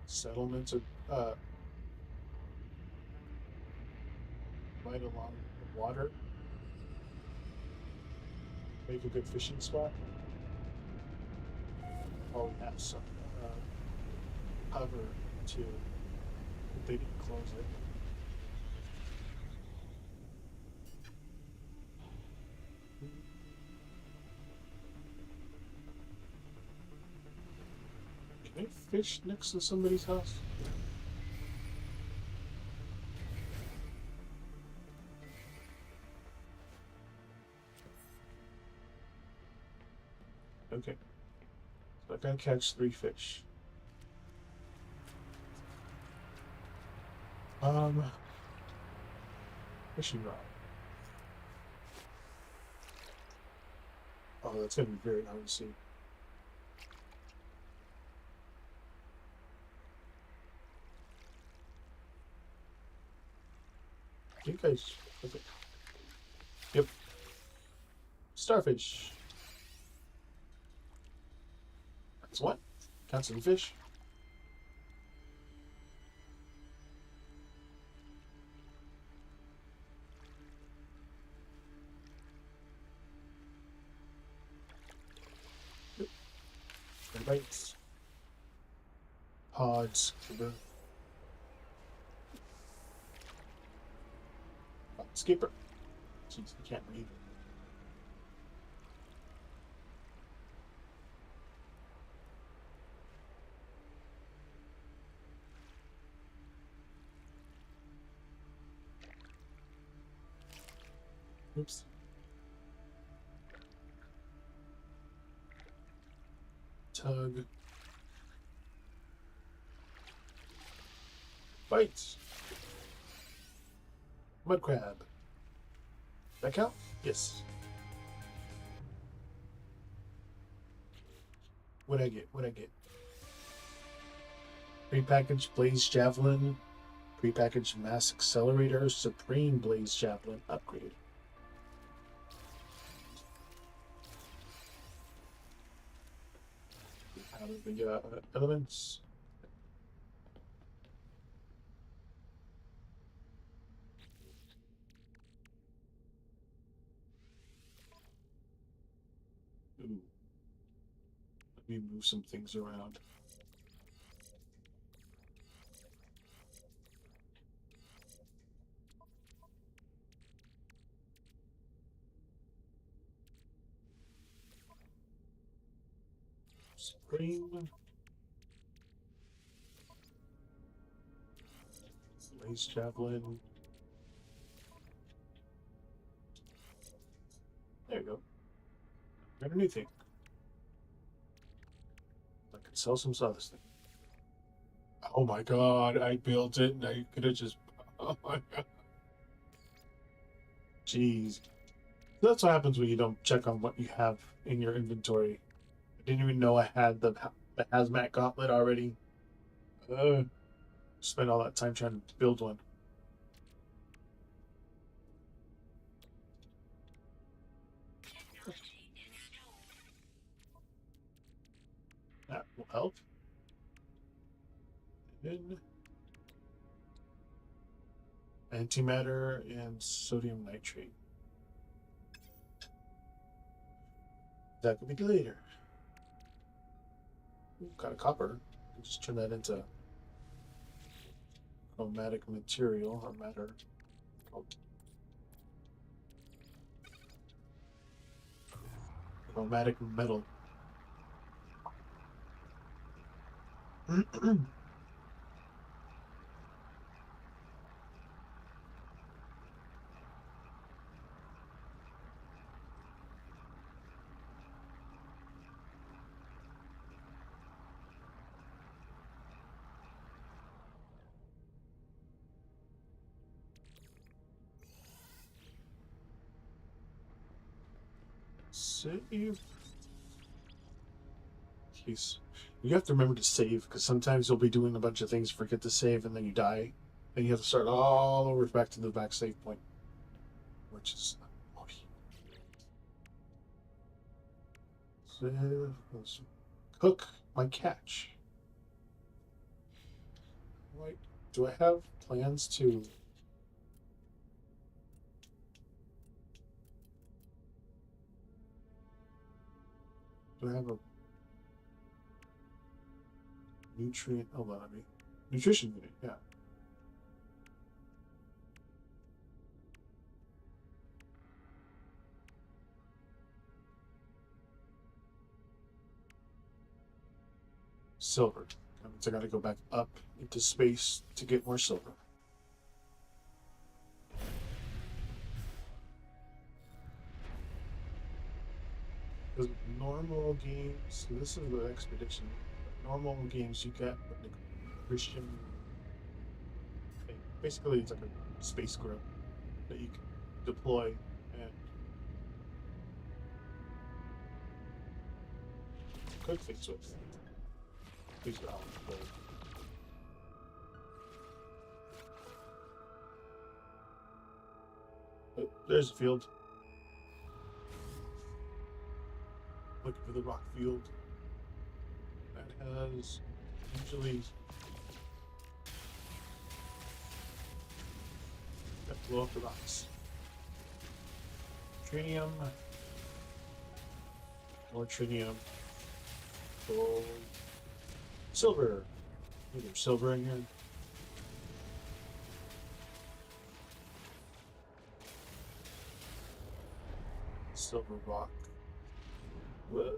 settlements right along the water. Make a good fishing spot. Or have some cover too. If they didn't close it. Can I fish next to somebody's house? Okay. So I gotta catch 3 fish. Fishing rod. Oh, that's gonna be very hard to see. You guys, okay. Yep. Starfish. That's one. Count some fish. Yep. Bites. Pods. Skipper. Jeez, I can't read. Oops. Tug. Bites. Mud crab. That count? Yes. What'd I get? What'd I get? Prepackaged Blaze Javelin. Prepackaged Mass Accelerator. Supreme Blaze Javelin upgrade. Out of the elements. Ooh. Let me move some things around. Supreme. Blaze Javelin. There you go. Got a new thing. I can sell some other thing. Oh my god, I built it and I could have just. Oh my god. Jeez. That's what happens when you don't check on what you have in your inventory. I didn't even know I had the hazmat gauntlet already. Spent all that time trying to build one. That will help. And antimatter and sodium nitrate. That could be later. Ooh, got a copper. Just turn that into chromatic material or matter. Oh, chromatic metal. Save. Jeez. You have to remember to save because sometimes you'll be doing a bunch of things, forget to save, and then you die. Then you have to start all over back to the back save point, which is annoying. Save. Let's cook my catch. Right. Do I have plans to? Do I have a nutrient? Hold on, nutrition unit. Yeah. Silver. That means I got to go back up into space to get more silver. Because normal games, so this is the expedition. Normal games, you get like a Christian thing. Basically, it's like a space grill that you can deploy and cook things with. These are all gold. But there's a field. Looking for the rock field that has usually that blow up the rocks. Trinium, more trinium, gold, silver. There's silver in here. Silver rock. Whoa.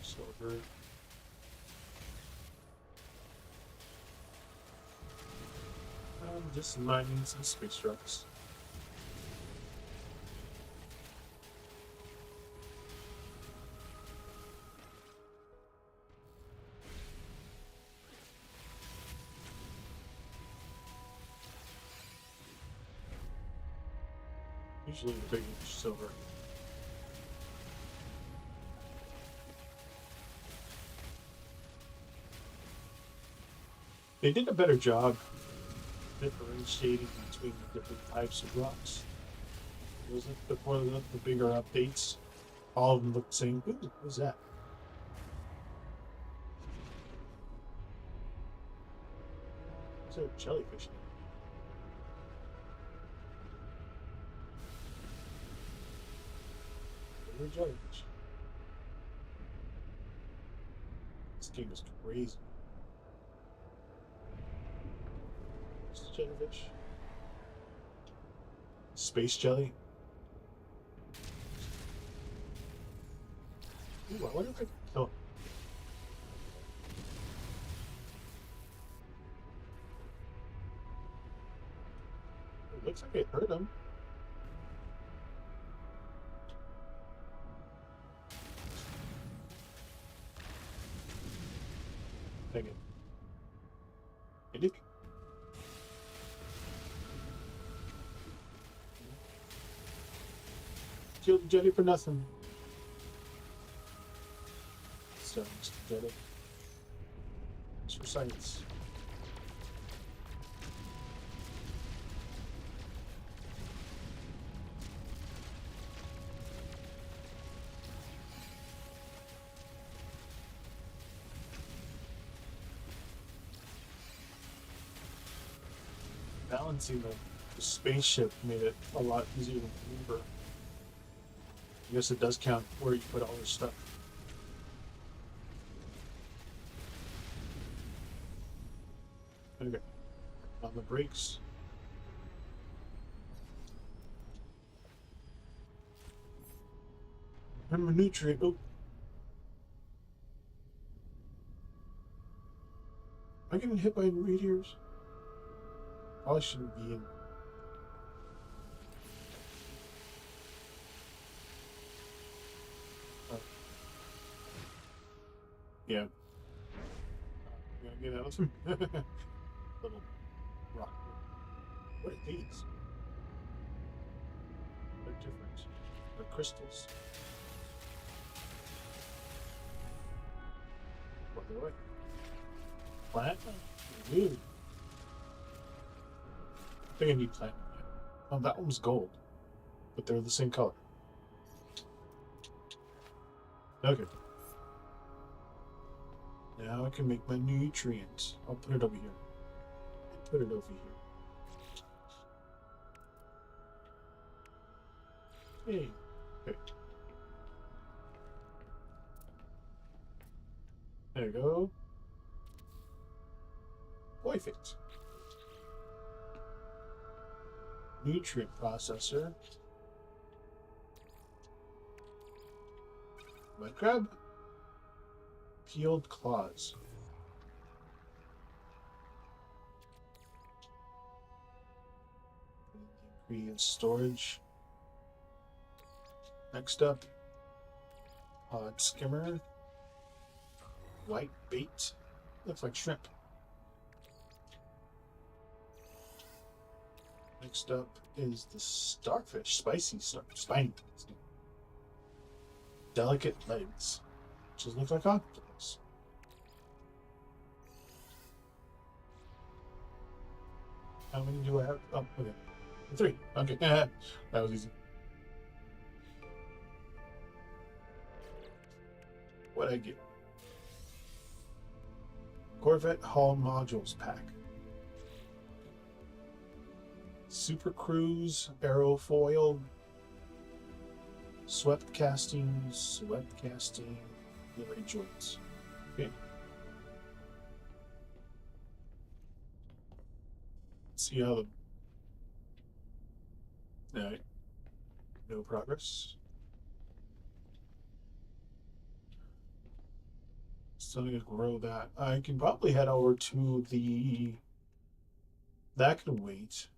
Silver. I'm just mining some space rocks. Usually the big silver. They did a better job differentiating between the different types of rocks. Was it before the bigger updates? All of them look the same. Ooh, what's that? Is there a jellyfish? There's a jellyfish. This game is crazy. Is it jellyfish? Space jelly? Ooh, I wonder if I can kill it. Looks like it hurt him. Dang it. Did it? Killed Jetty for nothing. So, Mr. Jetty. It's for science. Balancing the spaceship made it a lot easier to maneuver. I guess it does count where you put all your stuff. Okay. On the brakes. Remember nutrient. Oh. Am I getting hit by meteors? Probably shouldn't be in. Oh. Yeah. I'm gonna get out of them. Little rock. What are these? They're different. They're crystals. What are they? Platinum? Weird. I think I need platinum. Oh, that one's gold. But they're the same color. Okay. Now I can make my nutrients. I'll put it over here. Put it over here. Hey. Okay. There you go. Perfect. Nutrient processor. Mud crab. Peeled claws. Ingredient storage. Next up, pod skimmer. White bait. Looks like shrimp. Next up is the starfish, spicy starfish, spiny. Delicate legs, which just looks like octopus. How many do I have? Oh, okay. 3. Okay, that was easy. What'd I get? Corvette Hull Modules Pack. Super Cruise, Aerofoil, Swept Casting, Livery Joints. Okay. Let's see how the... Alright. No progress. So I'm going to grow that. I can probably head over to the... That can wait.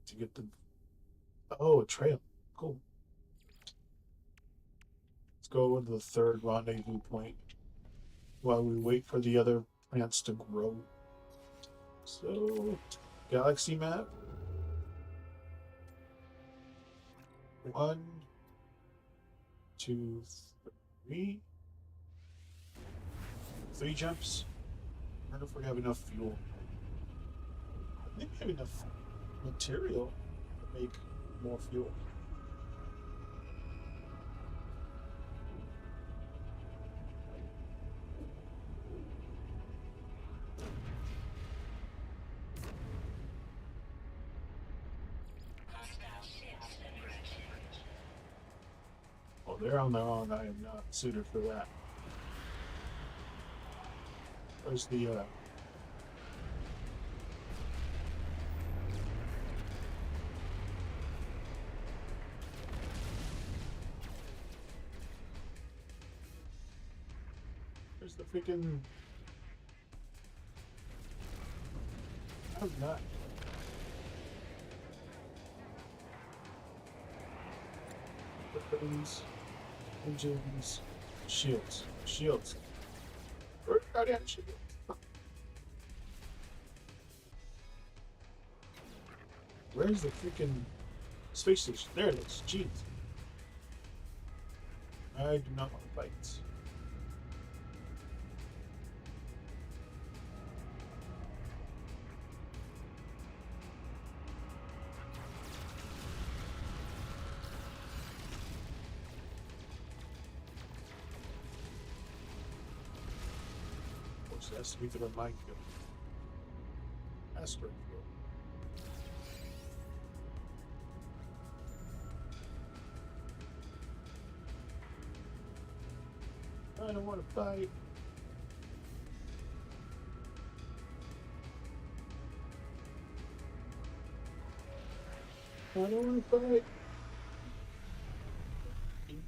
To get the... Oh, a trail. Cool. Let's go over to the third rendezvous point while we wait for the other plants to grow. So, galaxy map. 1, 2, 3. 3 jumps. I don't know if we have enough fuel. I think we have enough material to make more fuel. Oh, they're on their own. I am not suited for that. Where's the Where's the freaking... I'm not. weapons, engines, shields, shields. Where are the shields? Where's the freaking space station? There it is. Jeez. I do not want to fight. Of course, it has to be through a minefield. Asteroid field. I don't want to fight. I don't want to fight.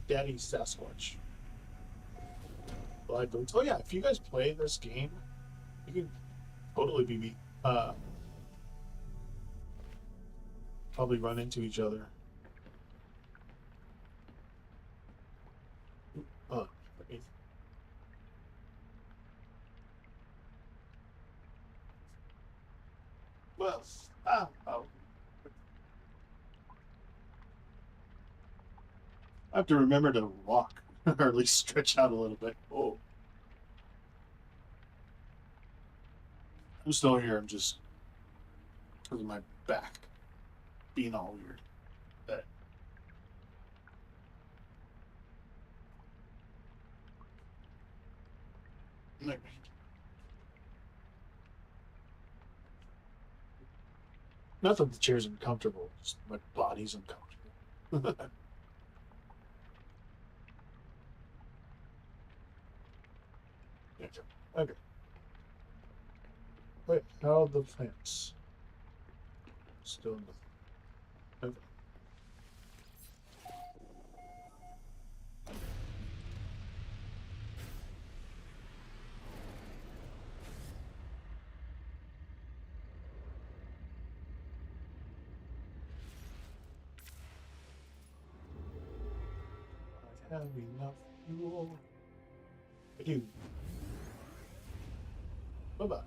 Daddy Sasquatch. Blood Boots. Oh yeah, if you guys play this game, you can totally be probably run into each other. Oh, okay. Well, oh. I have to remember to walk, or at least stretch out a little bit. Oh. I'm still here, I'm just because of my back being all weird. But anyway. Not that the chair's uncomfortable, just my body's uncomfortable. Okay. Wait, how are the plants? Still nothing. Okay. I have enough fuel. I do. Bye-bye.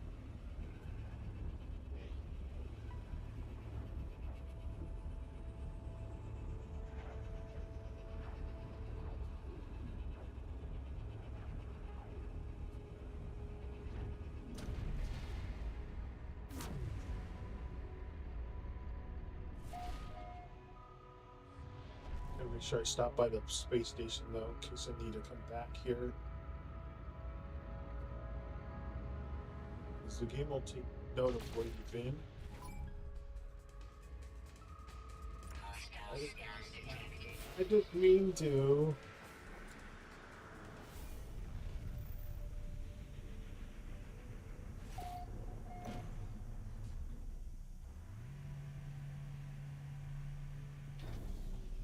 Gotta make sure I stop by the space station though, in case I need to come back here. Because the game will take note of where you've been. I didn't mean to.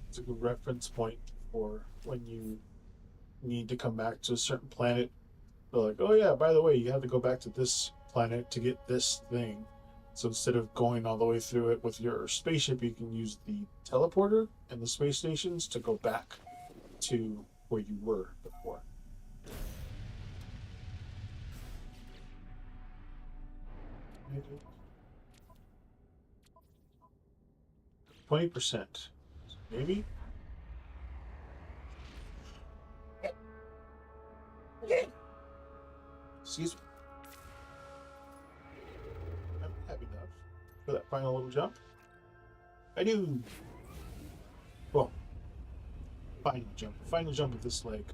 It's a good reference point for when you need to come back to a certain planet. They're like, oh yeah, by the way, you have to go back to this planet to get this thing. So instead of going all the way through it with your spaceship, you can use the teleporter and the space stations to go back to where you were before. 20%. Maybe? Excuse me. I'm happy enough for that final little jump. I do. Well, final jump. Final jump of this leg.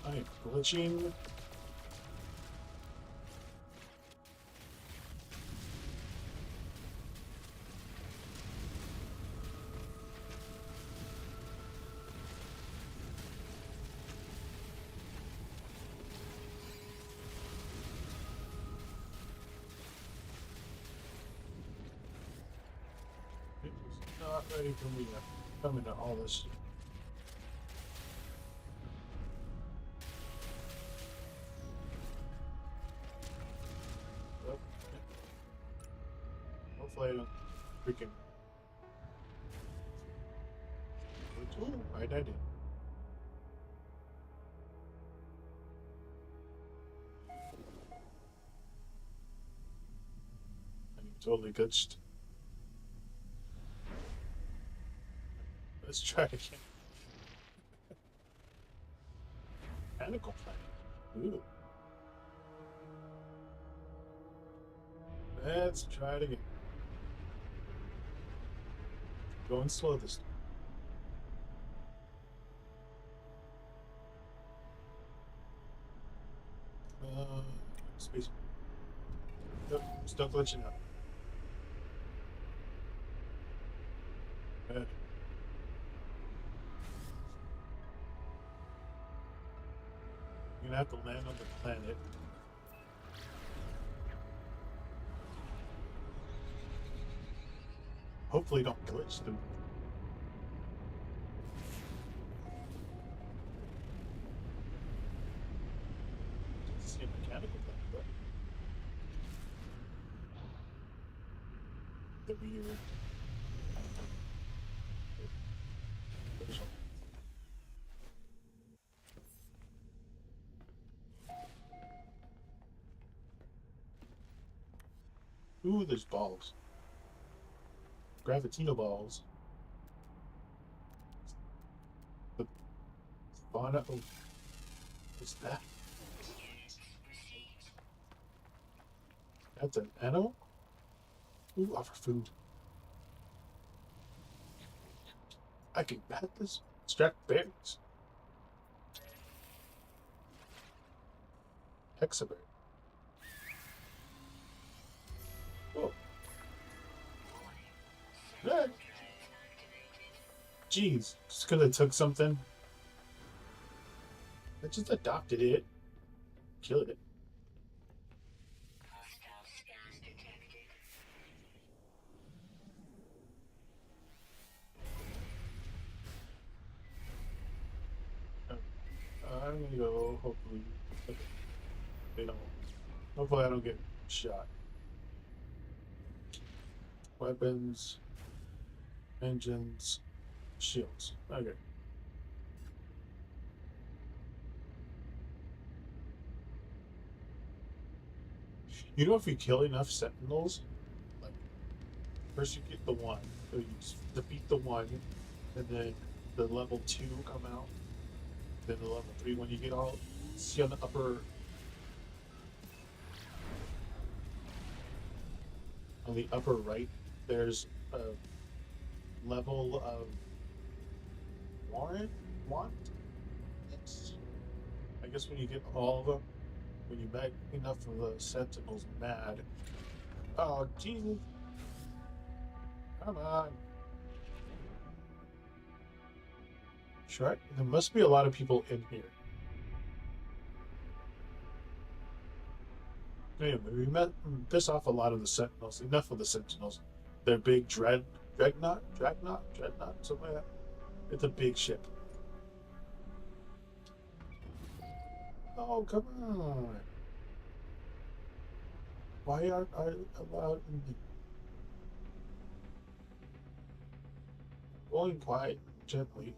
I'm glitching. ready for me to come into all this shit. Well, hopefully I don't freaking. Ooh, right, I did. I'm totally glitched. Let's try again. Mechanical planet. Ooh. Let's try it again. Going slow this time. Space. Nope, still glitching out. Bad. You're gonna have to land on the planet. Hopefully don't glitch through. See a mechanical thing, but the weird. Ooh, there's balls. Gravitino balls. The fauna. Oh, what's that? That's an animal? Ooh, offer food. I can pet this. Extract berries. Hexaberry. Whoa. Yeah. Jeez, just because I took something. I just adopted it. Killed it. I'm gonna go, hopefully. They don't. Hopefully, I don't get shot. Weapons, engines, shields. Okay. You know, if you kill enough sentinels, like, first you get the one, so you defeat the one, and then the level 2 come out, then the level 3, when you get all, see on the upper right, there's a level of want. It's, I guess when you get all of them, when you make enough of the sentinels mad. Oh, Jesus. Come on. Sure. There must be a lot of people in here. Anyway, we piss off a lot of the sentinels. Enough of the sentinels. They're big dreadnought, something like that. It's a big ship. Oh, come on. Why aren't I allowed in the... Going quiet, gently.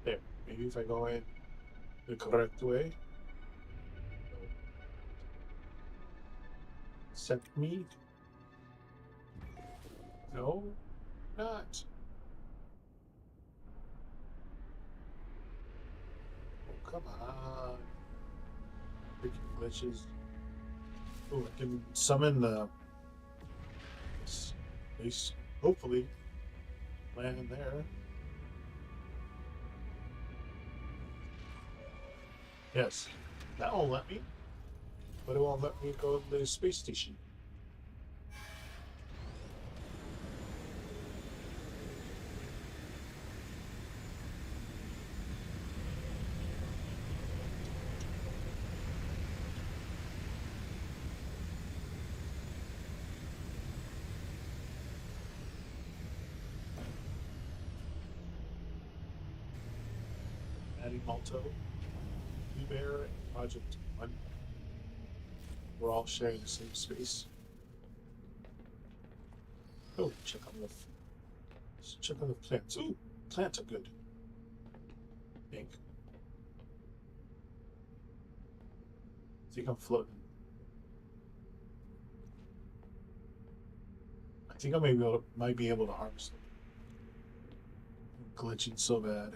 There. Maybe if I go in the correct way. Set me. No, not. Oh, come on. Freaking glitches. Oh, I can summon the space. Hopefully, land in there. Yes, that won't let me. But it won't let me go to the space station. Danny Malto, Blue Bear, and Project One. We're all sharing the same space. Oh, check on the plants. Ooh, plants are good. I think I'm floating. I think I might be able to harvest them. I'm glitching so bad.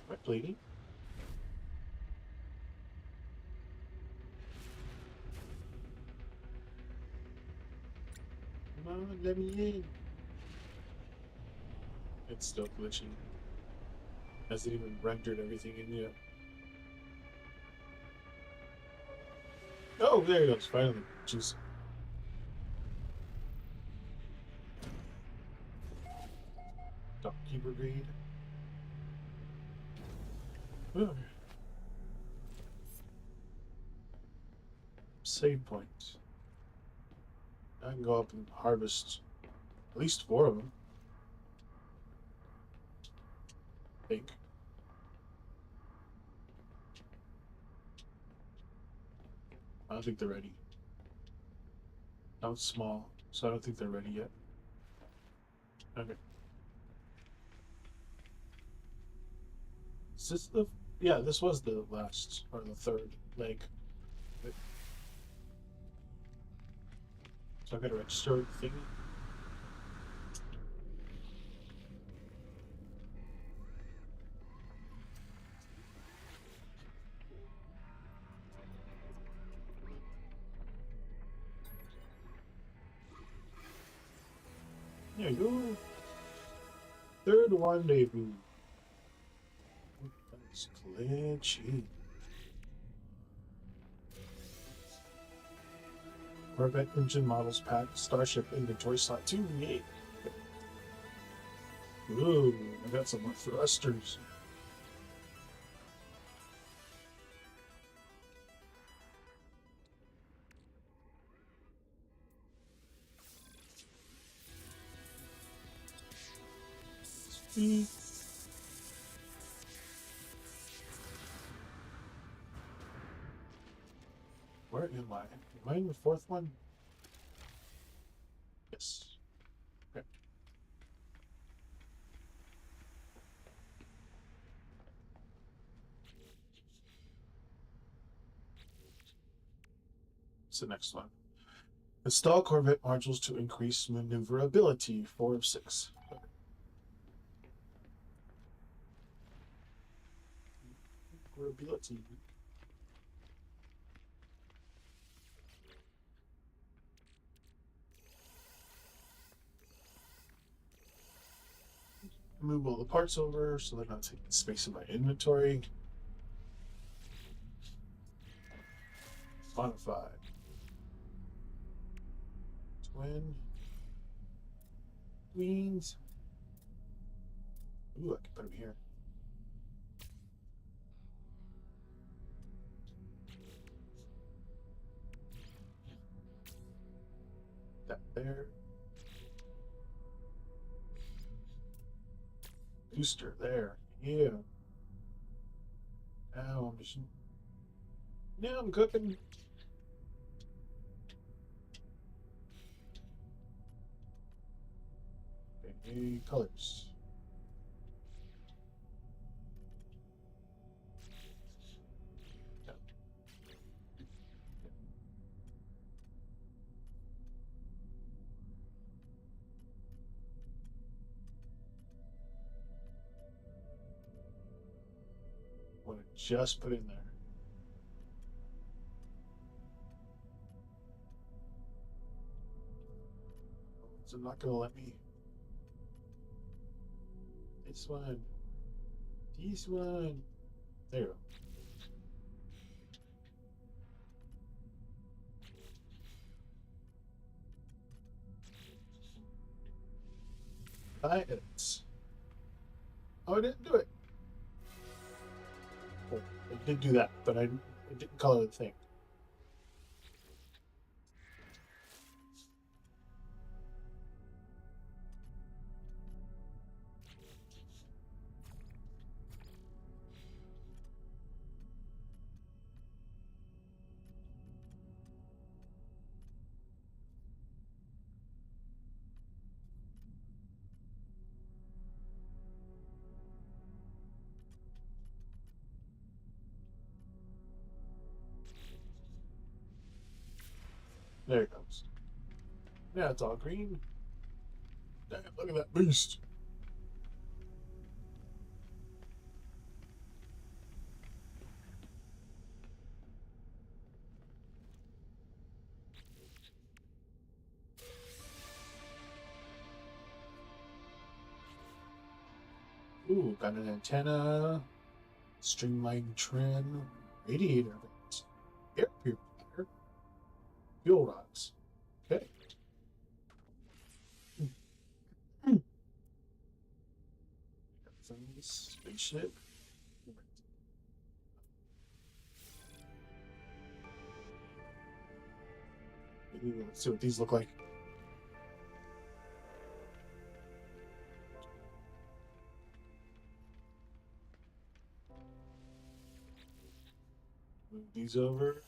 Am I bleeding? Come on, let me in. It's still glitching. Hasn't even rendered everything in yet. Oh, there he goes, finally. Jeez. Donkey Brigade. Oh. Save point. I can go up and harvest at least 4 of them. I think. I don't think they're ready. Now it's small, so I don't think they're ready yet. Okay. Is this the... Yeah, this was the last, or the third leg. So I gotta register the thingy. There you go. Third rendezvous. That's glitchy. Corvette engine models pack, Starship inventory slot 2. Yay. Ooh, I got some more thrusters. Sweet. Where am I? Am I in the 4th one? Yes. Okay. What's the next one? Install Corvette modules to increase maneuverability. 4 of 6. Okay. Maneuverability. Move all the parts over so they're not taking space in my inventory. Modify. Twin. Queens. Ooh, I can put them here. That there. Booster there. Yeah. Now I'm just... Now I'm cooking. Okay, colors. Yeah. What I just put in there. So I'm not gonna let me. This one. This one. There you go. Buy edits. Oh, I didn't do it. Oh, I did do that, but I didn't color the thing. There it goes. Yeah, it's all green. Damn, look at that beast. Ooh, got an antenna, streamlined trim, radiator vents, air purifier, fuel rods. Okay. Some spaceship. Ooh, let's see what these look like. Move these over.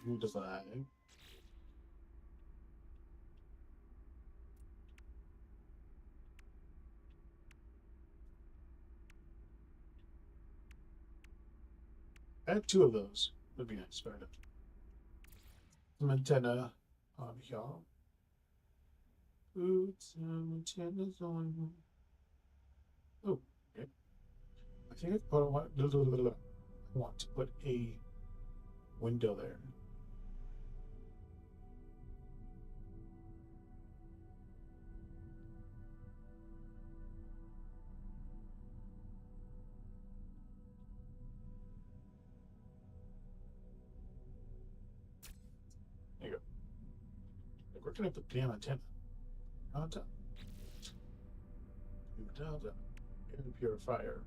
Move divide. I have two of those. Would be nice. Fair enough. Some antenna on here. Put some antennas on. Oh, okay. I think I want to put a window there. There you go. Like, where can I put the damn antenna? On top. Down, down. Air purifier.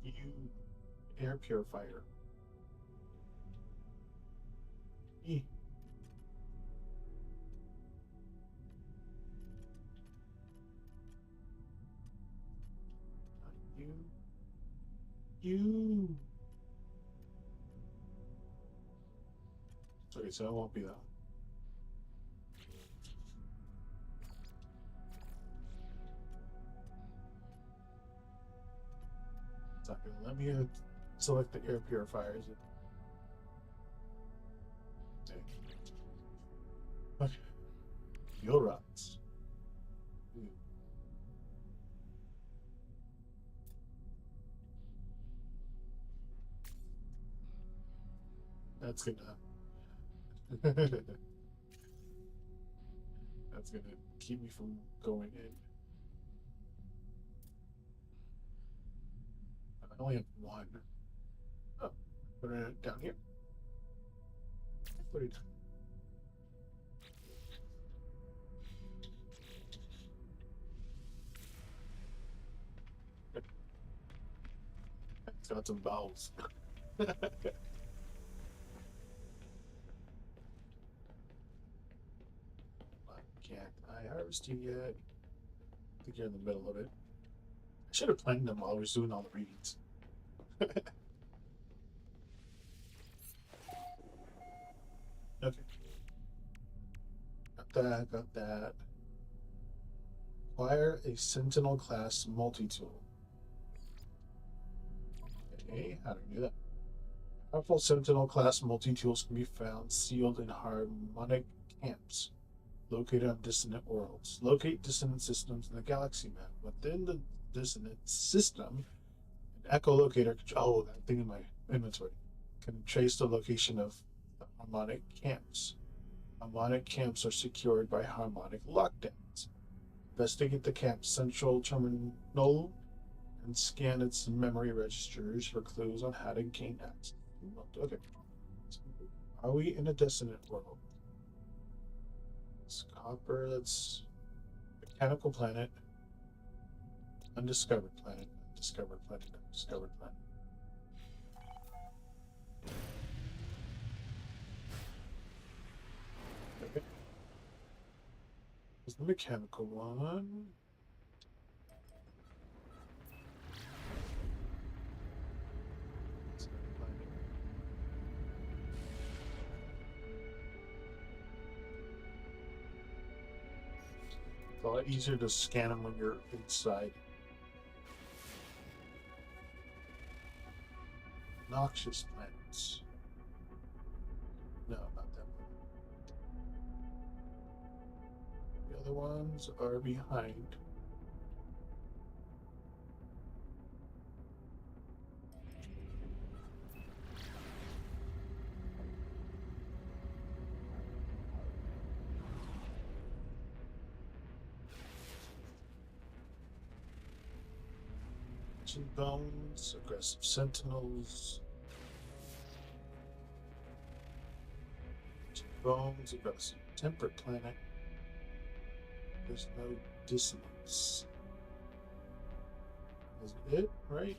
You air purifier. E. You. You. Okay, so it won't be that. It's not gonna let me select the air purifier, is it? Okay. Fuel rods. Ooh. That's gonna that's gonna keep me from going in. I only have one. Oh, put it down here. Put it. It's got some valves. Can't I harvest you yet? I think you're in the middle of it. I should have planned them while I was doing all the readings. Okay. Got that, got that. Acquire a Sentinel class multi tool. Okay, how do we do that? Powerful Sentinel class multi-tools can be found sealed in harmonic camps located on dissonant worlds. Locate dissonant systems in the galaxy map. Within the dissonant system, an echolocator, oh, that thing in my inventory, can trace the location of the harmonic camps. Harmonic camps are secured by harmonic lockdowns. Investigate the camp's central terminal and scan its memory registers for clues on how to gain access. Okay. So are we in a dissonant world? It's copper, that's mechanical planet, undiscovered planet, undiscovered planet, undiscovered planet. Okay. There's the mechanical one. It's a lot easier to scan them when you're inside. Noxious planets. No, not that one. The other ones are behind. Ancient bones, aggressive sentinels. Ancient bones, aggressive temperate planet. There's no dissonance. Is it, right?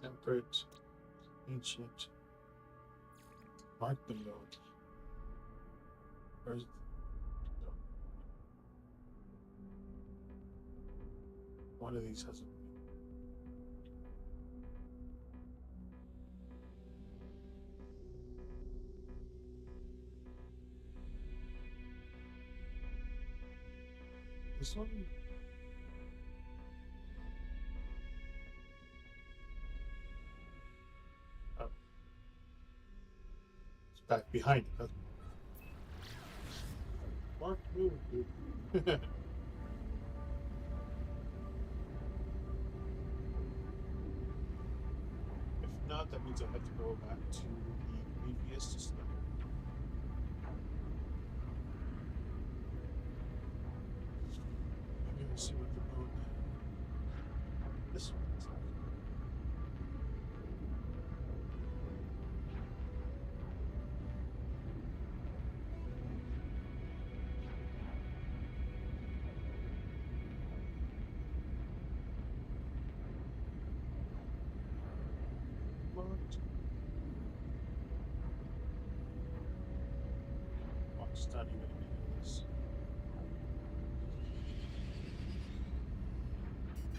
Temperate, ancient. Mark the node. Where's no. One of these has a this one? Oh. It's back behind it. Okay. Mark move, dude. If not, that means I have to go back to the previous system. Maybe we'll see what the moon. This one is like. Locked. Oh, it's not even in this.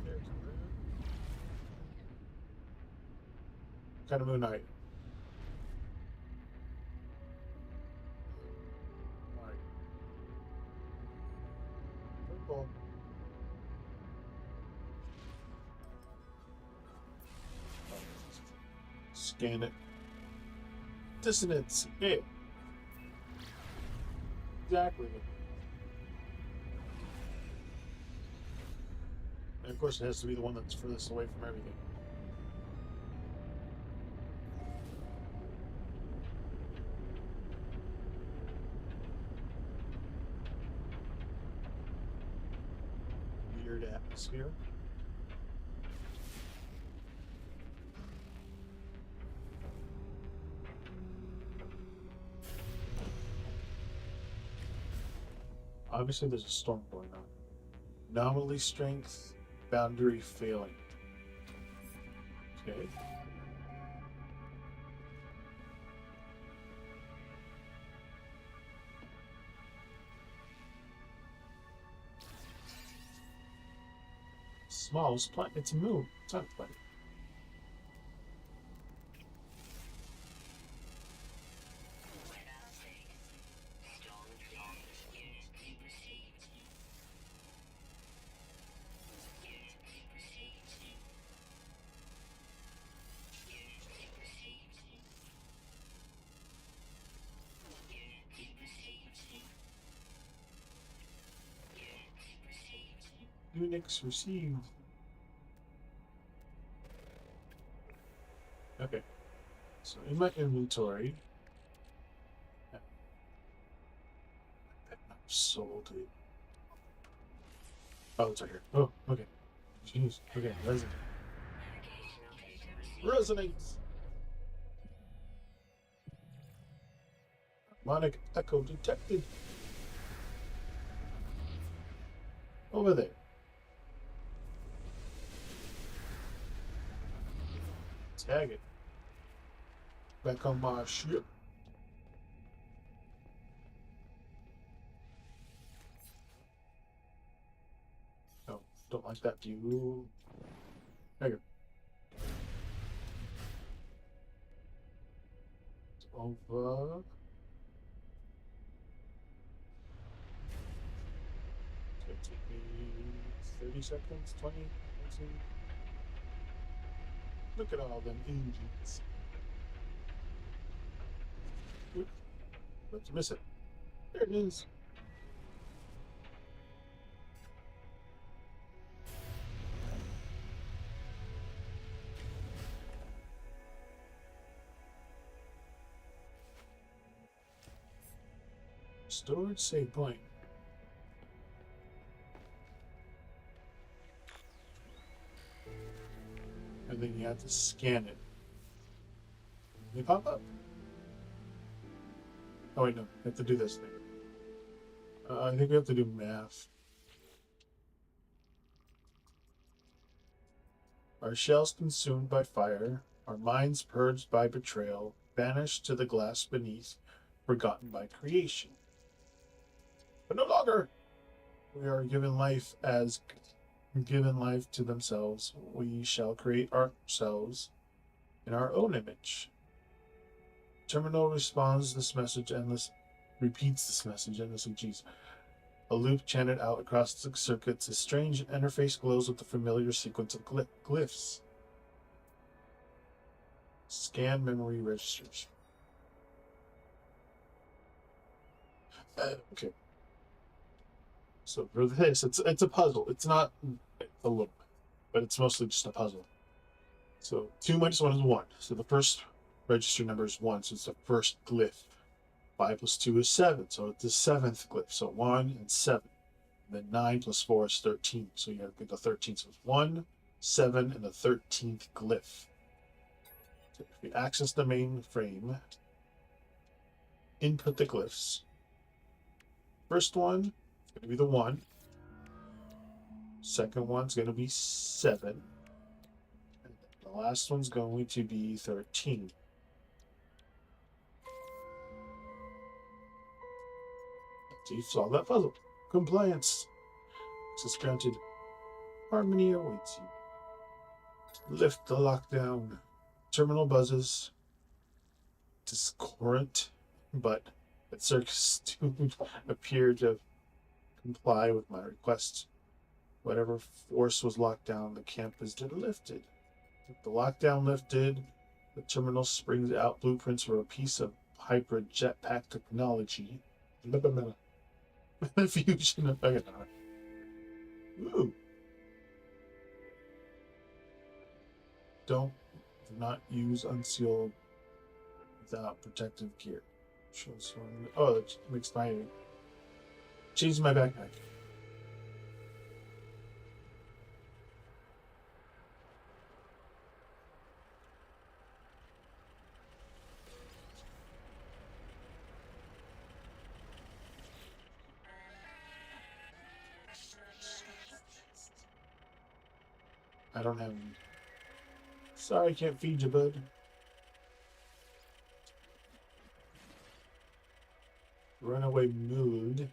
There's the moon. What kind of moon are you? Alright. Purple. Scan it. Dissonance. Yeah. Exactly. And of course, it has to be the one that's furthest away from everything. Weird atmosphere. Obviously, there's a storm going on. Anomaly strength, boundary failing. Okay. Smallest planet. It's a moon. It's not a planet. Unix received. Okay. So in my inventory, I've sold it. Oh, it's right here. Oh, okay. Jeez. Okay, resonate. Resonates. Harmonic echo detected. Over there. Tag it. Back on my ship. Oh, don't like that view. There you go. Over. It's gonna take me 30 seconds, 20, 19. Look at all them engines. Oop, let's miss it. There it is. Storage save point. And then you have to scan it. They pop up. Oh wait, no, I have to do this thing. I think we have to do math. Our shells consumed by fire, our minds purged by betrayal, banished to the glass beneath, forgotten by creation. But no longer! We are given life to themselves. We shall create ourselves in our own image. Terminal responds this message endless, repeats this message endlessly. Geez. A loop chanted out across the circuits. A strange interface glows with the familiar sequence of glyphs. Scan memory registers. Okay. So for this, it's a puzzle. It's not a loop, but it's mostly just a puzzle. So 2 minus 1 is 1. So the first register number is 1. So it's the first glyph. 5 plus 2 is 7. So it's the 7th glyph. So 1 and 7. And then 9 plus 4 is 13. So you have to get the 13th. So it's 1, 7, and the 13th glyph. So if you access the mainframe, input the glyphs. First one is going to be the 1. Second one's going to be 7. And the last one's going to be 13. So you've solved that puzzle. Compliance. Access granted. Harmony awaits you. Lift the lockdown. Terminal buzzes. Discordant, but at Circus 2 appeared to comply with my request. Whatever force was locked down, the camp is lifted. With the lockdown lifted, the terminal springs out blueprints for a piece of hyper jetpack technology. Fusion of Ooh. Do not use unsealed without protective gear. Shows one. Oh, that makes my change my backpack. I don't have any. Sorry, I can't feed you, bud. Runaway mood.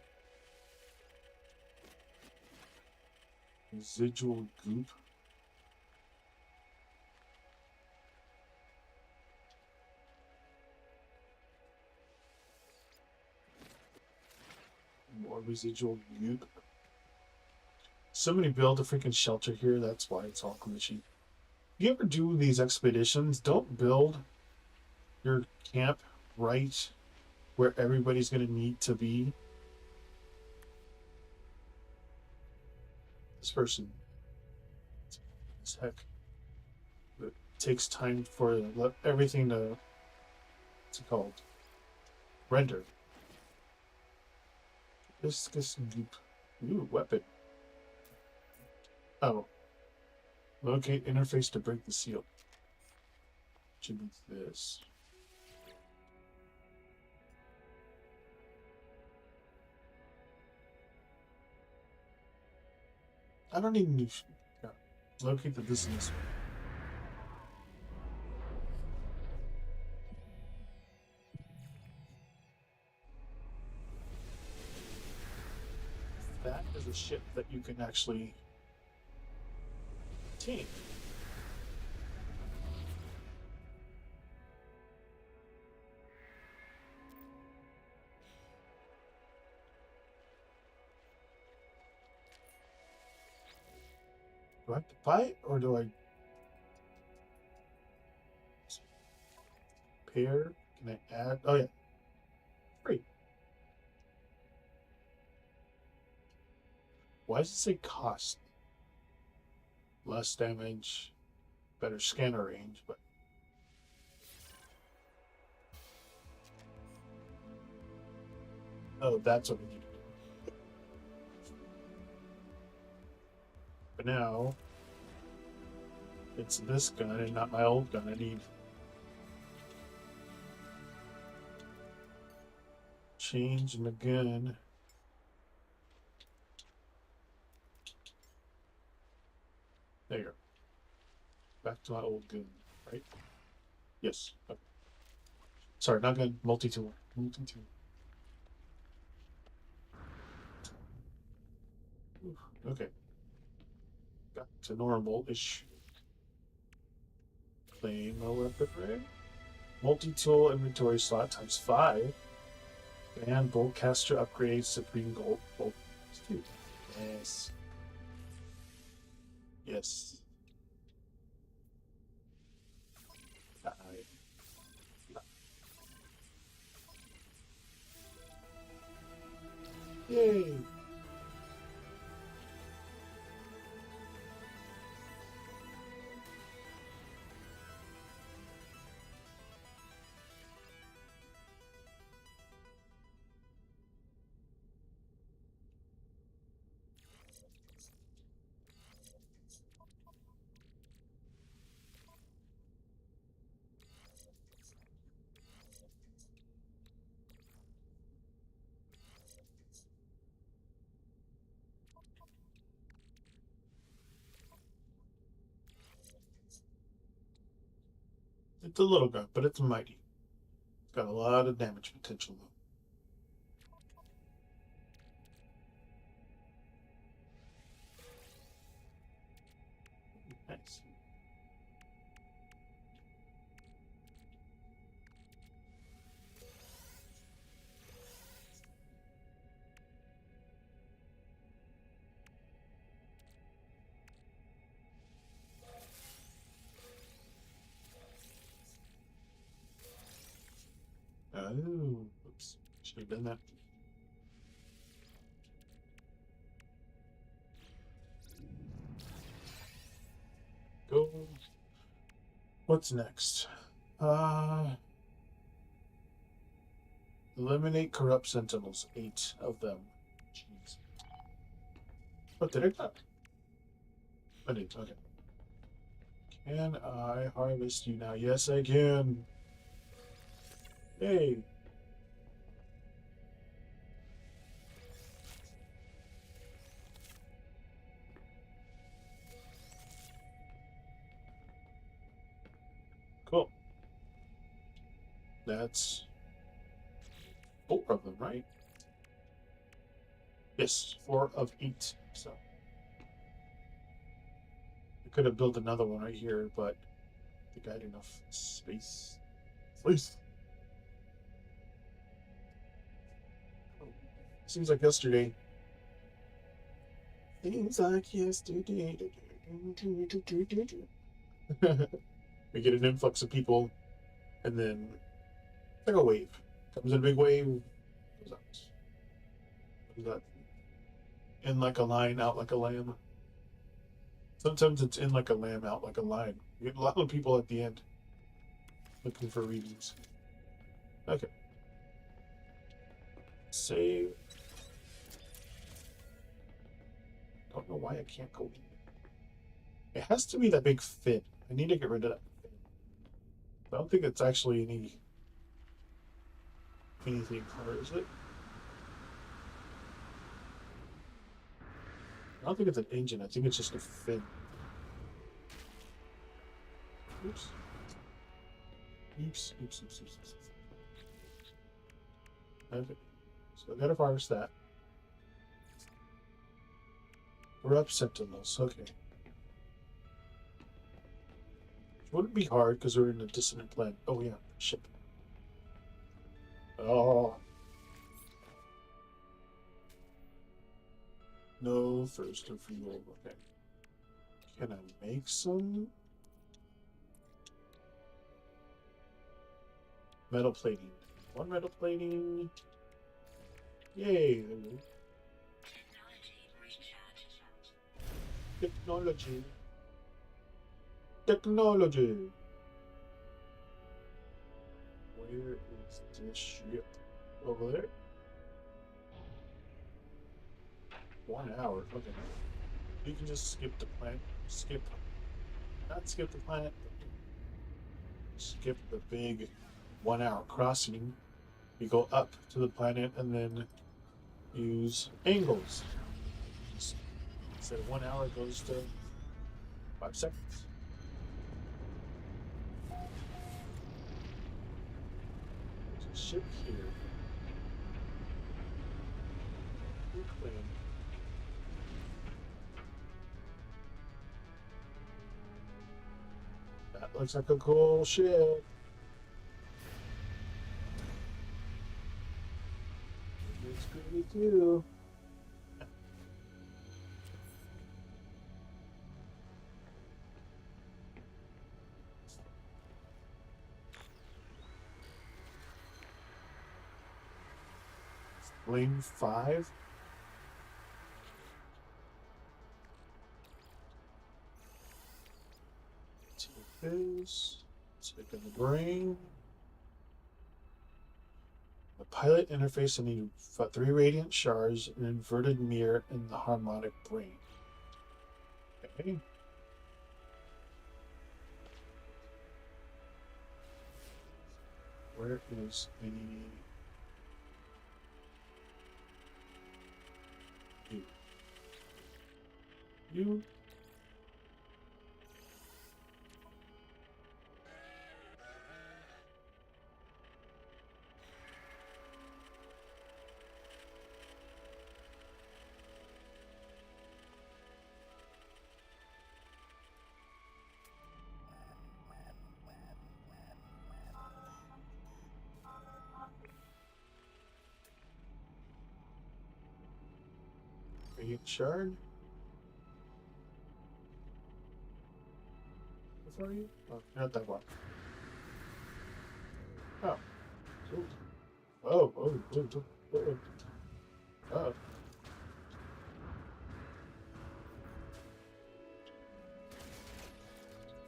Residual goop. More residual goop. Somebody build a freaking shelter here, that's why it's all glitchy. If you ever do these expeditions, don't build your camp right where everybody's going to need to be. This person, as heck, it takes time for everything to, what's it called, render. This goop. Ooh, weapon. Oh. Locate interface to break the seal. Should be this. I don't even need. Yeah. Locate the distance. That is a ship that you can actually take. Do I have to buy it or do I pair? Can I add? Oh yeah, free. Why does it say cost? Less damage, better scanner range, but oh, that's what we need to do. But now it's this gun and not my old gun. I need change in the gun. There you go. Back to my old gun, right? Yes. Okay. Sorry, not gun. Multi-tool. Multi-tool. Okay. Back to normal-ish. Claim a weapon rig. Multi-tool inventory slot times 5. And Boltcaster upgrade Supreme Gold Bolt 2. Yes. Yes. Yay! It's a little gun, but it's mighty. It's got a lot of damage potential, though. Nice. Oh, oops. Should have done that. Go. What's next? Eliminate corrupt sentinels. 8 of them. Jeez. Oh, did I not? I did. Okay. Can I harvest you now? Yes, I can. Hey. Cool. That's 4 of them, right? Yes, 4 of 8. So I could have built another one right here, but I think I had enough space. Please. Oh, seems like yesterday. Seems like yesterday. We get an influx of people, and then it's like a wave. Comes in a big wave, goes out. Goes out. In like a line, out like a lamb. Sometimes it's in like a lamb out like a line. You get a lot of people at the end looking for readings. Okay. Save. Don't know why I can't go in. It has to be that big fin. I need to get rid of that fin. I don't think it's actually anything hard, is it? I don't think it's an engine. I think it's just a fin. Oops. Oops. Oops. Oops. Oops. Oops. Okay. So I gotta harvest that. We're up sentinels. Okay. It wouldn't be hard because we're in a dissonant planet. Oh yeah, ship. Oh. No thirster fuel. Okay. Can I make some? Metal plating. One metal plating. Yay. Technology. Technology. Where is this ship? Over there? 1 hour. Okay. You can just skip the planet. Skip. Not skip the planet. Skip the big 1 hour crossing. You go up to the planet and then use angles. Instead of 1 hour, it goes to 5 seconds. There's a ship here. Brooklyn. That looks like a cool ship. It's pretty too. Lane 5. Take this. Take the brain. The pilot interface, I need 3 radiant shards, an inverted mirror, and the harmonic brain. Okay. Where is the you? Radiant shard? How far are you? Oh, not that far. Oh. Ooh. Oh, oh, oh, oh, oh. Oh.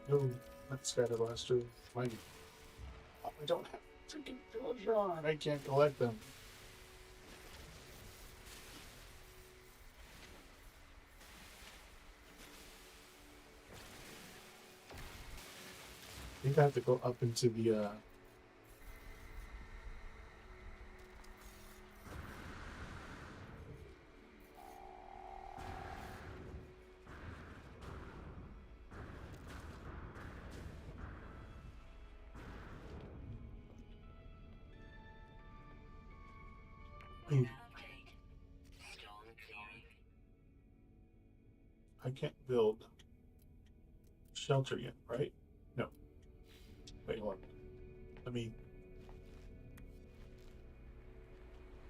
No, not Scatter Blaster. Mighty. Oh, I don't have freaking villager on. I can't collect them. I think I have to go up into the I can't build shelter yet, right? No. Wait, hold on. Let me.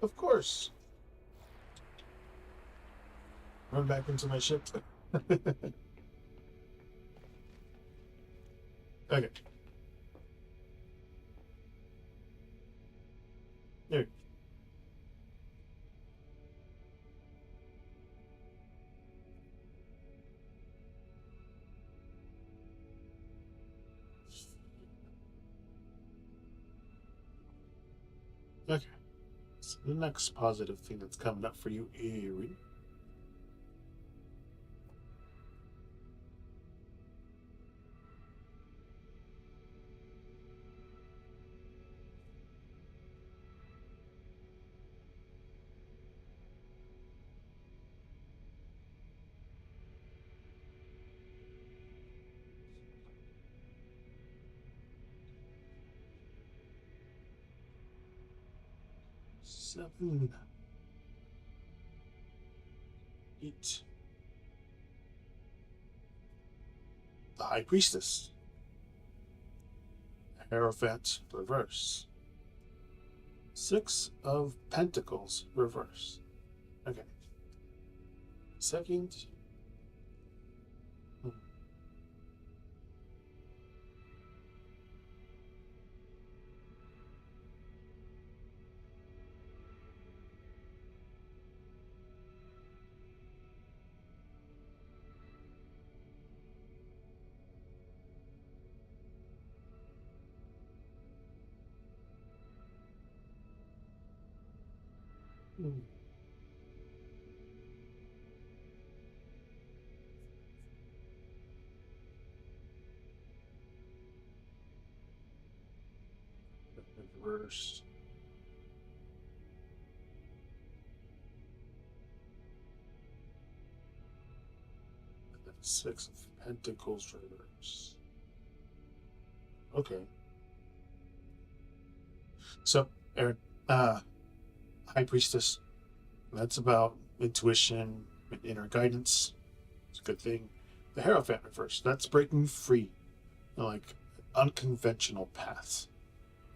Of course. Run back into my ship. Okay. There. Okay. So the next positive thing that's coming up for you, Erin. Seven, eight. The High Priestess. Hierophant reverse. Six of Pentacles reverse. Okay. Second. Hmm. Reverse. And then Six of Pentacles reverse. Okay. So, Erin, High Priestess. That's about intuition and inner guidance. It's a good thing. The Hierophant reverse. That's breaking free, like unconventional paths.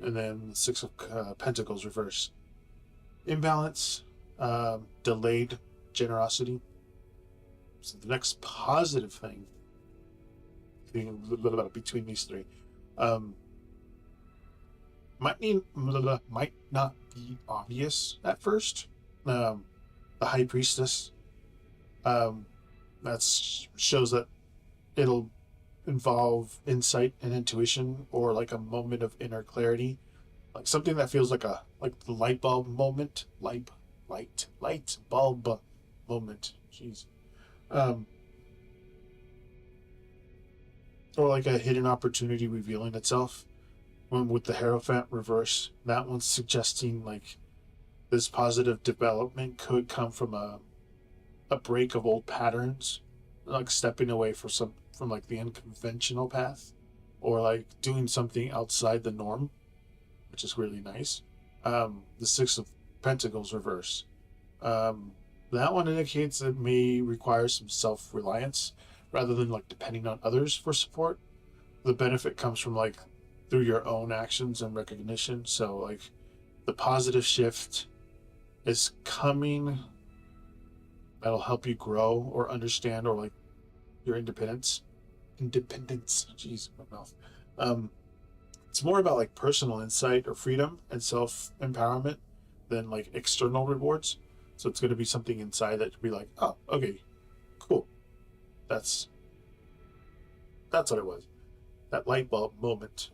And then the Six of Pentacles reverse. Imbalance, delayed generosity. So the next positive thing between these three um, might not be obvious at first. The High Priestess, um, that shows that it'll involve insight and intuition, or like a moment of inner clarity, like something that feels like the light bulb moment, light bulb moment. Jeez. Um, or like a hidden opportunity revealing itself. When with the Hierophant reverse, that one's suggesting like this positive development could come from a break of old patterns, like stepping away from like the unconventional path, or like doing something outside the norm, which is really nice. The Six of Pentacles reverse. Um, that one indicates it may require some self reliance rather than like depending on others for support. The benefit comes from like through your own actions and recognition. So like the positive shift is coming that'll help you grow or understand, or like your independence. Jeez, my mouth. Um, it's more about like personal insight or freedom and self empowerment than like external rewards. So it's going to be something inside that be like, oh, okay, cool. That's that's what it was. That light bulb moment.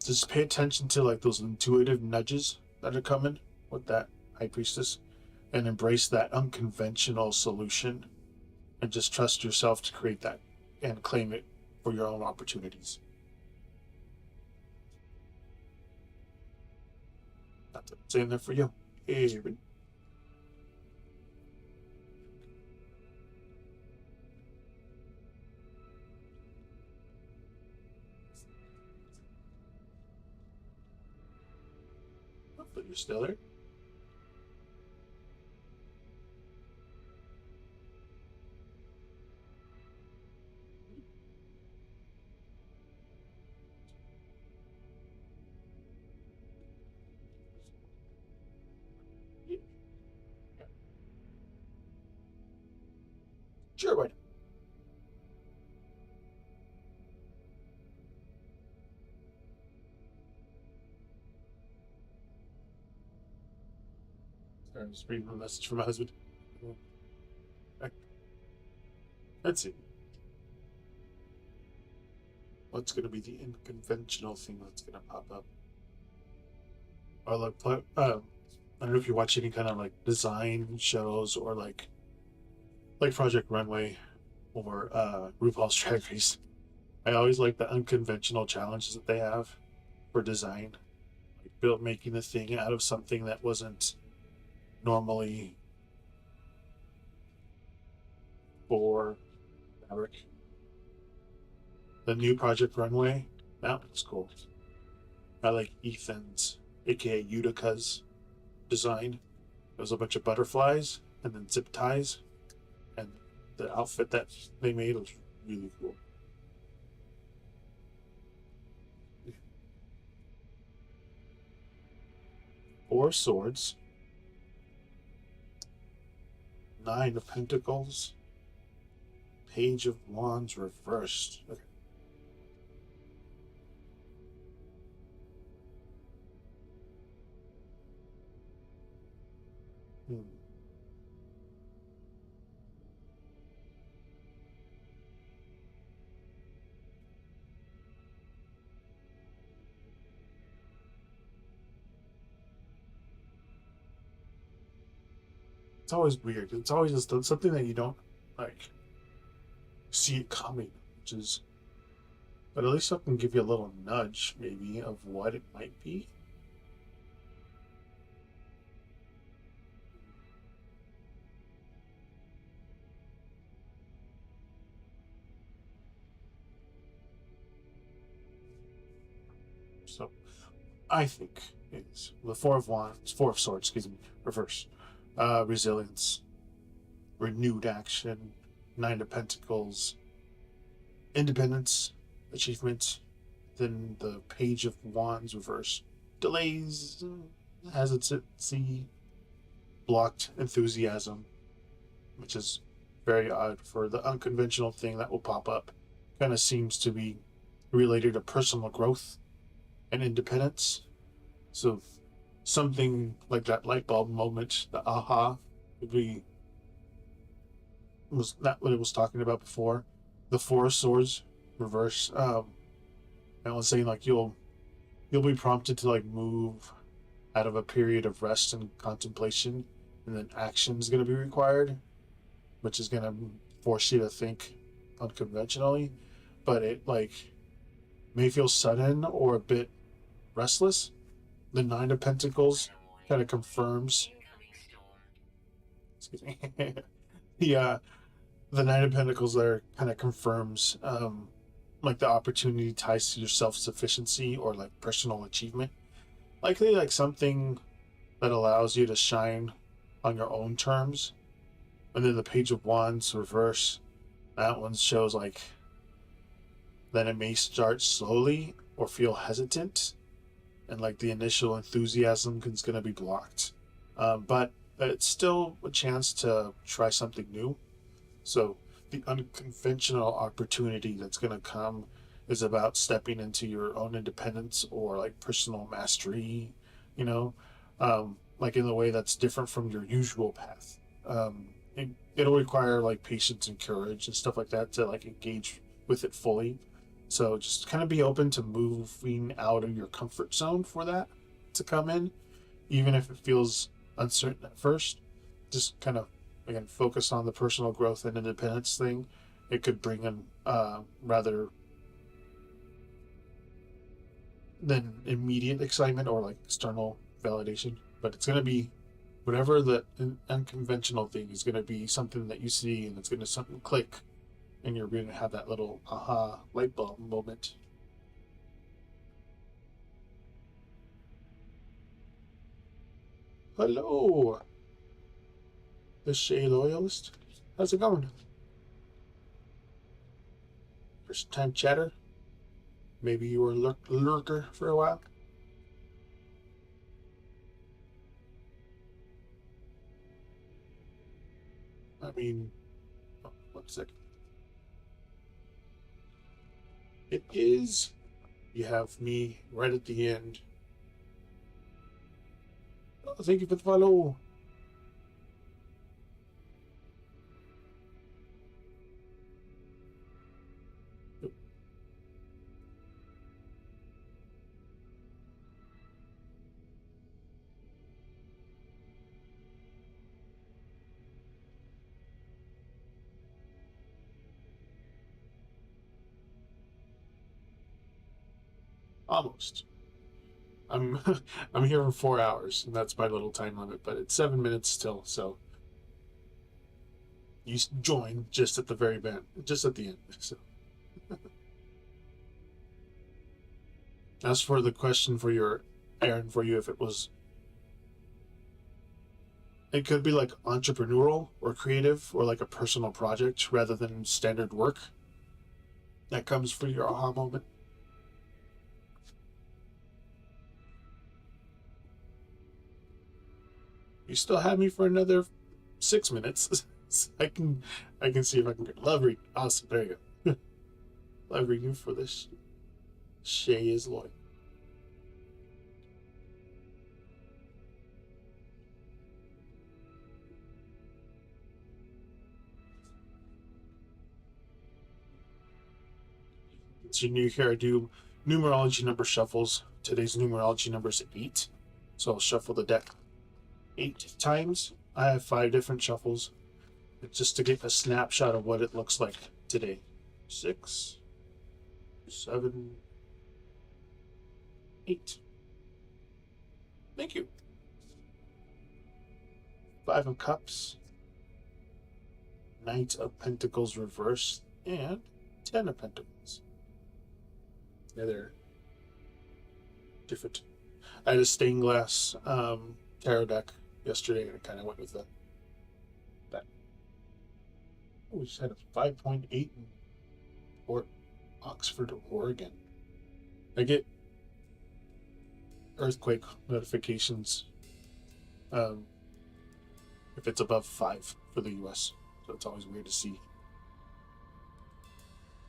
Just pay attention to like those intuitive nudges that are coming with that High Priestess, and embrace that unconventional solution, and just trust yourself to create that and claim it for your own opportunities. That's what I'm saying there for you. Hey, but you're still there. Sure, why not? Sorry, I'm just reading a message from my husband. Let's see. What's going to be the unconventional thing that's going to pop up? or like I don't know if you watch any kind of like design shows or like Project Runway or RuPaul's Drag Race. I always like the unconventional challenges that they have for design, like built making the thing out of something that wasn't normally for fabric. The new Project Runway, that one's cool. I like Ethan's, aka Utica's design. It was a bunch of butterflies and then zip ties, and the outfit that they made was really cool. 4 swords, 9 of Pentacles, Page of Wands reversed. Okay. Hmm. It's always weird. It's always just something that you don't like see it coming, which is, but at least something give you a little nudge, maybe, of what it might be. So I think it's the 4 of Wands, 4 of Swords, excuse me, reverse. Resilience, renewed action, 9 of Pentacles, independence, achievement. Then the Page of Wands reverse. Delays, hesitancy, blocked enthusiasm, which is very odd for the unconventional thing that will pop up. Kind of seems to be related to personal growth and independence. So something like that light bulb moment, the aha, would be, was that what it was talking about before? The 4 of Swords reverse. I was saying like you'll be prompted to like move out of a period of rest and contemplation, and then action is going to be required, which is going to force you to think unconventionally. But it like may feel sudden or a bit restless. The 9 of Pentacles kind of confirms. Excuse me. Yeah, the 9 of Pentacles there kind of confirms like the opportunity ties to your self sufficiency or like personal achievement. Likely like something that allows you to shine on your own terms. And then the Page of Wands reverse, that one shows like that it may start slowly or feel hesitant, and like the initial enthusiasm is going to be blocked. But it's still a chance to try something new. So the unconventional opportunity that's going to come is about stepping into your own independence or like personal mastery, you know, like in a way that's different from your usual path. It'll require like patience and courage and stuff like that to like engage with it fully. So just kind of be open to moving out of your comfort zone for that to come in, even if it feels uncertain at first. Just kind of again focus on the personal growth and independence thing. It could bring in rather than immediate excitement or like external validation, but it's going to be whatever the unconventional thing is going to be something that you see and it's going to something click, and you're going to have that little aha light bulb moment. Hello, the Shay Loyalist. How's it going? First time chatter? Maybe you were a lurker for a while? I mean, oh, 1 second. It is. You have me right at the end. Oh, thank you for the follow. Almost. I'm I'm here for 4 hours, and that's my little time limit. But it's 7 minutes still, so you join just at the very end, just at the end. So, as for the question for your Aaron, for you, if it was, it could be like entrepreneurial or creative or like a personal project rather than standard work. That comes for your aha moment. You still have me for another 6 minutes. I can see if I can get love read. Awesome, there you go. Love reading for this. Shay is loyal. Since you're new here, I do numerology number shuffles. Today's numerology number is 8. So I'll shuffle the deck 8 times. I have 5 different shuffles. Just to get a snapshot of what it looks like today. 6, 7, 8. Thank you. 5 of Cups, Knight of Pentacles reversed, and 10 of Pentacles. Yeah, they're different. I had a stained glass tarot deck yesterday, and I kind of went with that. We just had a 5.8 in Oxford, Oregon. I get earthquake notifications if it's above 5 for the US. So it's always weird to see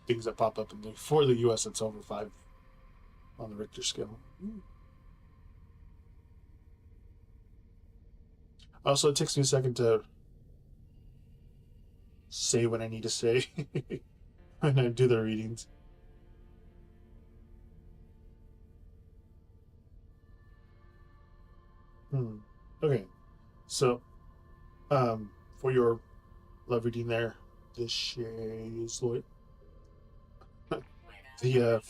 things that pop up for the US it's over 5 on the Richter scale. Also, it takes me a second to say what I need to say when I do the readings. Okay, so for your love reading there, this is Lloyd. The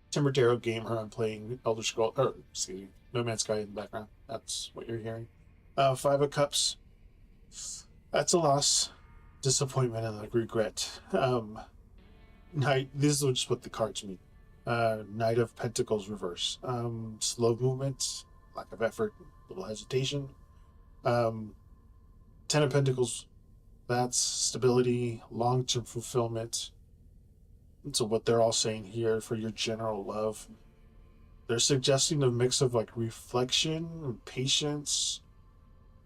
Timber Tarot Gamer. I'm playing Elder Scroll, or excuse me, No Man's Sky in the background. That's what you're hearing. 5 of Cups. That's a loss, disappointment, and like regret. Knight. This is just what the cards mean. Knight of Pentacles reverse. Slow movement, lack of effort, little hesitation. 10 of Pentacles. That's stability, long-term fulfillment. So what they're all saying here for your general love, they're suggesting a mix of like reflection, and patience,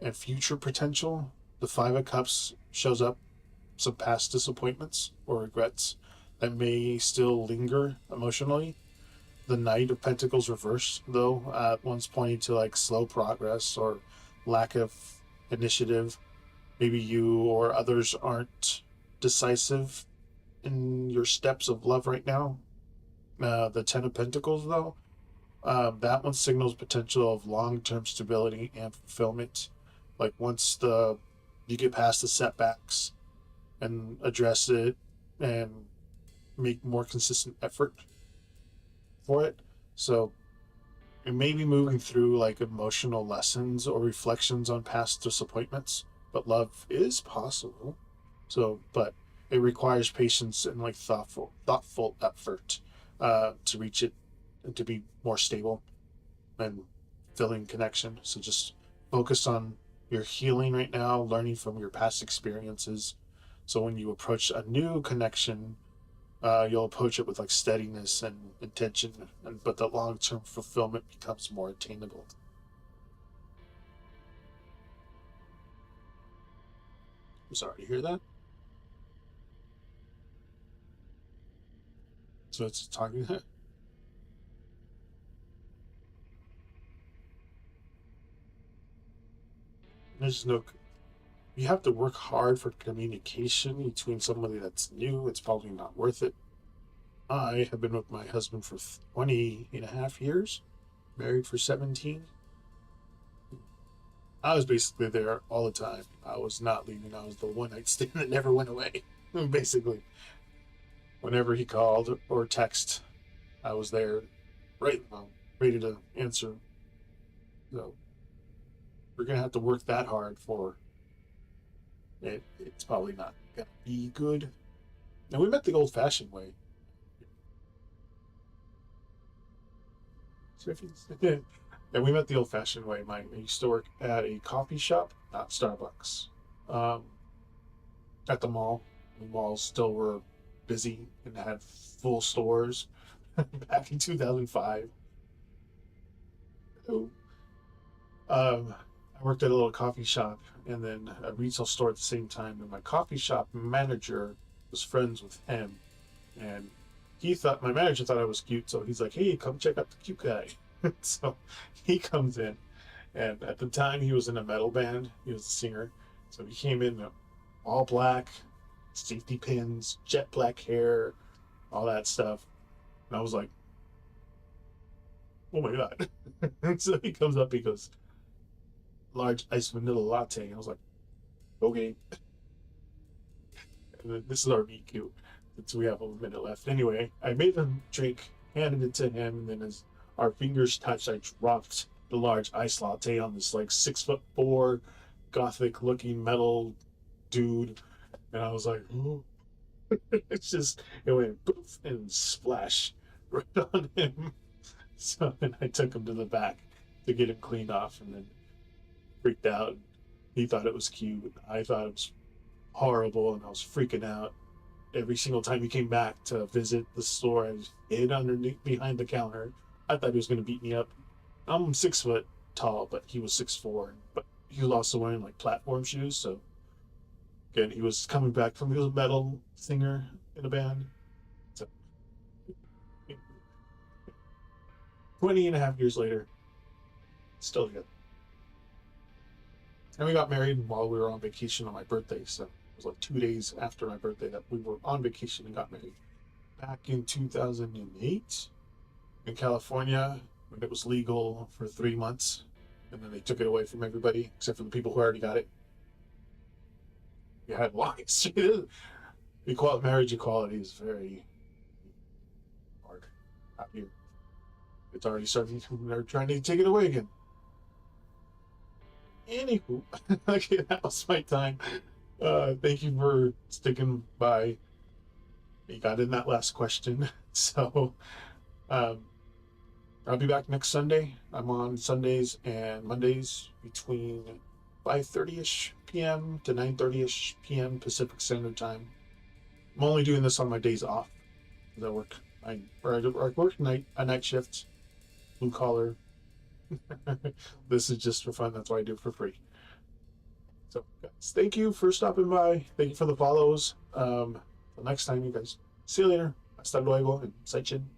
and future potential. The 5 of Cups shows up some past disappointments or regrets that may still linger emotionally. The Knight of Pentacles reversed, though, at once pointing to like slow progress or lack of initiative. Maybe you or others aren't decisive in your steps of love right now. The 10 of Pentacles, though, that one signals potential of long-term stability and fulfillment. Like once you get past the setbacks and address it and make more consistent effort for it. So it may be moving through like emotional lessons or reflections on past disappointments, but love is possible. So, but it requires patience and like thoughtful effort to reach it and to be more stable and filling connection. So just focus on your healing right now, learning from your past experiences. So when you approach a new connection, you'll approach it with like steadiness and intention, but the long-term fulfillment becomes more attainable. I'm sorry to hear that. So it's talking. There's no. You have to work hard for communication between somebody that's new. It's probably not worth it. I have been with my husband for 20 and a half years, married for 17. I was basically there all the time. I was not leaving. I was the one night stand that never went away, basically. Whenever he called or text, I was there, right, ready to answer. So we're gonna have to work that hard for it. It's probably not gonna be good. And we met the old-fashioned way. And we met the old-fashioned way. I used to work at a coffee shop, not Starbucks, um, at the mall. The malls still were busy and had full stores back in 2005. I worked at a little coffee shop and then a retail store at the same time. And my coffee shop manager was friends with him, and my manager thought I was cute, so he's like, "Hey, come check out the cute guy." So he comes in, and at the time he was in a metal band. He was a singer, so he came in all black, safety pins, jet black hair, all that stuff, and I was like, "Oh my god!" And so he comes up, he goes, "Large iced vanilla latte." I was like, "Okay." And then, this is our meet cute. Since we have a minute left. Anyway, I made him drink, handed it to him, and then as our fingers touched, I dropped the large ice latte on this like 6'4" gothic looking metal dude. And I was like, "Ooh." It went poof and splash right on him. So then I took him to the back to get him cleaned off, and then freaked out. He thought it was cute. I thought it was horrible, and I was freaking out. Every single time he came back to visit the store, I was hid underneath behind the counter. I thought he was going to beat me up. I'm 6 foot tall, but he was 6'4". But he was also wearing like platform shoes. So again, he was coming back from, he was a metal singer in a band. So 20 and a half years later, still together. And we got married while we were on vacation on my birthday. So it was like 2 days after my birthday that we were on vacation and got married. Back in 2008 in California, when it was legal for 3 months. And then they took it away from everybody except for the people who already got it. We had long history. Marriage equality is very hard out here. It's already starting. They're trying to take it away again. Anywho, okay, that was my time. Thank you for sticking by. You got in that last question. So, um, I'll be back next Sunday. I'm on Sundays and Mondays between 5:30ish p.m. to 9:30ish p.m. Pacific Standard Time. I'm only doing this on my days off because I work a night shift, blue collar. This is just for fun. That's why I do it for free. So, guys, thank you for stopping by. Thank you for the follows. Till next time, you guys. See you later. Hasta luego and Sai Chin.